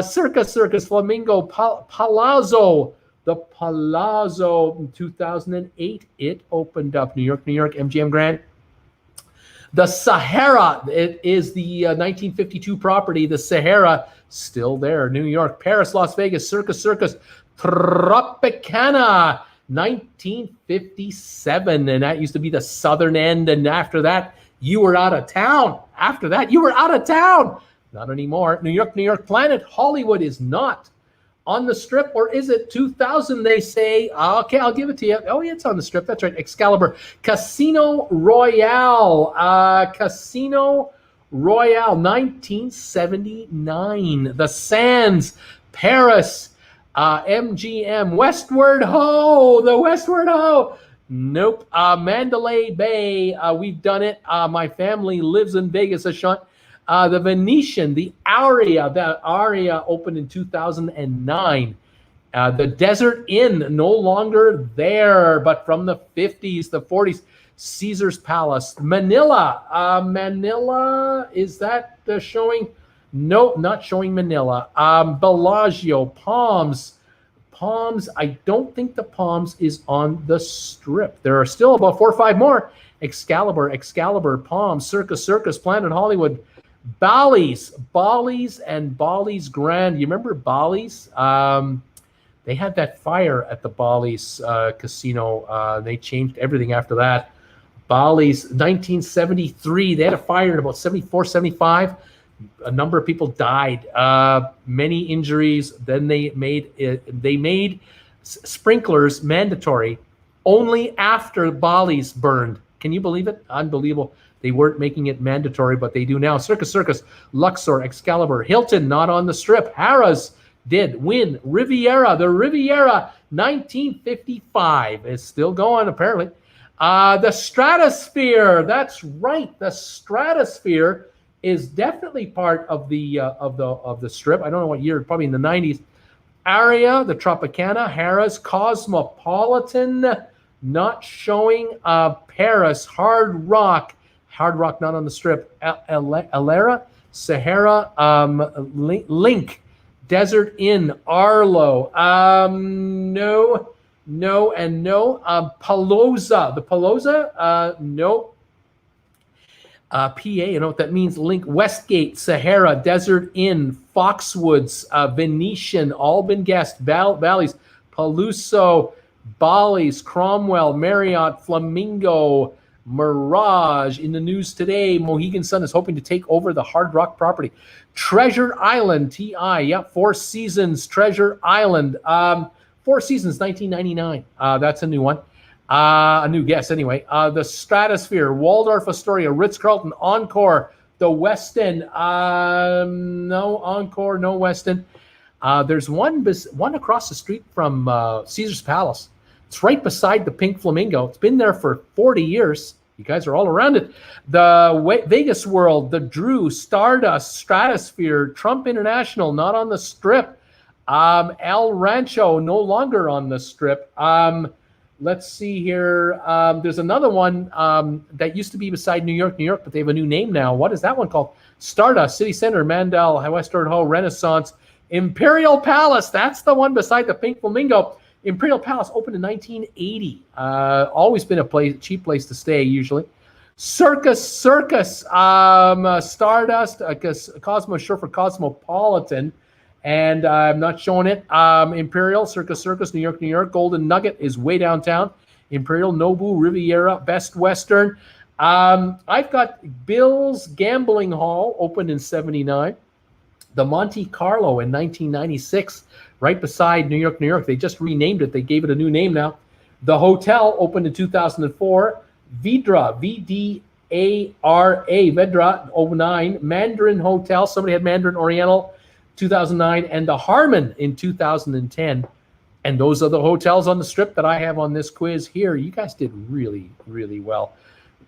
Circus, Flamingo, Palazzo. The Palazzo in 2008, it opened up. New York, MGM Grand. The Sahara, it is the 1952 property. The Sahara, still there. New York, Paris, Las Vegas, Circus, Tropicana, 1957. And that used to be the southern end. And after that, you were out of town. After that, you were out of town. Not anymore. New York, Planet Hollywood is not on the Strip, or is it 2000? They say. Okay, I'll give it to you. Oh, yeah, it's on the Strip. That's right. Excalibur. Casino Royale. 1979. The Sands. Paris. MGM. Westward Ho. The Westward Ho. Nope. Mandalay Bay. We've done it. My family lives in Vegas, Sean. The Venetian, the Aria opened in 2009. The Desert Inn, no longer there, but from the 50s, the 40s. Caesar's Palace. Manila. Manila, is that showing? No, not showing Manila. Bellagio. Palms, I don't think the Palms is on the Strip. There are still about 4 or 5 more. Excalibur, Palms, Circus, Planet Hollywood. Bally's and Bally's Grand. You remember Bally's? They had that fire at the Bally's casino. They changed everything after that. Bally's, 1973. They had a fire in about 74, 75. A number of people died. Many injuries. Then they made sprinklers mandatory only after Bally's burned. Can you believe it? Unbelievable. They weren't making it mandatory, but they do now. Circus, Luxor, Excalibur, Hilton, not on the Strip. Harrah's did. Wynn, Riviera, the Riviera, 1955 is still going apparently. The Stratosphere, that's right. The Stratosphere is definitely part of the Strip. I don't know what year, probably in the 90s. Aria, the Tropicana, Harrah's, Cosmopolitan, not showing. Paris, Hard Rock not on the Strip. Alera, Sahara, Link, Desert Inn, Arlo. No. Palooza, the Palooza, no. PA, you know what that means? Link, Westgate, Sahara, Desert Inn, Foxwoods, Venetian, all been guessed. Bally's, Paluso, Bally's, Cromwell, Marriott, Flamingo, Mirage. In the news today, Mohegan Sun is hoping to take over the Hard Rock property. Treasure Island, TI, yeah, Four Seasons, Treasure Island. Four Seasons, 1999. That's a new one. A new guess, anyway. The Stratosphere, Waldorf Astoria, Ritz-Carlton, Encore, the Westin. No Encore, no Westin. There's one across the street from Caesar's Palace. It's right beside the Pink Flamingo. It's been there for 40 years. You guys are all around it. The Vegas World, the Drew, Stardust, Stratosphere, Trump International, not on the Strip. El Rancho, no longer on the Strip. Let's see here. There's another one that used to be beside New York, but they have a new name now. What is that one called? Stardust, City Center, Mandel, Westward Ho, Renaissance, Imperial Palace. That's the one beside the Pink Flamingo. Imperial Palace opened in 1980. Always been a cheap place to stay, usually. Circus, Stardust, Cosmo, short for Cosmopolitan. And I'm not showing it. Imperial, Circus, New York. Golden Nugget is way downtown. Imperial, Nobu, Riviera, Best Western. I've got Bill's Gambling Hall, opened in 79. The Monte Carlo in 1996, right beside New York. They just renamed it. They gave it a new name now. The Hotel opened in 2004. Vidra, V-D-A-R-A, Vedra, 09. Mandarin Hotel, somebody had Mandarin Oriental, 2009, and the Harmon in 2010. And those are the hotels on the Strip that I have on this quiz here. You guys did really, really well.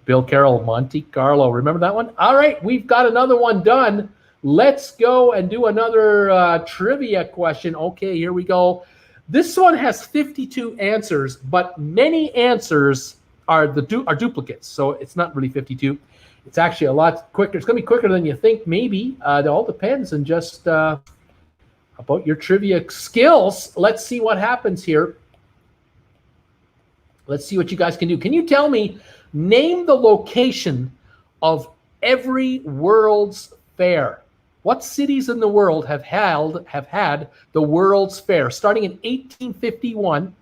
Bill Carroll, Monte Carlo. Remember that one? All right, we've got another one done. Let's go and do another trivia question. Okay, here we go. This one has 52 answers, but many answers are duplicates, so it's not really 52. It's actually a lot quicker. It's going to be quicker than you think, maybe. It all depends on just about your trivia skills. Let's see what happens here. Let's see what you guys can do. Can you tell me, name the location of every World's Fair? What cities in the world have had the World's Fair? Starting in 1851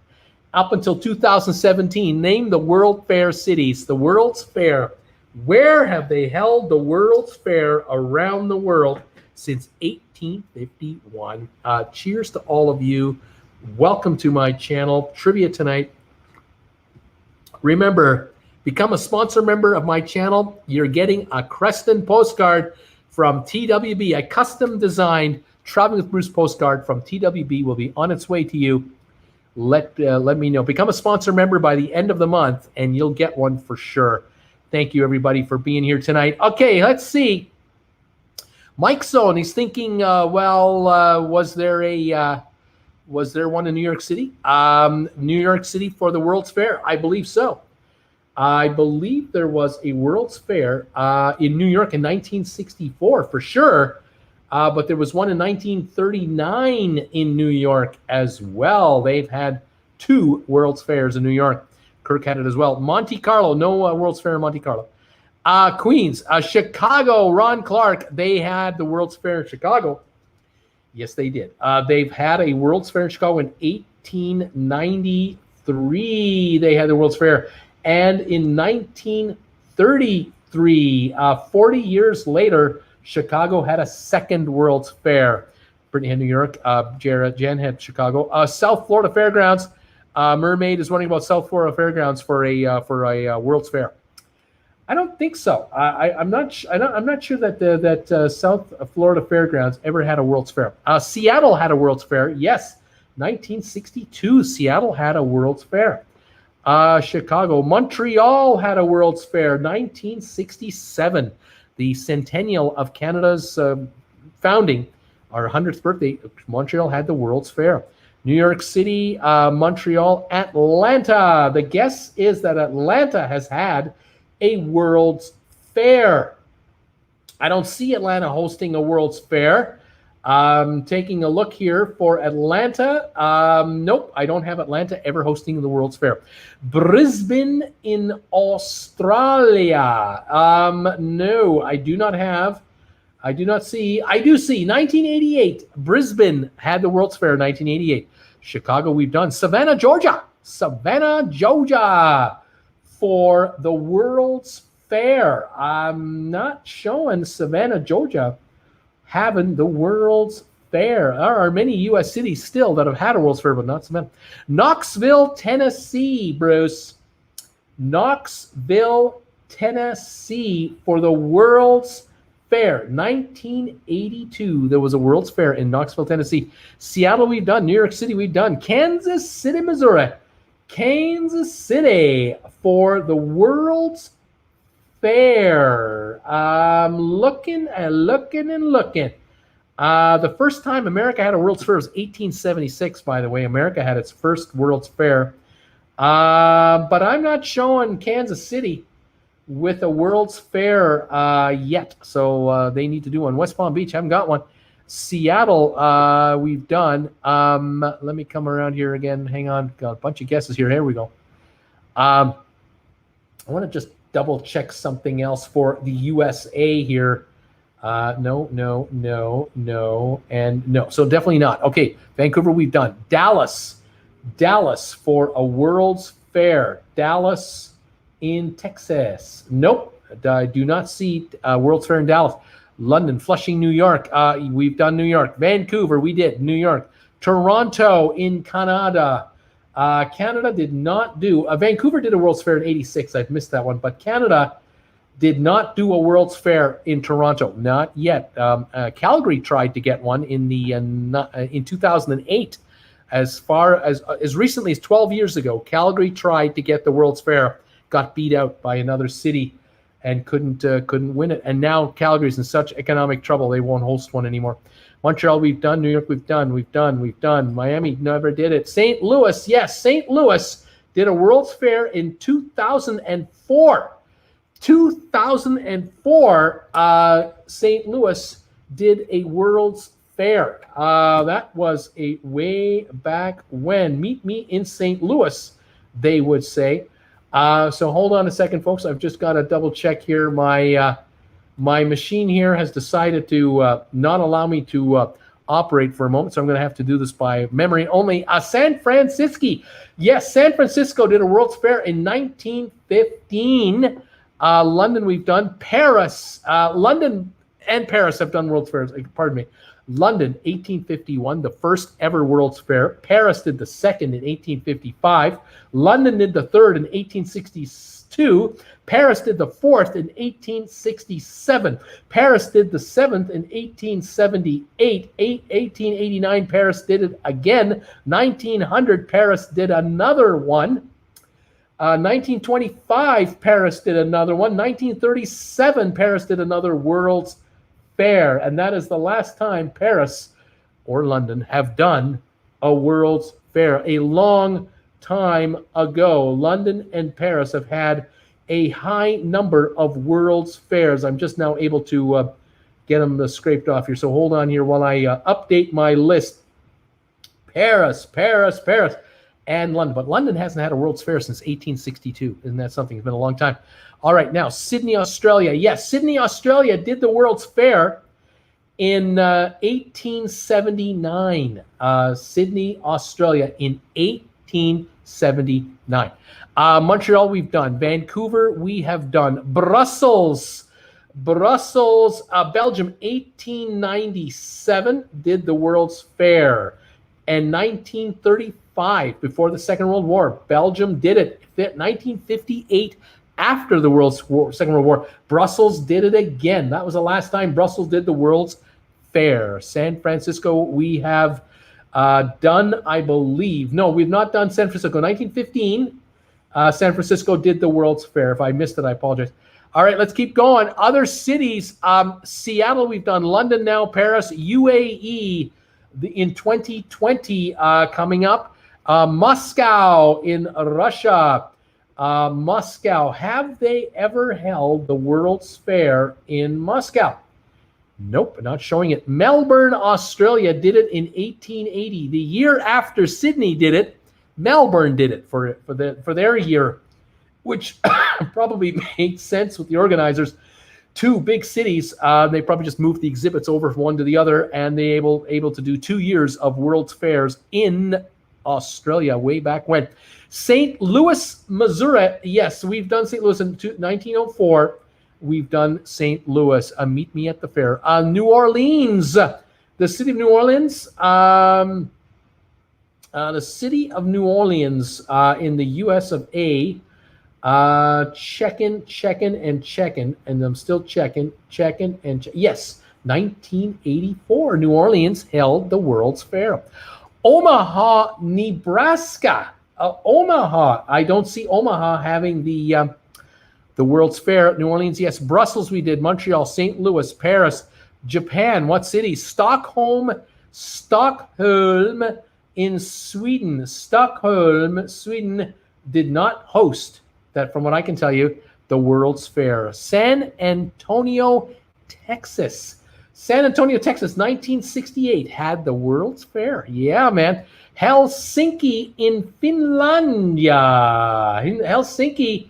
up until 2017, name the World Fair cities. The World's Fair. Where have they held the World's Fair around the world since 1851? Cheers to all of you. Welcome to my channel, Trivia Tonight. Remember, become a sponsor member of my channel. You're getting a Creston postcard from TWB, a custom designed Traveling with Bruce postcard from TWB will be on its way to you. Let me know. Become a sponsor member by the end of the month, and you'll get one for sure. Thank you, everybody, for being here tonight. Okay, let's see. Mike Zone, he's thinking, was there one in New York City? New York City for the World's Fair? I believe so. I believe there was a World's Fair in New York in 1964 for sure, but there was one in 1939 in New York as well. They've had 2 World's Fairs in New York. Kirk had it as well. Monte Carlo, no World's Fair in Monte Carlo. Queens, Chicago, Ron Clark, they had the World's Fair in Chicago. Yes, they did. They've had a World's Fair in Chicago in 1893. They had the World's Fair. And in 1933, 40 years later, Chicago had a second World's Fair. Brittany had New York. Jen had Chicago. South Florida Fairgrounds. Mermaid is wondering about South Florida Fairgrounds for a World's Fair. I don't think so. I'm not sure that South Florida Fairgrounds ever had a World's Fair. Seattle had a World's Fair. Yes, 1962. Seattle had a World's Fair. Chicago, Montreal had a World's Fair, 1967, the centennial of Canada's founding, our 100th birthday. Montreal had the World's Fair. New York City, Montreal, Atlanta. The guess is that Atlanta has had a World's Fair. I don't see Atlanta hosting a World's Fair. Taking a look here for Atlanta. Nope, I don't have Atlanta ever hosting the World's Fair. Brisbane in Australia. No, I do not have. I do not see. I do see 1988. Brisbane had the World's Fair in 1988. Chicago, we've done. Savannah, Georgia. Savannah, Georgia for the World's Fair. I'm not showing Savannah, Georgia having the World's Fair. There are many U.S. cities still that have had a World's Fair, but not Savannah. Knoxville, Tennessee, Bruce. Knoxville, Tennessee for the World's Fair. 1982, there was a World's Fair in Knoxville, Tennessee. Seattle, we've done. New York City, we've done. Kansas City, Missouri. Kansas City for the World's Fair. Looking and looking and looking. The first time America had a World's Fair was 1876, by the way. America had its first World's Fair. But I'm not showing Kansas City with a World's Fair yet. So they need to do one. West Palm Beach, haven't got one. Seattle, we've done. Let me come around here again. Hang on. Got a bunch of guesses here. Here we go. I want to just double check something else for the USA here. No, and no. So definitely not. Okay, Vancouver, we've done. Dallas for a World's Fair. Dallas in Texas. Nope, I do not see World's Fair in Dallas. London, Flushing, New York. We've done New York. Vancouver, we did. New York. Toronto in Canada. Canada did not do. Vancouver did a World's Fair in '86. I've missed that one. But Canada did not do a World's Fair in Toronto. Not yet. Calgary tried to get one in 2008. As far as recently as 12 years ago, Calgary tried to get the World's Fair. got beat out by another city and couldn't win it. And now Calgary's in such economic trouble they won't host one anymore. Montreal, we've done. New York, we've done. Miami never did it. St. Louis, yes, St. Louis did a World's Fair in 2004. 2004, St. Louis did a World's Fair. That was a way back when. Meet me in St. Louis, they would say. So hold on a second, folks. I've just got to double check here. My machine here has decided to not allow me to operate for a moment, so I'm going to have to do this by memory only. San Francisco. Yes, San Francisco did a World's Fair in 1915. London, we've done. Paris. London and Paris have done World's Fairs. Pardon me. London, 1851, the first ever World's Fair. Paris did the second in 1855. London did the third in 1862. Paris did the fourth in 1867. Paris did the seventh in 1878. 1889, Paris did it again. 1900, Paris did another one. 1925, Paris did another one. 1937, Paris did another World's Fair. And that is the last time Paris or London have done a World's Fair. A long time ago, London and Paris have had a high number of World's Fairs. I'm just now able to get them scraped off here. So hold on here while I update my list. Paris, and London. But London hasn't had a World's Fair since 1862. Isn't that something? It's been a long time. All right, now Sydney, Australia. Yes, Sydney, Australia did the World's Fair in 1879. Sydney, Australia in 1879. Montreal, we've done. Vancouver, we have done. Brussels, Belgium, 1897 did the World's Fair. And 1935, before the Second World War, Belgium did it. 1958, after the Second World War, Brussels did it again. That was the last time Brussels did the World's Fair. San Francisco, we have done, I believe. No, we've not done San Francisco. 1915, San Francisco did the World's Fair. If I missed it, I apologize. All right, let's keep going. Other cities, Seattle, we've done. London now, Paris, UAE in 2020 coming up. Moscow in Russia. Moscow, have they ever held the World's Fair in Moscow? Nope, not showing it. Melbourne, Australia did it in 1880. The year after Sydney did it, Melbourne did it for their year, which probably made sense with the organizers. Two big cities, they probably just moved the exhibits over from one to the other, and they able to do 2 years of World's Fairs in Australia way back when. St. Louis, Missouri. Yes, we've done St. Louis in 1904. We've done St. Louis. Meet me at the fair. New Orleans, the city of New Orleans. The city of New Orleans in the U.S. of A. Checking, and I'm still checking. Yes, 1984, New Orleans held the World's Fair. Omaha, Nebraska. Omaha. I don't see Omaha having the World's Fair. New Orleans, yes. Brussels, we did. Montreal, St. Louis, Paris, Japan. What city? Stockholm in Sweden. Stockholm, Sweden did not host that, from what I can tell you, the World's Fair. San Antonio, Texas. San Antonio, Texas, 1968 had the World's Fair. Yeah, man. Helsinki in Finlandia. Helsinki,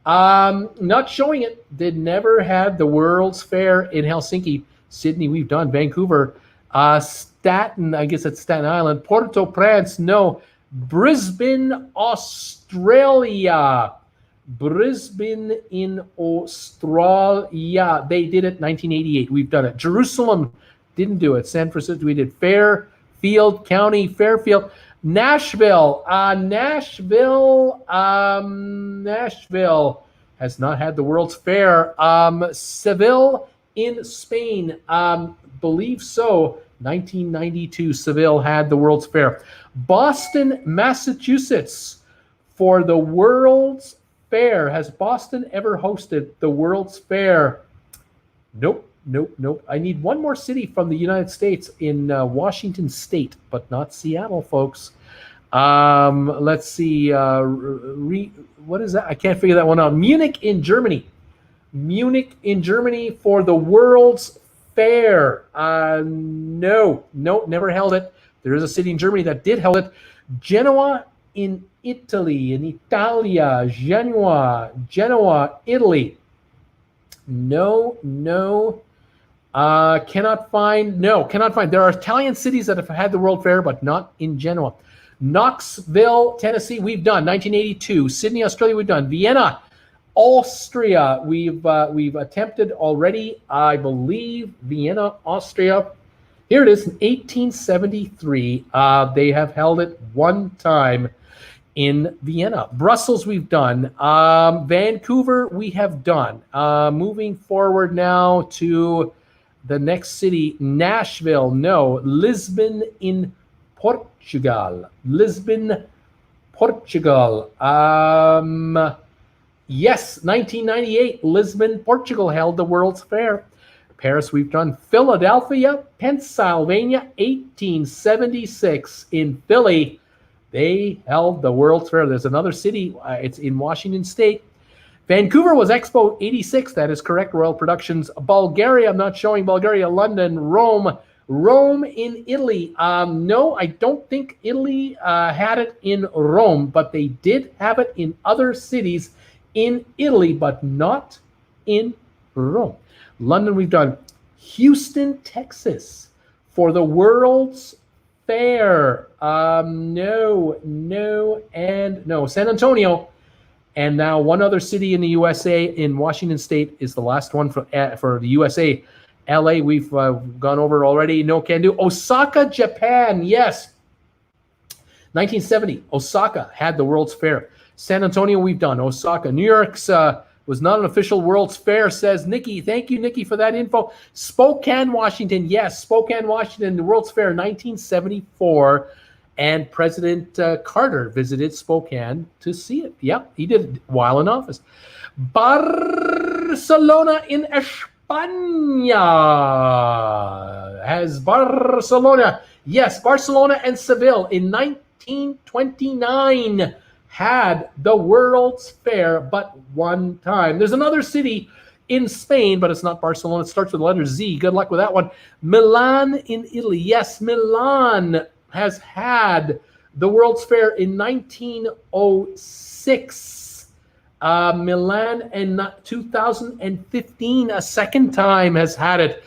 not showing it. Did never have the World's Fair in Helsinki. Sydney, we've done. Vancouver. Staten, I guess it's Staten Island. Port-au-Prince, no. Brisbane, Australia. Brisbane in Australia. They did it 1988. We've done it. Jerusalem didn't do it. San Francisco, we did. Fairfield County, Fairfield. Nashville. Nashville has not had the World's Fair. Seville in Spain. Believe so. 1992, Seville had the World's Fair. Boston, Massachusetts, for the World's Fair. Has Boston ever hosted the World's Fair? Nope. I need one more city from the United States in Washington State, but not Seattle, folks. Let's see. What is that? I can't figure that one out. Munich in Germany. Munich in Germany for the World's Fair. No, never held it. There is a city in Germany that did held it. Genoa in Italy, in Italia. Genoa, Italy. No. Cannot find. There are Italian cities that have had the World Fair, but not in Genoa. Knoxville, Tennessee, we've done. 1982. Sydney, Australia, we've done. Vienna, Austria, we've attempted already. I believe Vienna, Austria. Here it is, in 1873. They have held it one time in Vienna. Brussels, we've done. Vancouver, we have done. Moving forward now to the next city, Nashville. No. Lisbon in Portugal. Yes, 1998, Lisbon, Portugal held the World's Fair. Paris, we've done. Philadelphia, Pennsylvania, 1876 in Philly. They held the World's Fair. There's another city. It's in Washington State. Vancouver was Expo 86. That is correct. Royal Productions. Bulgaria, I'm not showing Bulgaria. London, Rome in Italy. No, I don't think Italy had it in Rome, but they did have it in other cities in Italy, but not in Rome. London, we've done. Houston, Texas for the World's Fair. No, and no. San Antonio. And now one other city in the USA, in Washington State, is the last one for the USA. LA, we've gone over already. No can do. Osaka, Japan. Yes. 1970, Osaka had the World's Fair. San Antonio, we've done. Osaka. New York's was not an official World's Fair, says Nikki. Thank you, Nikki, for that info. Spokane, Washington. Yes, Spokane, Washington, the World's Fair, 1974. And President Carter visited Spokane to see it. Yep, he did while in office. Barcelona in España. Has Barcelona. Yes, Barcelona and Seville in 1929 had the World's Fair, but one time. There's another city in Spain, but it's not Barcelona. It starts with the letter Z. Good luck with that one. Milan in Italy. Yes, Milan has had the World's Fair in 1906. Milan in 2015, a second time, has had it.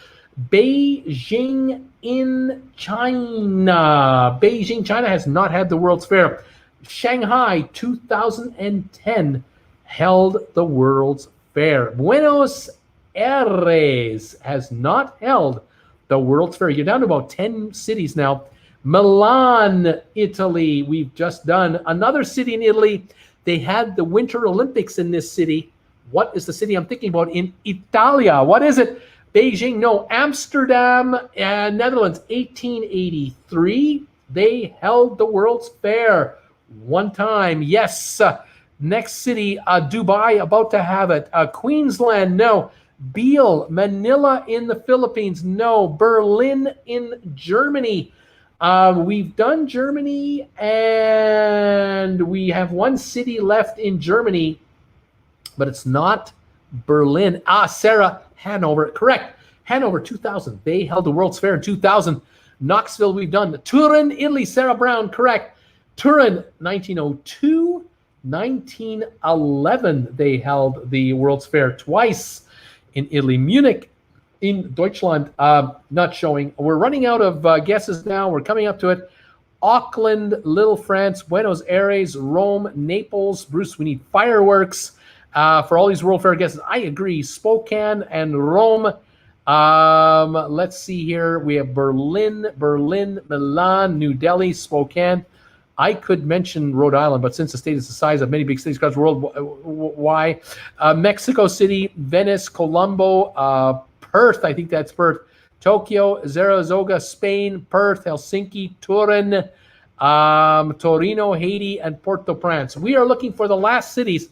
Beijing in China. Beijing, China has not had the World's Fair. Shanghai, 2010, held the World's Fair. Buenos Aires has not held the World's Fair. You're down to about 10 cities now. Milan, Italy, we've just done. Another city in Italy, they had the Winter Olympics in this city. What is the city I'm thinking about in Italia? What is it? Beijing, no. Amsterdam, Netherlands, 1883. They held the World's Fair one time. Yes. Next city, Dubai, about to have it. Queensland, no. Biel, Manila in the Philippines, no. Berlin in Germany. We've done Germany, and we have one city left in Germany, but it's not Berlin. Sarah, Hanover. Correct. Hanover, 2000. They held the World's Fair in 2000. Knoxville, we've done. Turin, Italy. Sarah Brown. Correct. Turin, 1902. 1911, they held the World's Fair twice in Italy. Munich in Deutschland, not showing. We're running out of guesses now. We're coming up to it. Auckland, Little France, Buenos Aires, Rome, Naples. Bruce, we need fireworks for all these World Fair guesses. I agree. Spokane and Rome. Let's see here. We have Berlin, Milan, New Delhi, Spokane. I could mention Rhode Island, but since the state is the size of many big cities across the world, why? Mexico City, Venice, Colombo, Perth, I think that's Perth, Tokyo, Zaragoza, Spain, Perth, Helsinki, Turin, Torino, Haiti, and Port-au-Prince. We are looking for the last cities.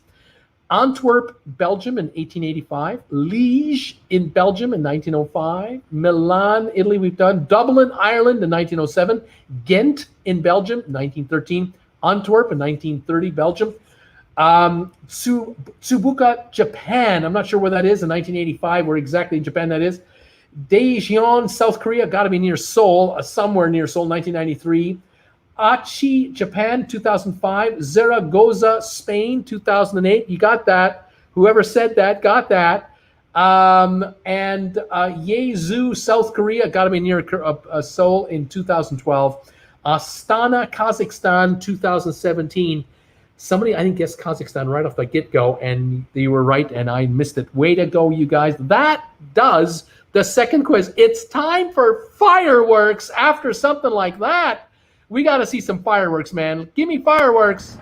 Antwerp, Belgium in 1885. Liège in Belgium in 1905. Milan, Italy, we've done. Dublin, Ireland in 1907. Ghent in Belgium in 1913. Antwerp in 1930, Belgium. Tsukuba, Japan. I'm not sure where that is in 1985, where exactly in Japan that is. Daejeon, South Korea, got to be near Seoul, somewhere near Seoul, 1993. Aichi, Japan, 2005. Zaragoza, Spain, 2008. You got that. Whoever said that got that. And Yeosu, South Korea, got to be near Seoul in 2012. Astana, Kazakhstan, 2017. Somebody, I think, guessed Kazakhstan right off the get-go, and you were right, and I missed it. Way to go, you guys. That does the second quiz. It's time for fireworks after something like that. We got to see some fireworks, man. Give me fireworks.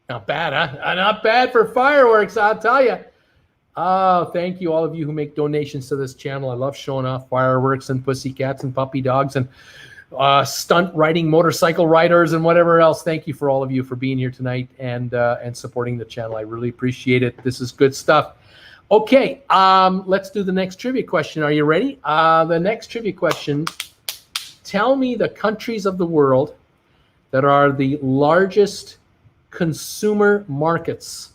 Not bad, huh? Not bad for fireworks, I'll tell you. Oh, thank you, all of you who make donations to this channel. I love showing off fireworks and pussycats and puppy dogs and stunt riding motorcycle riders and whatever else. Thank you for all of you for being here tonight and supporting the channel. I really appreciate it. This is good stuff. Okay, let's do the next trivia question. Are you ready? The next trivia question, tell me the countries of the world that are the largest consumer markets.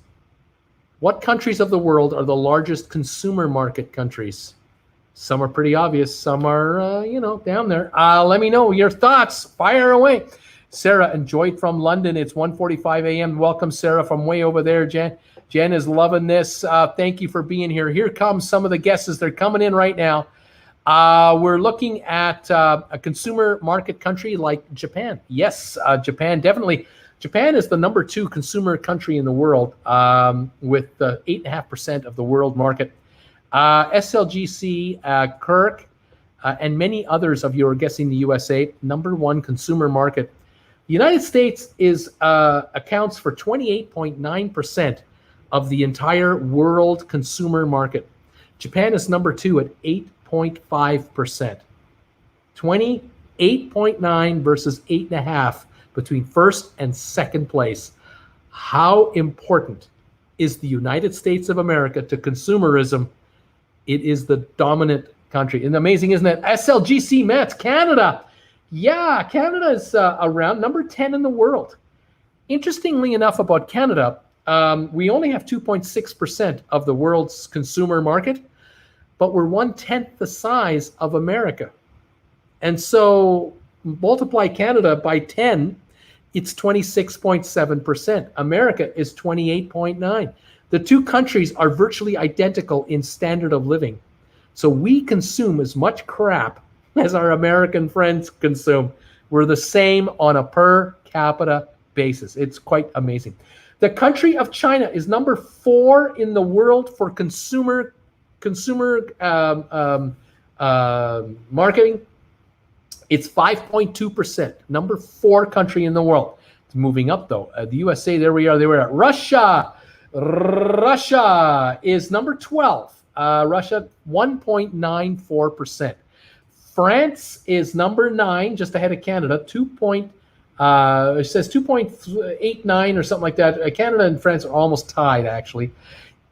What countries of the world are the largest consumer market countries? Some are pretty obvious. Some are, down there. Let me know your thoughts. Fire away. Sarah, enjoyed from London. It's 1:45 a.m. Welcome, Sarah, from way over there. Jen is loving this. Thank you for being here. Here comes some of the guesses. They're coming in right now. We're looking at a consumer market country like Japan. Yes, Japan, definitely. Japan is the number 2 consumer country in the world with 8.5% of the world market. SLGC, Kirk, and many others of you are guessing the USA, number 1 consumer market. The United States accounts for 28.9% of the entire world consumer market. Japan is number 2 at 8.5%. 28.9 versus 8.5. Between first and second place. How important is the United States of America to consumerism? It is the dominant country. And amazing, isn't it? SLGC Mets, Canada. Yeah, Canada is around number 10 in the world. Interestingly enough about Canada, we only have 2.6% of the world's consumer market, but we're 1/10 the size of America. And so multiply Canada by 10, it's 26.7%. America is 28.9. The two countries are virtually identical in standard of living. So we consume as much crap as our American friends consume. We're the same on a per capita basis. It's quite amazing. The country of China is number 4 in the world for consumer marketing. It's 5.2%, number 4 country in the world. It's moving up though. The USA, there we are. They were at Russia. Russia is number 12. Russia, 1.94%. France is number 9, just ahead of Canada. It says 2.89 or something like that. Canada and France are almost tied, actually.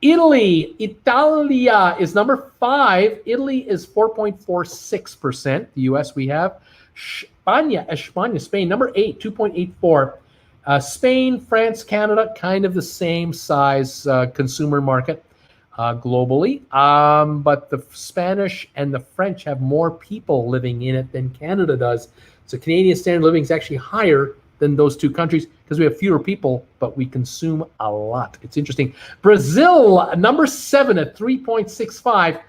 Italia is number 5. Italy is 4.46%. The US we have. Spain, number 8, 2.84. Spain, France, Canada, kind of the same size consumer market globally. But the Spanish and the French have more people living in it than Canada does. So Canadian standard of living is actually higher than those two countries because we have fewer people, but we consume a lot. It's interesting. Brazil, number 7 at 3.65,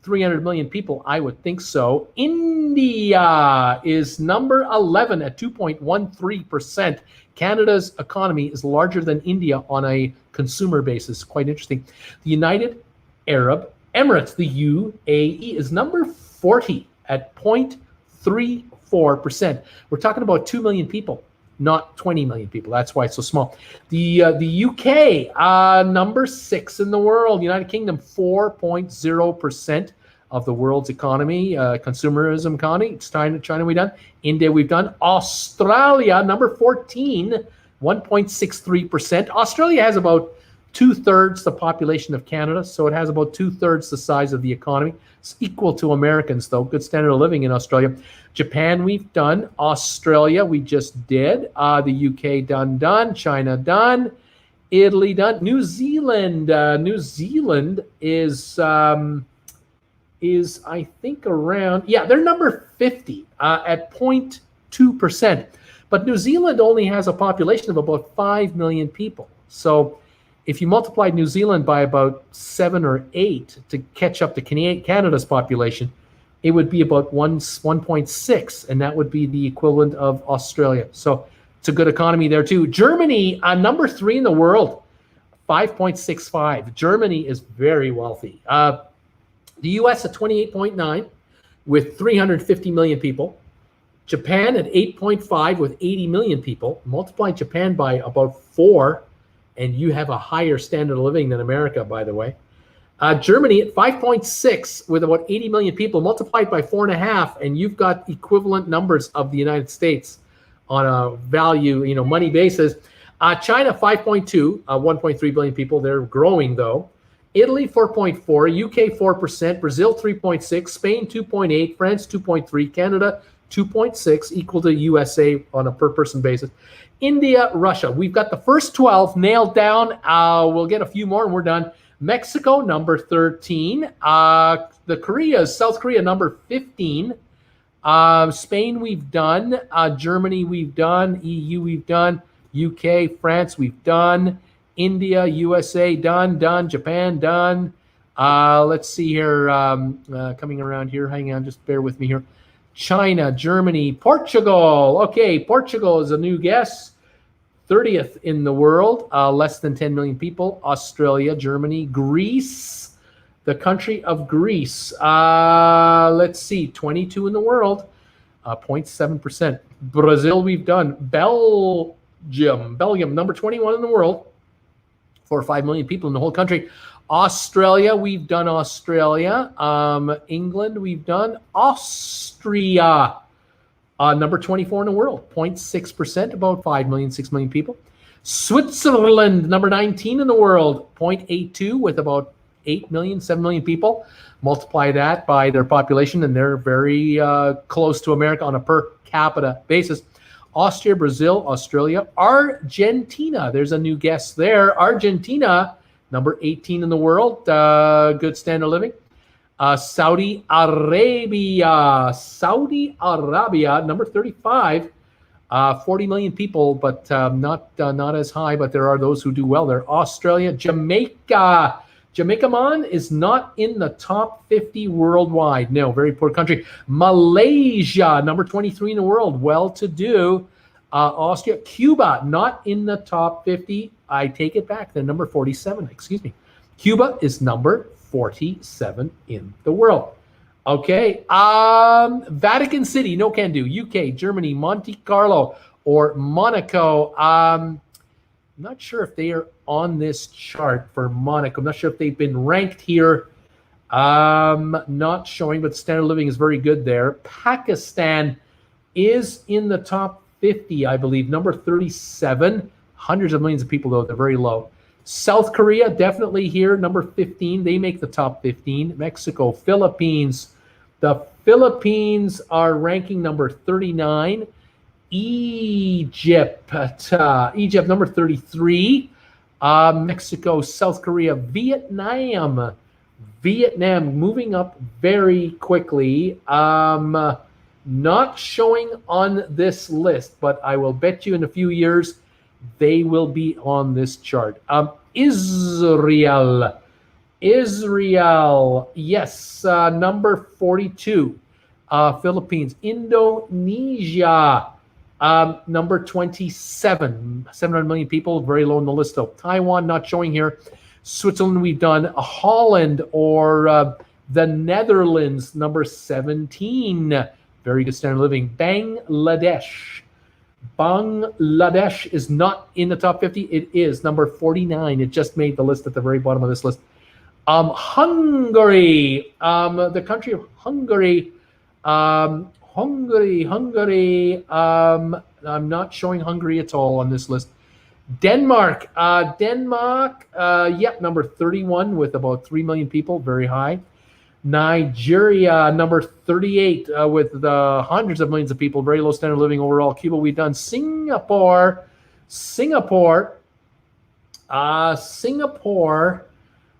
300 million people. I would think so. India is number 11 at 2.13%. Canada's economy is larger than India on a consumer basis. Quite interesting. The United Arab Emirates. The UAE is number 40 at 0.34%. We're talking about 2 million people, not 20 million people. That's why it's so small. The UK, number 6 in the world. United Kingdom, 4.0% of the world's economy, consumerism economy. It's China we've done. India we've done. Australia, number 14, 1.63%. Australia has about 2/3 the population of Canada, so it has about 2/3 the size of the economy. It's equal to Americans, though. Good standard of living in Australia. Japan we've done. Australia we just did. The UK done. China done. Italy done. New Zealand. New Zealand is I think around, they're number 50 at 0.2%. But New Zealand only has a population of about 5 million people. So if you multiplied New Zealand by about 7 or 8 to catch up to Canada's population, it would be about 1.6, and that would be the equivalent of Australia. So it's a good economy there too. Germany, number 3 in the world, 5.65. Germany is very wealthy. The US at 28.9 with 350 million people. Japan at 8.5 with 80 million people. Multiply Japan by about 4, and you have a higher standard of living than America, by the way. Germany at 5.6 with about 80 million people. Multiplied by 4.5, and you've got equivalent numbers of the United States on a value, money basis. China 5.2, 1.3 billion people. They're growing though. Italy 4.4, UK 4%, Brazil 3.6, Spain 2.8, France 2.3, Canada 2.6, equal to USA on a per person basis. India, Russia, we've got the first 12 nailed down. We'll get a few more and we're done. Mexico, number 13. The Koreas, South Korea, number 15. Spain, we've done. Germany, we've done. EU, we've done. UK, France, we've done. India, USA, done. Japan, done. Let's see here. Coming around here. Hang on, just bear with me here. China, Germany, Portugal. Okay, Portugal is a new guess. 30th in the world, less than 10 million people. Australia, Germany, Greece, the country of Greece. Let's see, 22 in the world, 0.7%. Brazil, we've done. Belgium, number 21 in the world. 4 or 5 million people in the whole country. Australia, we've done Australia. England, we've done. Austria, number 24 in the world, 0.6%, about 5 million, 6 million people. Switzerland, number 19 in the world, 0.82 with about 8 million, 7 million people. Multiply that by their population, and they're very close to America on a per capita basis. Austria, Brazil, Australia, Argentina. There's a new guest there. Argentina, number 18 in the world. Good standard of living. Saudi Arabia. Number 35. 40 million people, but not as high, but there are those who do well there. Australia, Jamaica. Jamaica is not in the top 50 worldwide. No, very poor country. Malaysia, number 23 in the world, well-to-do. Austria, Cuba, not in the top 50. I take it back. They're number 47. Excuse me. Cuba is number 47 in the world. Okay. Vatican City, no can do. UK, Germany, Monte Carlo, or Monaco. I'm not sure if they are on this chart for Monaco. I'm not sure if they've been ranked here. Not showing, but standard of living is very good there. Pakistan is in the top 50, I believe, number 37. Hundreds of millions of people, though. They're very low. South Korea, definitely here, number 15. They make the top 15. Mexico, Philippines. The Philippines are ranking number 39. Egypt, number 33. Mexico, South Korea, Vietnam moving up very quickly. Not showing on this list, but I will bet you in a few years they will be on this chart. Israel, yes, number 42. Philippines, Indonesia, number 27. 700 million people, very low on the list though. Taiwan not showing here. Switzerland, we've done Holland or the Netherlands, number 17. Very good standard of living. Bangladesh. Bangladesh is not in the top 50. It is number 49. It just made the list at the very bottom of this list. Hungary, the country of Hungary. Hungary. I'm not showing Hungary at all on this list. Denmark. Yep, number 31 with about 3 million people, very high. Nigeria, number 38 with hundreds of millions of people, very low standard of living overall. Cuba, we've done Singapore. Singapore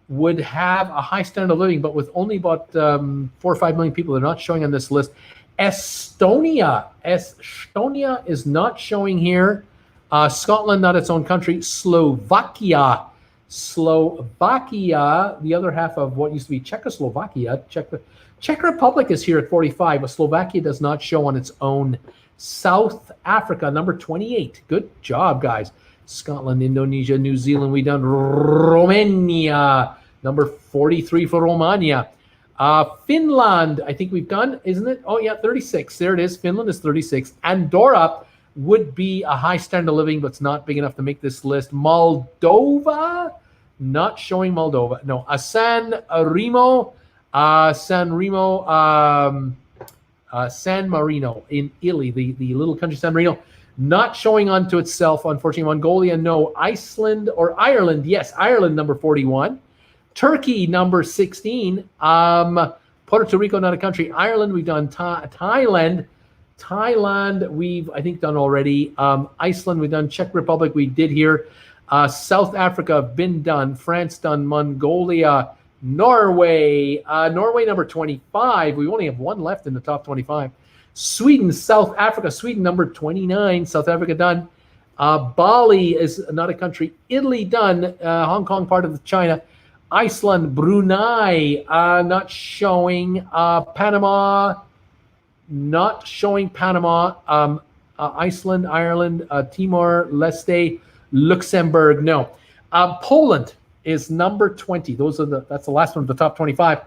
would have a high standard of living, but with only about 4 or 5 million people. They're not showing on this list. Estonia is not showing here. Scotland, not its own country. Slovakia, the other half of what used to be Czechoslovakia. Czech Republic is here at 45, but Slovakia does not show on its own. South Africa, number 28. Good job, guys. Scotland, Indonesia, New Zealand, we done. Romania, number 43 for Romania. Finland, I think we've done, isn't it? Oh, yeah, 36. There it is. Finland is 36. Andorra would be a high standard of living, but it's not big enough to make this list. Moldova, not showing Moldova. No, San Marino in Italy, the little country San Marino, not showing onto itself, unfortunately. Mongolia, no. Iceland or Ireland, yes, Ireland, number 41. Turkey, number 16. Puerto Rico, not a country. Ireland, we've done. Thailand, we've, I think, done already. Iceland, we've done. Czech Republic, we did here. South Africa, been done. France, done. Mongolia. Norway, number 25. We only have one left in the top 25. Sweden, South Africa. Sweden, number 29. South Africa, done. Bali is not a country. Italy, done. Hong Kong, part of China. Iceland, Brunei, not showing. Panama, not showing Panama. Iceland, Ireland, Timor-Leste, Luxembourg, no. Poland is number 20. That's the last one of the top 25.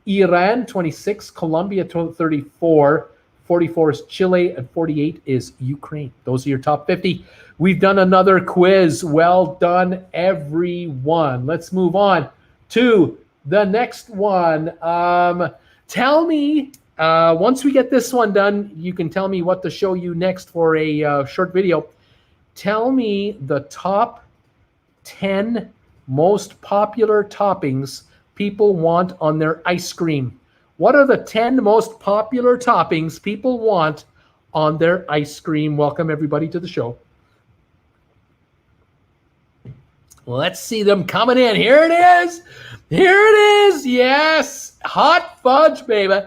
Iran, 26. Colombia, 34. 44 is Chile, and 48 is Ukraine. Those are your top 50. We've done another quiz. Well done, everyone. Let's move on to the next one. Tell me, once we get this one done, you can tell me what to show you next for a short video. Tell me the top 10 most popular toppings people want on their ice cream. What are the 10 most popular toppings people want on their ice cream? Welcome, everybody, to the show. Let's see them coming in. Here it is. Yes. Hot fudge, baby.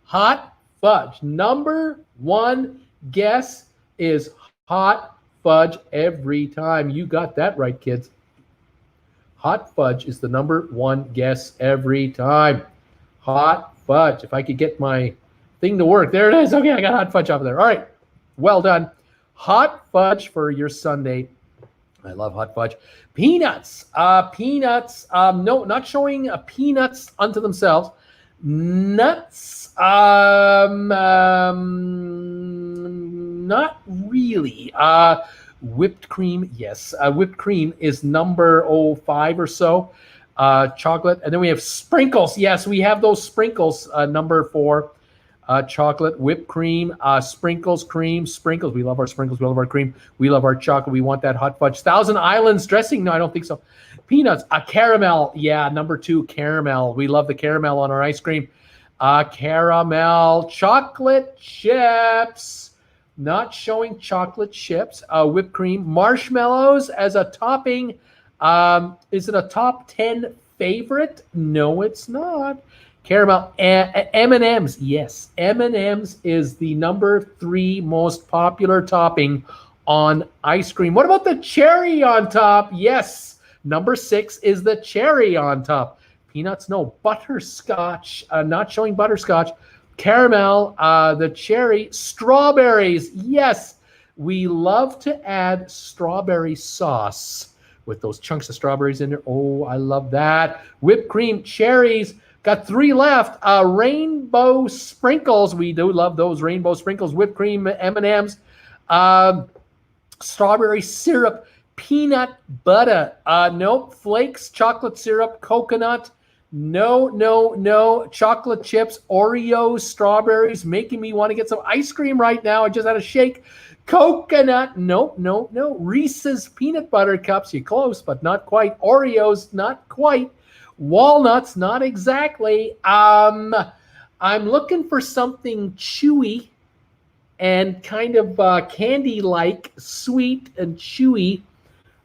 Hot fudge. Number one guess is hot fudge every time. You got that right, kids. Hot fudge is the number one guess every time. Hot fudge. If I could get my thing to work. There it is. Okay, I got hot fudge over there. All right. Well done. Hot fudge for your Sunday. I love hot fudge. Peanuts. No, not showing peanuts unto themselves. Nuts. Not really. Whipped cream, yes. Whipped cream is number 5 or so. Chocolate. And then we have sprinkles. Yes, we have those sprinkles, number 4. Chocolate, whipped cream, sprinkles, cream, sprinkles. We love our sprinkles. We love our cream. We love our chocolate. We want that hot fudge. Thousand Islands dressing. No, I don't think so. Peanuts, caramel. Yeah, number 2, caramel. We love the caramel on our ice cream. Caramel, chocolate chips. Not showing chocolate chips. Whipped cream, marshmallows as a topping. Is it a top 10 favorite? No, it's not. Caramel, M&M's. Yes, M&M's is the number 3 most popular topping on ice cream. What about the cherry on top? Yes, number 6 is the cherry on top. Peanuts, no. Butterscotch, not showing butterscotch. Caramel, the cherry. Strawberries, yes. We love to add strawberry sauce with those chunks of strawberries in there. Oh, I love that. Whipped cream, cherries. Got 3 left. Rainbow sprinkles. We do love those rainbow sprinkles. Whipped cream, M&Ms. Strawberry syrup, peanut butter. Nope. Flakes, chocolate syrup, coconut. No. Chocolate chips, Oreos, strawberries, making me want to get some ice cream right now. I just had a shake. Coconut, no. Reese's peanut butter cups, you're close, but not quite. Oreos, not quite. Walnuts, not exactly. I'm looking for something chewy and kind of candy-like, sweet and chewy.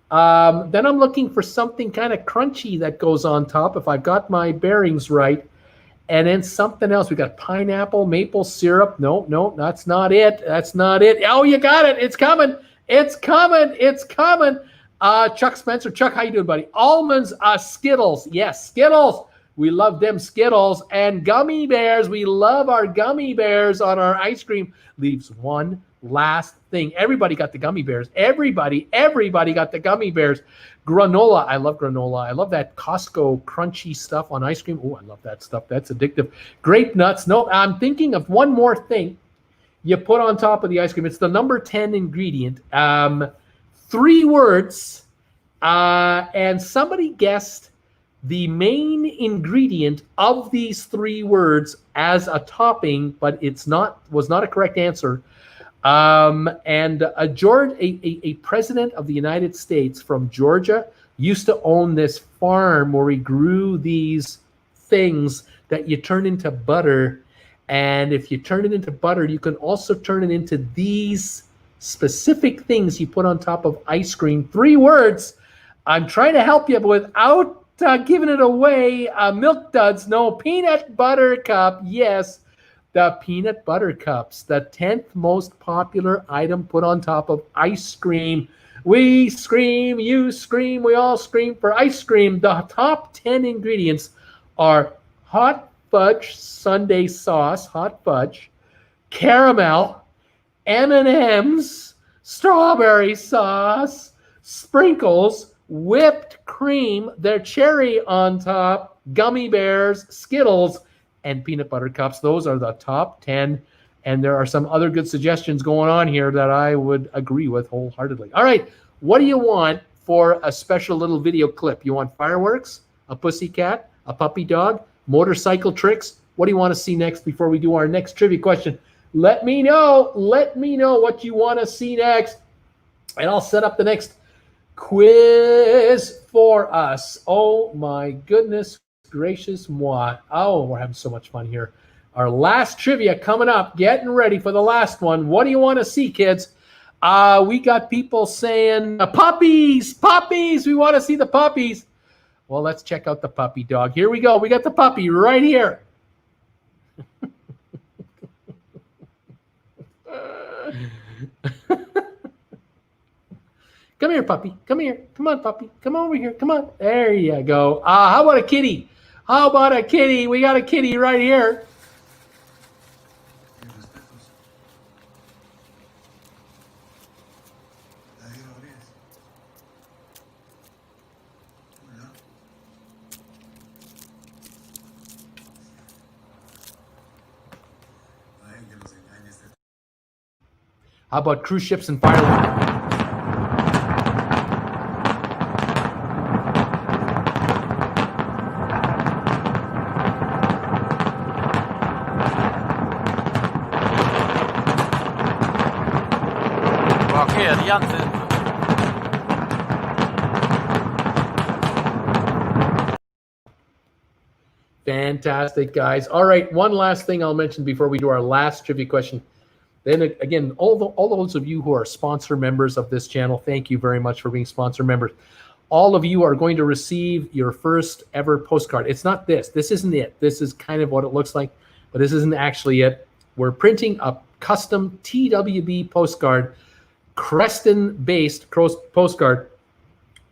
Then I'm looking for something kind of crunchy that goes on top, if I've got my bearings right. And then something else. We got pineapple, maple syrup. No, that's not it. Oh, you got it. It's coming. Chuck Spencer. Chuck, how you doing, buddy? Almonds, Skittles. Yes, Skittles. We love them Skittles. And gummy bears. We love our gummy bears on our ice cream. Leaves one last thing. Everybody got the gummy bears. Everybody got the gummy bears. Granola. I love granola. I love that Costco crunchy stuff on ice cream. Oh, I love that stuff. That's addictive. Grape nuts. No, I'm thinking of one more thing you put on top of the ice cream. It's the number 10 ingredient. 3 words. And somebody guessed the main ingredient of these 3 words as a topping, but was not a correct answer. And a president of the United States from Georgia used to own this farm where he grew these things that you turn into butter. And if you turn it into butter, you can also turn it into these specific things you put on top of ice cream. 3 words. I'm trying to help you, but without giving it away. Milk Duds. No. Peanut butter cup. Yes. The peanut butter cups, the 10th most popular item put on top of ice cream. We scream, you scream, we all scream for ice cream. The top 10 ingredients are hot fudge sundae sauce, hot fudge, caramel, M&Ms, strawberry sauce, sprinkles, whipped cream, their cherry on top, gummy bears, Skittles, and peanut butter cups. Those are the top 10. And there are some other good suggestions going on here that I would agree with wholeheartedly. All right. What do you want for a special little video clip? You want fireworks, a pussycat, a puppy dog, motorcycle tricks? What do you want to see next before we do our next trivia question? Let me know. Let me know what you want to see next. And I'll set up the next quiz for us. Oh, my goodness gracious moi. Oh, we're having so much fun here. Our last trivia coming up. Getting ready for the last one. What do you want to see, kids? We got people saying puppies. We want to see the puppies. Well, let's check out the puppy dog. Here we go. We got the puppy right here. Come here, puppy. Come here. Come on, puppy. Come over here. Come on. There you go. How about a kitty? How about a kitty? We got a kitty right here. How about cruise ships and fireworks? Fantastic, guys. All right, one last thing I'll mention before we do our last trivia question. Then again, all those of you who are sponsor members of this channel, thank you very much for being sponsor members. All of you are going to receive your first ever postcard. It's not this. This isn't it. This is kind of what it looks like, but this isn't actually it. We're printing a custom TWB postcard, Creston-based postcard.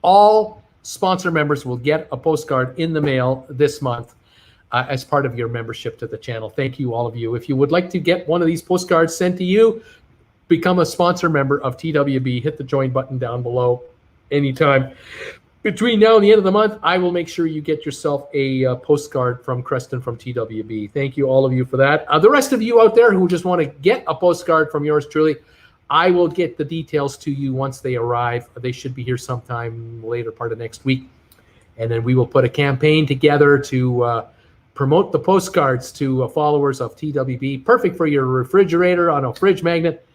All sponsor members will get a postcard in the mail this month as part of your membership to the channel. Thank you, all of you. If you would like to get one of these postcards sent to you, become a sponsor member of TWB. Hit the join button down below anytime between now and the end of the month, I will make sure you get yourself a postcard from Creston from TWB. Thank you, all of you, for that. The rest of you out there who just want to get a postcard from yours truly, I will get the details to you once they arrive. They should be here sometime later part of next week. And then we will put a campaign together to promote the postcards to followers of TWB. Perfect for your refrigerator on a fridge magnet.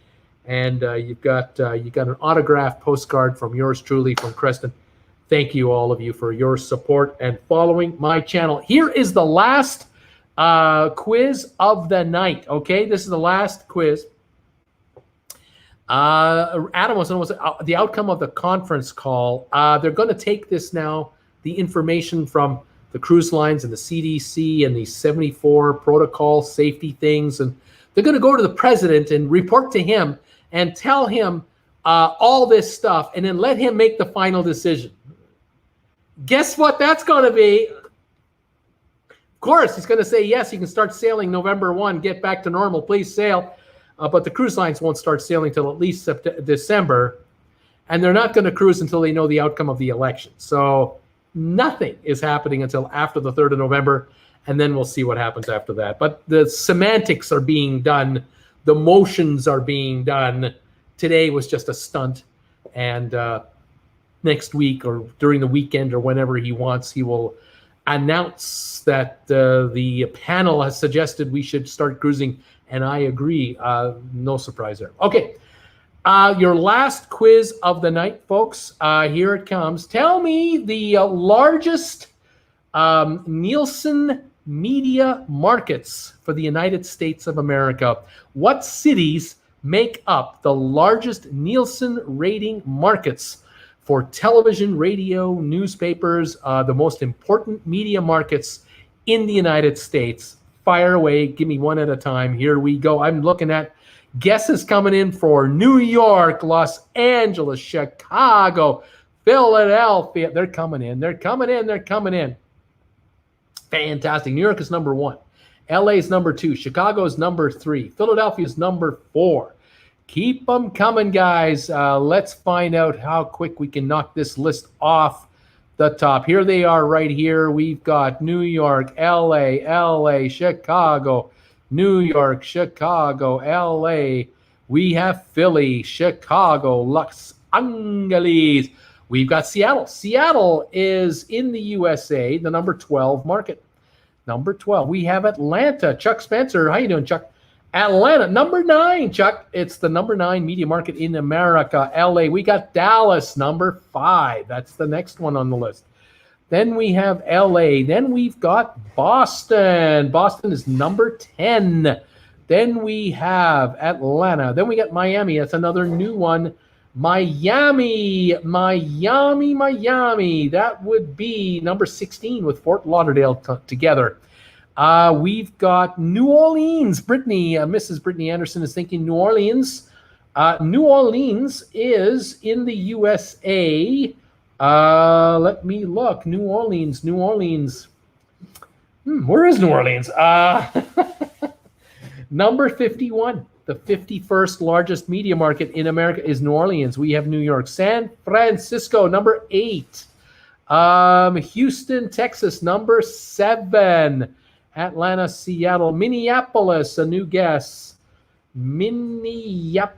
And you got an autographed postcard from yours truly from Creston. Thank you, all of you, for your support and following my channel. Here is the last quiz of the night, okay? This is the last quiz. Adam was the outcome of the conference call. They're going to take this now, the information from the cruise lines and the CDC and the 74 protocol safety things, and they're going to go to the president and report to him and tell him all this stuff, and then let him make the final decision. Guess what that's going to be? Of course, he's going to say, yes, you can start sailing November 1, get back to normal, please sail. But the cruise lines won't start sailing till at least December, and they're not going to cruise until they know the outcome of the election. So nothing is happening until after the 3rd of November, and then we'll see what happens after that. But the semantics are being done. The motions are being done. Today was just a stunt, and next week or during the weekend or whenever he wants, he will announce that the panel has suggested we should start cruising, and I agree. No surprise there. Okay, your last quiz of the night, folks. Here it comes. Tell me the largest Nielsen media markets for the United States of America. What cities make up the largest Nielsen rating markets for television, radio, newspapers, the most important media markets in the United States? Fire away. Give me one at a time. Here we go. I'm looking at guesses coming in for New York, Los Angeles, Chicago, Philadelphia. They're coming in. They're coming in. They're coming in. Fantastic. New York is number 1. LA is number 2. Chicago is number 3. Philadelphia is number 4. Keep them coming, guys. Let's find out how quick we can knock this list off the top. Here they are right here. We've got New York, LA, Chicago, New York, Chicago, LA. We have Philly, Chicago, Los Angeles. We've got Seattle. Seattle is in the USA, the number 12 market. Number 12. We have Atlanta. Chuck Spencer. How you doing, Chuck? Atlanta, number 9, Chuck. It's the number 9 media market in America. LA, we got Dallas, number 5. That's the next one on the list. Then we have LA. Then we've got Boston. Boston is number 10. Then we have Atlanta. Then we got Miami. That's another new one. Miami. That would be number 16 with Fort Lauderdale together. We've got New Orleans. Brittany, Mrs. Brittany Anderson is thinking New Orleans. New Orleans is in the USA. Let me look. New Orleans. Where is New Orleans? Number 51. The 51st largest media market in America is New Orleans. We have New York. San Francisco, number 8. Houston, Texas, number 7. Atlanta, Seattle, Minneapolis, a new guess. Minneapolis.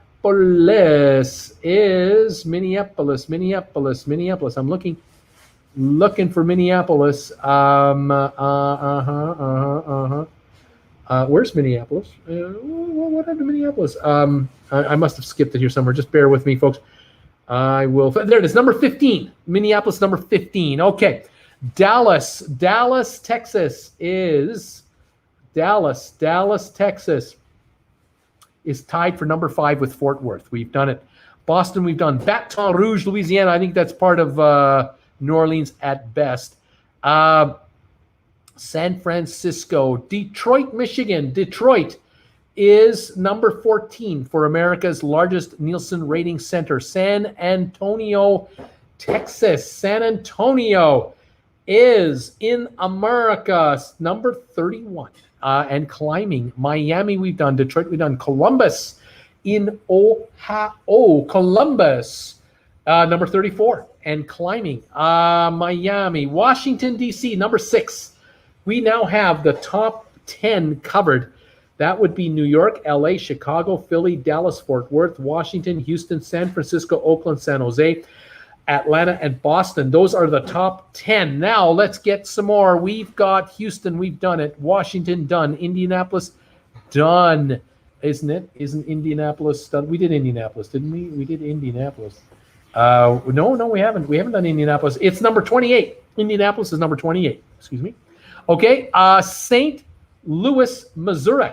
I'm looking for Minneapolis. Where's Minneapolis? What happened to Minneapolis? I must have skipped it here somewhere. Just bear with me, folks. I will. There it is, number 15. Minneapolis, number 15. Okay. Dallas, Texas is tied for number 5 with Fort Worth. We've done it. Boston, we've done. Baton Rouge, Louisiana. I think that's part of New Orleans at best. San Francisco, Detroit, Michigan. Detroit is number 14 for America's largest Nielsen rating center. San Antonio, Texas. San Antonio is in America, number 31, and climbing. Miami, we've done. Detroit, we've done. Columbus in Ohio. Columbus, number 34. and climbing. Miami, Washington, D.C., number 6. We now have the top 10 covered. That would be New York, L.A., Chicago, Philly, Dallas, Fort Worth, Washington, Houston, San Francisco, Oakland, San Jose, Atlanta, and Boston. Those are the top 10. Now let's get some more. We've got Houston. We've done it. Washington, done. Indianapolis, done. Isn't it? Isn't Indianapolis done? We did Indianapolis, didn't we? We did Indianapolis. No, we haven't. We haven't done Indianapolis. It's number 28. Indianapolis is number 28. Excuse me. Okay. St. Louis, Missouri,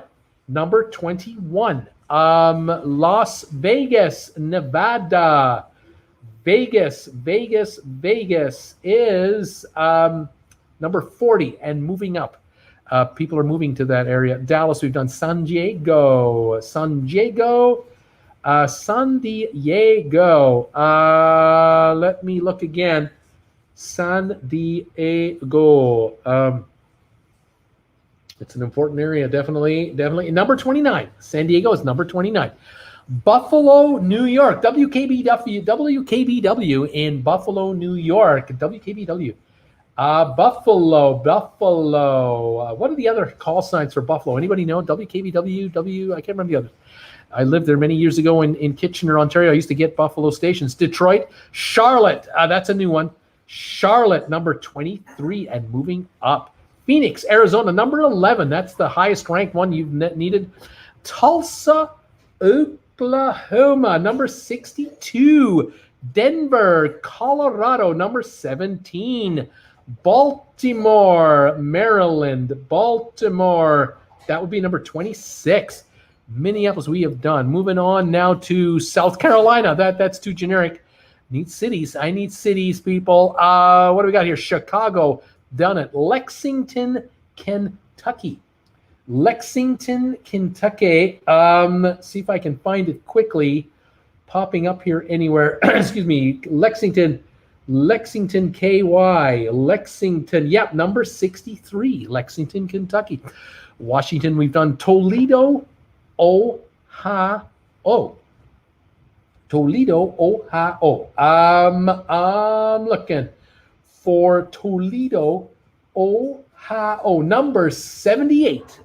number 21. Las Vegas, Nevada. Vegas is number 40 and moving up. People are moving to that area. Dallas, we've done San Diego. Let me look again. San Diego. It's an important area, definitely. Number 29. San Diego is number 29. Buffalo, New York. WKBW in Buffalo, New York. WKBW. Buffalo. What are the other call signs for Buffalo? Anybody know? WKBW, I can't remember the others. I lived there many years ago in Kitchener, Ontario. I used to get Buffalo stations. Detroit, Charlotte. That's a new one. Charlotte, number 23 and moving up. Phoenix, Arizona, number 11. That's the highest ranked one you've needed. Tulsa, Oklahoma, number 62. Denver, Colorado, number 17. Baltimore, Maryland. That would be number 26. Minneapolis, we have done. Moving on now to South Carolina. That's too generic. Need cities. I need cities, people. What do we got here? Chicago, done it. Lexington, Kentucky. See if I can find it quickly. Popping up here anywhere. Excuse me. Lexington, KY. Lexington. Yep, number 63. Lexington, Kentucky. Washington, we've done. Toledo, Ohio. I'm looking for Toledo, Ohio, number 78.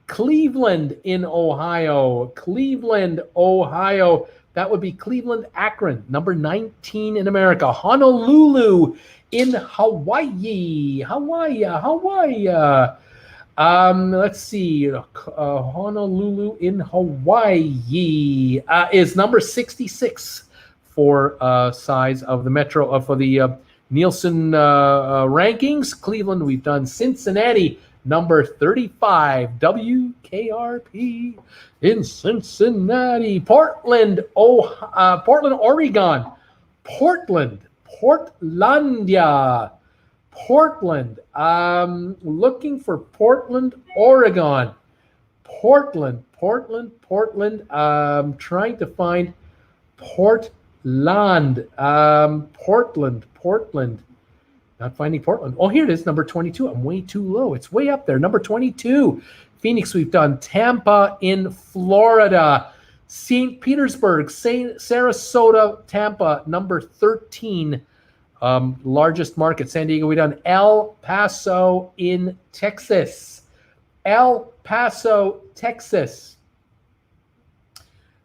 Cleveland in Ohio. That would be Cleveland, Akron, number 19 in America. Honolulu in Hawaii. Let's see. Honolulu in Hawaii is number 66 for size of the metro for the Nielsen rankings. Cleveland, we've done. Cincinnati, number 35. WKRP in Cincinnati. Portland, Oregon. Portlandia. Portland. Looking for Portland, Oregon. Portland. Trying to find Portland. Portland. Not finding Portland. Oh, here it is, number 22. I'm way too low. It's way up there. Number 22. Phoenix, we've done. Tampa in Florida. St. Petersburg, Sarasota, Tampa, number 13. Largest market. San Diego, we've done. El Paso in Texas. El Paso, Texas.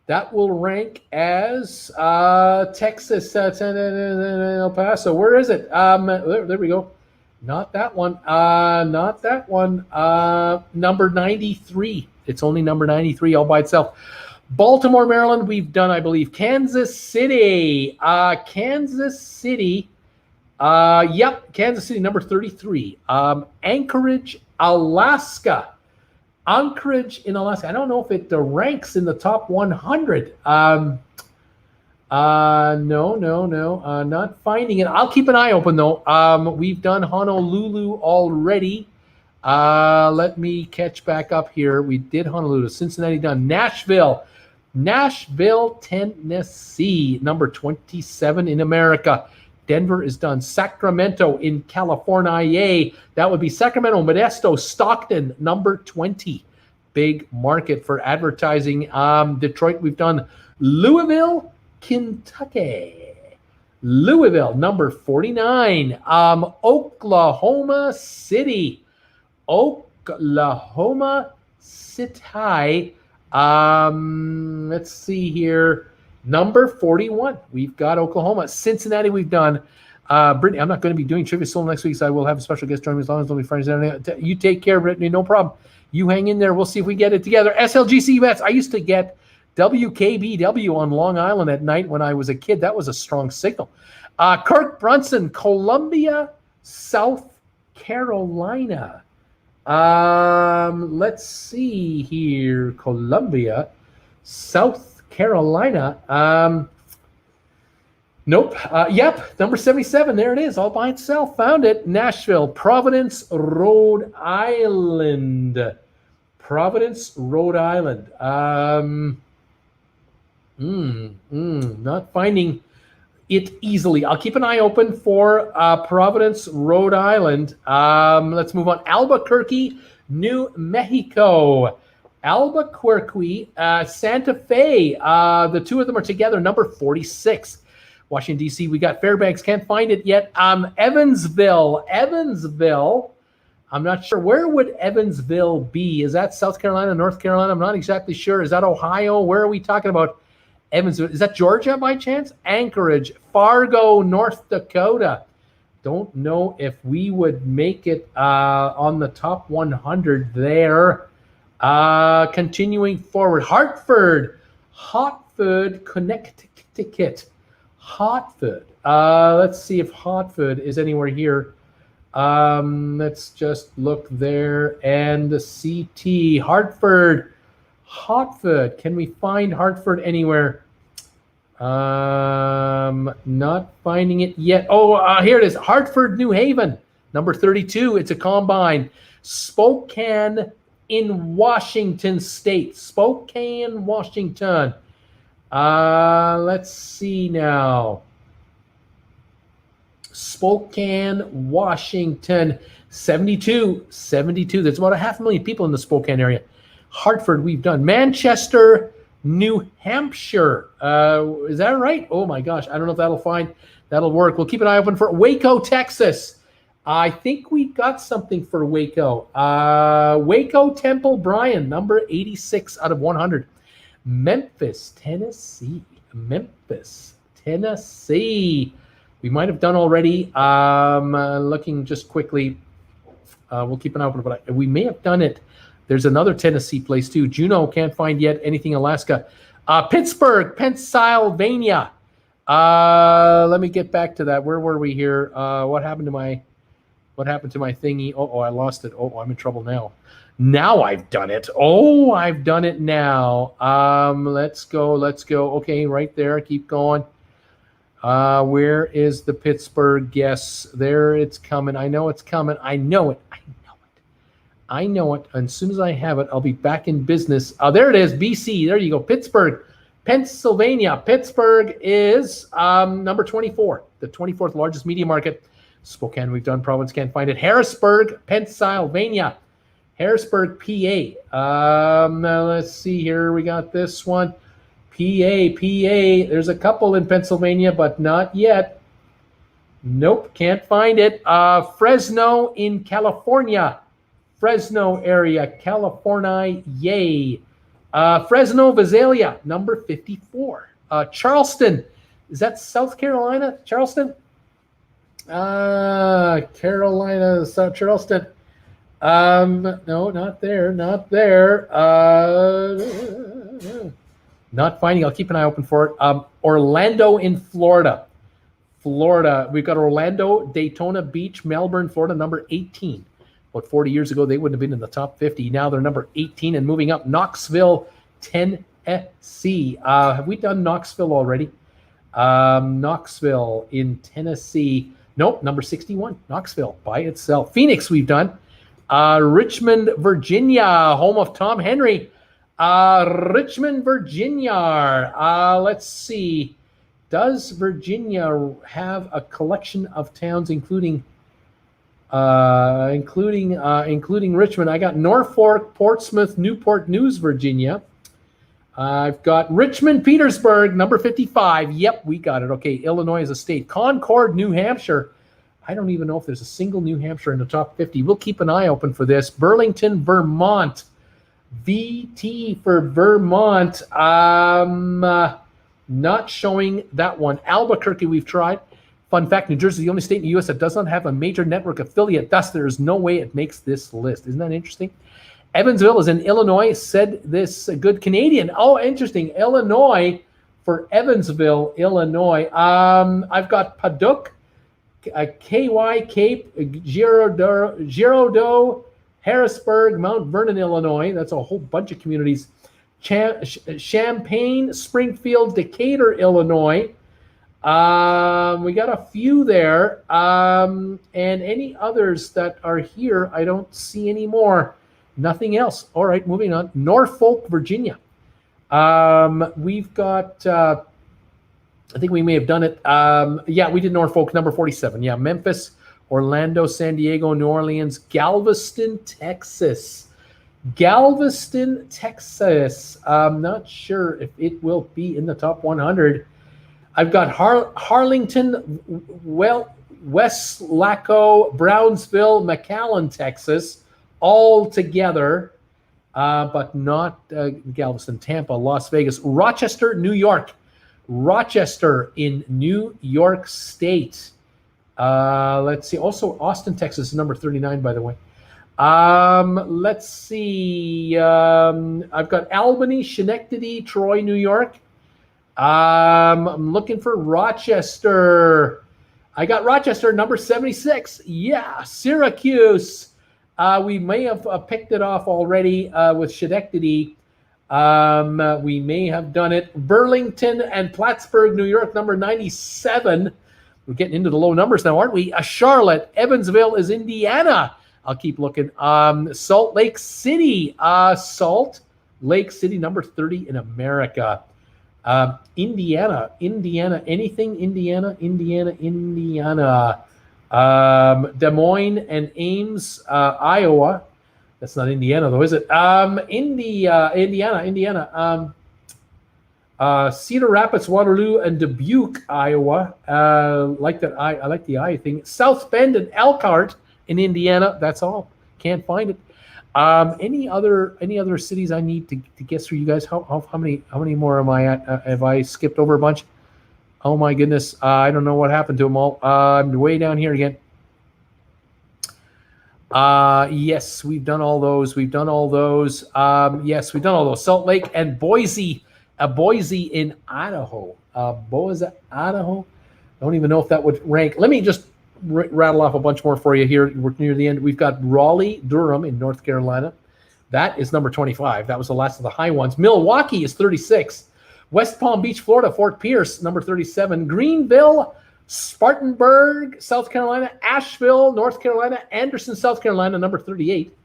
That will rank as Texas, El Paso. Where is it? There we go. Not that one. Number 93. It's only number 93 all by itself. Baltimore, Maryland, we've done, I believe. Kansas City. Kansas City, number 33. Anchorage, Alaska. Anchorage in Alaska. I don't know if it ranks in the top 100. No. Not finding it. I'll keep an eye open, though. We've done Honolulu already. Let me catch back up here. We did Honolulu. Cincinnati done. Nashville, Tennessee, number 27 in America. Denver is done. Sacramento in California. That would be Sacramento, Modesto, Stockton, number 20. Big market for advertising. Detroit, we've done. Louisville, Kentucky. Louisville, number 49. Oklahoma City. Oklahoma City. Let's see here. Number 41. We've got Oklahoma. Cincinnati, we've done. Brittany, I'm not going to be doing Trivia Soul next week, so I will have a special guest join me as long as they'll be friends. You take care, Brittany. No problem. You hang in there. We'll see if we get it together. SLGC bets. I used to get WKBW on Long Island at night when I was a kid. That was a strong signal. Kirk Brunson, Columbia, South Carolina. Let's see here. Columbia, South Carolina. Nope. Yep. Number 77. There it is. All by itself. Found it. Nashville, Providence, Rhode Island. Providence, Rhode Island. Not finding it easily. I'll keep an eye open for Providence, Rhode Island. Let's move on. Albuquerque, New Mexico. Albuquerque, Santa Fe. The two of them are together. Number 46. Washington, D.C. We got Fairbanks. Can't find it yet. Evansville. I'm not sure. Where would Evansville be? Is that South Carolina, North Carolina? I'm not exactly sure. Is that Ohio? Where are we talking about? Evansville. Is that Georgia by chance? Anchorage, Fargo, North Dakota. Don't know if we would make it on the top 100 there. Continuing forward. Hartford, Connecticut. Hartford. Let's see if Hartford is anywhere here. Let's just look there. And the CT. Hartford. Can we find Hartford anywhere? Not finding it yet. Here it is. Hartford, New Haven. Number 32. It's a combine. Spokane in Washington State. Spokane, Washington. Let's see now. Spokane, Washington, 72. There's about 500,000 people in the Spokane area. Hartford, we've done. Manchester, New Hampshire. Is that right? Oh my gosh. I don't know if that'll work. We'll keep an eye open for Waco, Texas. I think we got something for Waco. Waco Temple Bryan, number 86 out of 100. Memphis, Tennessee. We might have done already. Looking just quickly. We'll keep an eye open, but we may have done it. There's another Tennessee place too. Juneau, can't find yet anything Alaska. Pittsburgh, Pennsylvania. Let me get back to that. Where were we here? What happened to my thingy? I lost it. I'm in trouble now. Now I've done it. I've done it now. Let's go. Okay, right there. Keep going. Where is the Pittsburgh? Yes, there it's coming. I know it's coming. I know it. And as soon as I have it, I'll be back in business. There it is. BC. There you go. Pittsburgh, Pennsylvania. Pittsburgh is number 24, the 24th largest media market. Spokane, we've done. Province, can't find it. Harrisburg, Pennsylvania. Harrisburg, PA. Let's see here. We got this one. PA. There's a couple in Pennsylvania, but not yet. Nope, can't find it. Fresno in California. Fresno area, California, yay. Fresno, Visalia, number 54. Charleston, is that South Carolina? Charleston? Carolina, South Charleston. No, not there. Not finding. I'll keep an eye open for it. Orlando in Florida. We've got Orlando, Daytona Beach, Melbourne, Florida, number 18. About 40 years ago, they wouldn't have been in the top 50. Now they're number 18 and moving up. Knoxville, Tennessee. Have we done Knoxville already? Knoxville in Tennessee. Nope, number 61. Knoxville by itself. Phoenix, we've done. Richmond, Virginia, home of Tom Henry. Richmond, Virginia. Let's see. Does Virginia have a collection of towns, including Richmond? I got Norfolk, Portsmouth, Newport News, Virginia. I've got Richmond, Petersburg, number 55. Yep, we got it. Okay, Illinois is a state. Concord, New Hampshire. I don't even know if there's a single New Hampshire in the top 50. We'll keep an eye open for this. Burlington, Vermont. VT for Vermont. Not showing that one. Albuquerque, we've tried. Fun fact, New Jersey is the only state in the U.S. that does not have a major network affiliate. Thus, there is no way it makes this list. Isn't that interesting? Evansville is in Illinois, said this good Canadian. Oh, interesting. Illinois for Evansville, Illinois. I've got Paducah, KY, Cape, Girardeau, Harrisburg, Mount Vernon, Illinois. That's a whole bunch of communities. Champaign, Springfield, Decatur, Illinois. We got a few there. And any others that are here, I don't see any more. Nothing else. All right, moving on. Norfolk, Virginia. We've got, I think we may have done it. Yeah, we did Norfolk, number 47. Yeah, Memphis, Orlando, San Diego, New Orleans, Galveston, Texas. Galveston, Texas. I'm not sure if it will be in the top 100. I've got Harlington, West Laco, Brownsville, McAllen, Texas, all together, but not Galveston, Tampa, Las Vegas, Rochester, New York. Rochester in New York State. Let's see. Also, Austin, Texas is number 39, by the way. Let's see. I've got Albany, Schenectady, Troy, New York. I'm looking for Rochester. I got Rochester, number 76. Yeah, Syracuse. We may have picked it off already with Schenectady. We may have done it. Burlington and Plattsburgh, New York, number 97. We're getting into the low numbers now, aren't we? Charlotte, Evansville is Indiana. I'll keep looking. Salt Lake City. Salt Lake City, number 30 in America. Indiana. Anything? Indiana. Des Moines and Ames, Iowa. That's not Indiana, though, is it? Indiana. Cedar Rapids, Waterloo, and Dubuque, Iowa. Like that. I like the I thing. South Bend and Elkhart in Indiana. That's all. Can't find it. Any other cities I need to guess through, you guys? How many more am I at? Have I skipped over a bunch? Oh my goodness. I don't know what happened to them all. I'm way down here again. Yes, we've done all those. Yes, we've done all those. Salt Lake and Boise. Boise in Idaho. Boise, Idaho. Don't even know if that would rank. Let me just rattle off a bunch more for you here. We're near the end. We've got Raleigh, Durham in North Carolina. That is number 25. That was the last of the high ones. Milwaukee is 36. West Palm Beach, Florida, Fort Pierce, number 37. Greenville, Spartanburg, South Carolina. Asheville, North Carolina. Anderson, South Carolina, number 38.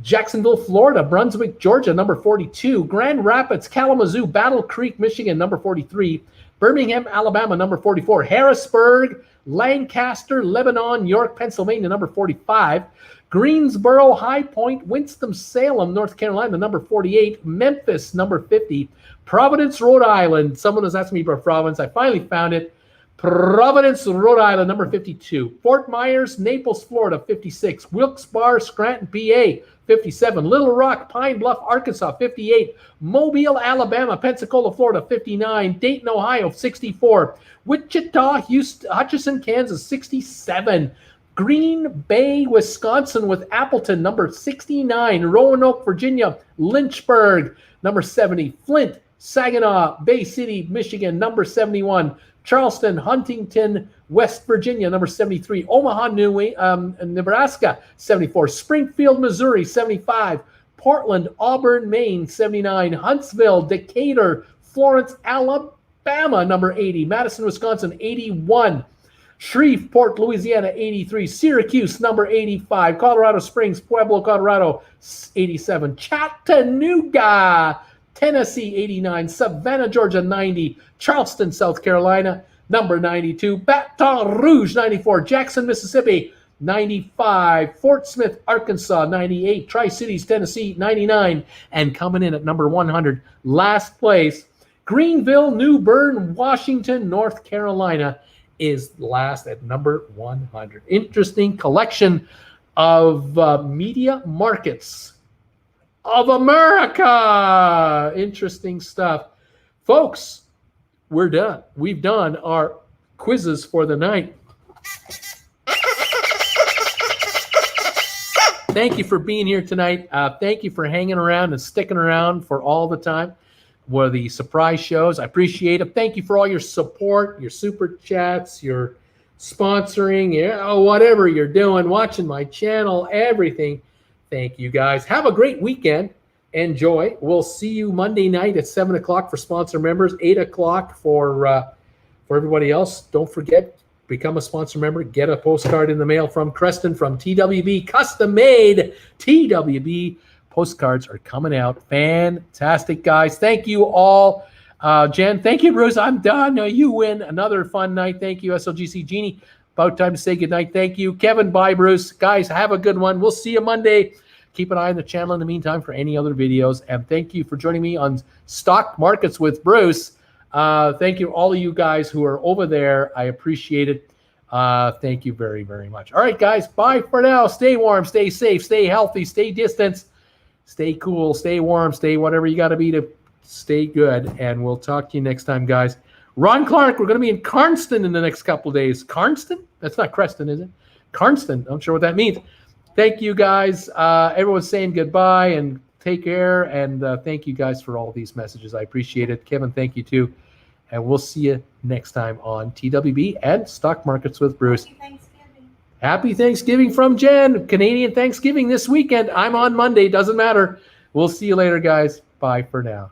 Jacksonville, Florida. Brunswick, Georgia, number 42. Grand Rapids, Kalamazoo, Battle Creek, Michigan, number 43. Birmingham, Alabama, number 44. Harrisburg, Lancaster, Lebanon, York, Pennsylvania, number 45. Greensboro, High Point, Winston-Salem, North Carolina, number 48. Memphis, number 50. Providence, Rhode Island. Someone was asking me about Providence. I finally found it. Providence, Rhode Island, number 52. Fort Myers, Naples, Florida, 56. Wilkes-Barre, Scranton, PA, 57. Little Rock, Pine Bluff, Arkansas, 58. Mobile, Alabama, Pensacola, Florida, 59. Dayton, Ohio, 64. Wichita, Hutchinson, Kansas, 67. Green Bay, Wisconsin with Appleton, number 69. Roanoke, Virginia, Lynchburg, number 70. Flint, Saginaw, Bay City, Michigan, number 71. Charleston, Huntington, West Virginia, number 73. Omaha, Nebraska, 74. Springfield, Missouri, 75. Portland, Auburn, Maine, 79. Huntsville, Decatur, Florence, Alabama, number 80. Madison, Wisconsin, 81. Shreveport, Louisiana, 83. Syracuse, number 85. Colorado Springs, Pueblo, Colorado, 87. Chattanooga, Tennessee, 89. Savannah, Georgia, 90. Charleston, South Carolina, number 92. Baton Rouge, 94. Jackson, Mississippi, 95. Fort Smith, Arkansas, 98. Tri-Cities, Tennessee, 99. And coming in at number 100, last place, Greenville, New Bern, Washington, North Carolina is last at number 100. Interesting collection of media markets of America. Interesting stuff. Folks, we're done. We've done our quizzes for the night. Thank you for being here tonight. Thank you for hanging around and sticking around for all the time for the surprise shows. I appreciate it. Thank you for all your support, your super chats, your sponsoring, whatever you're doing, watching my channel, everything. Thank you, guys. Have a great weekend. Enjoy. We'll see you Monday night at 7 o'clock for sponsor members, 8 o'clock for everybody else. Don't forget, become a sponsor member. Get a postcard in the mail from Creston from TWB. Custom-made TWB postcards are coming out. Fantastic, guys. Thank you all. Jen, thank you, Bruce. I'm done. You win another fun night. Thank you, SLGC Genie. About time to say goodnight. Thank you. Kevin, bye, Bruce. Guys, have a good one. We'll see you Monday. Keep an eye on the channel in the meantime for any other videos. And thank you for joining me on Stock Markets with Bruce. Thank you, all of you guys who are over there. I appreciate it. Thank you very, very much. All right, guys. Bye for now. Stay warm. Stay safe. Stay healthy. Stay distant. Stay cool. Stay warm. Stay whatever you got to be to stay good. And we'll talk to you next time, guys. Ron Clark, we're going to be in Carnston in the next couple of days. Carnston? That's not Creston, is it? Carnston. I'm sure what that means. Thank you, guys. Everyone's saying goodbye and take care. And thank you, guys, for all these messages. I appreciate it. Kevin, thank you, too. And we'll see you next time on TWB and Stock Markets with Bruce. Happy Thanksgiving. Happy Thanksgiving from Jen. Canadian Thanksgiving this weekend. I'm on Monday. Doesn't matter. We'll see you later, guys. Bye for now.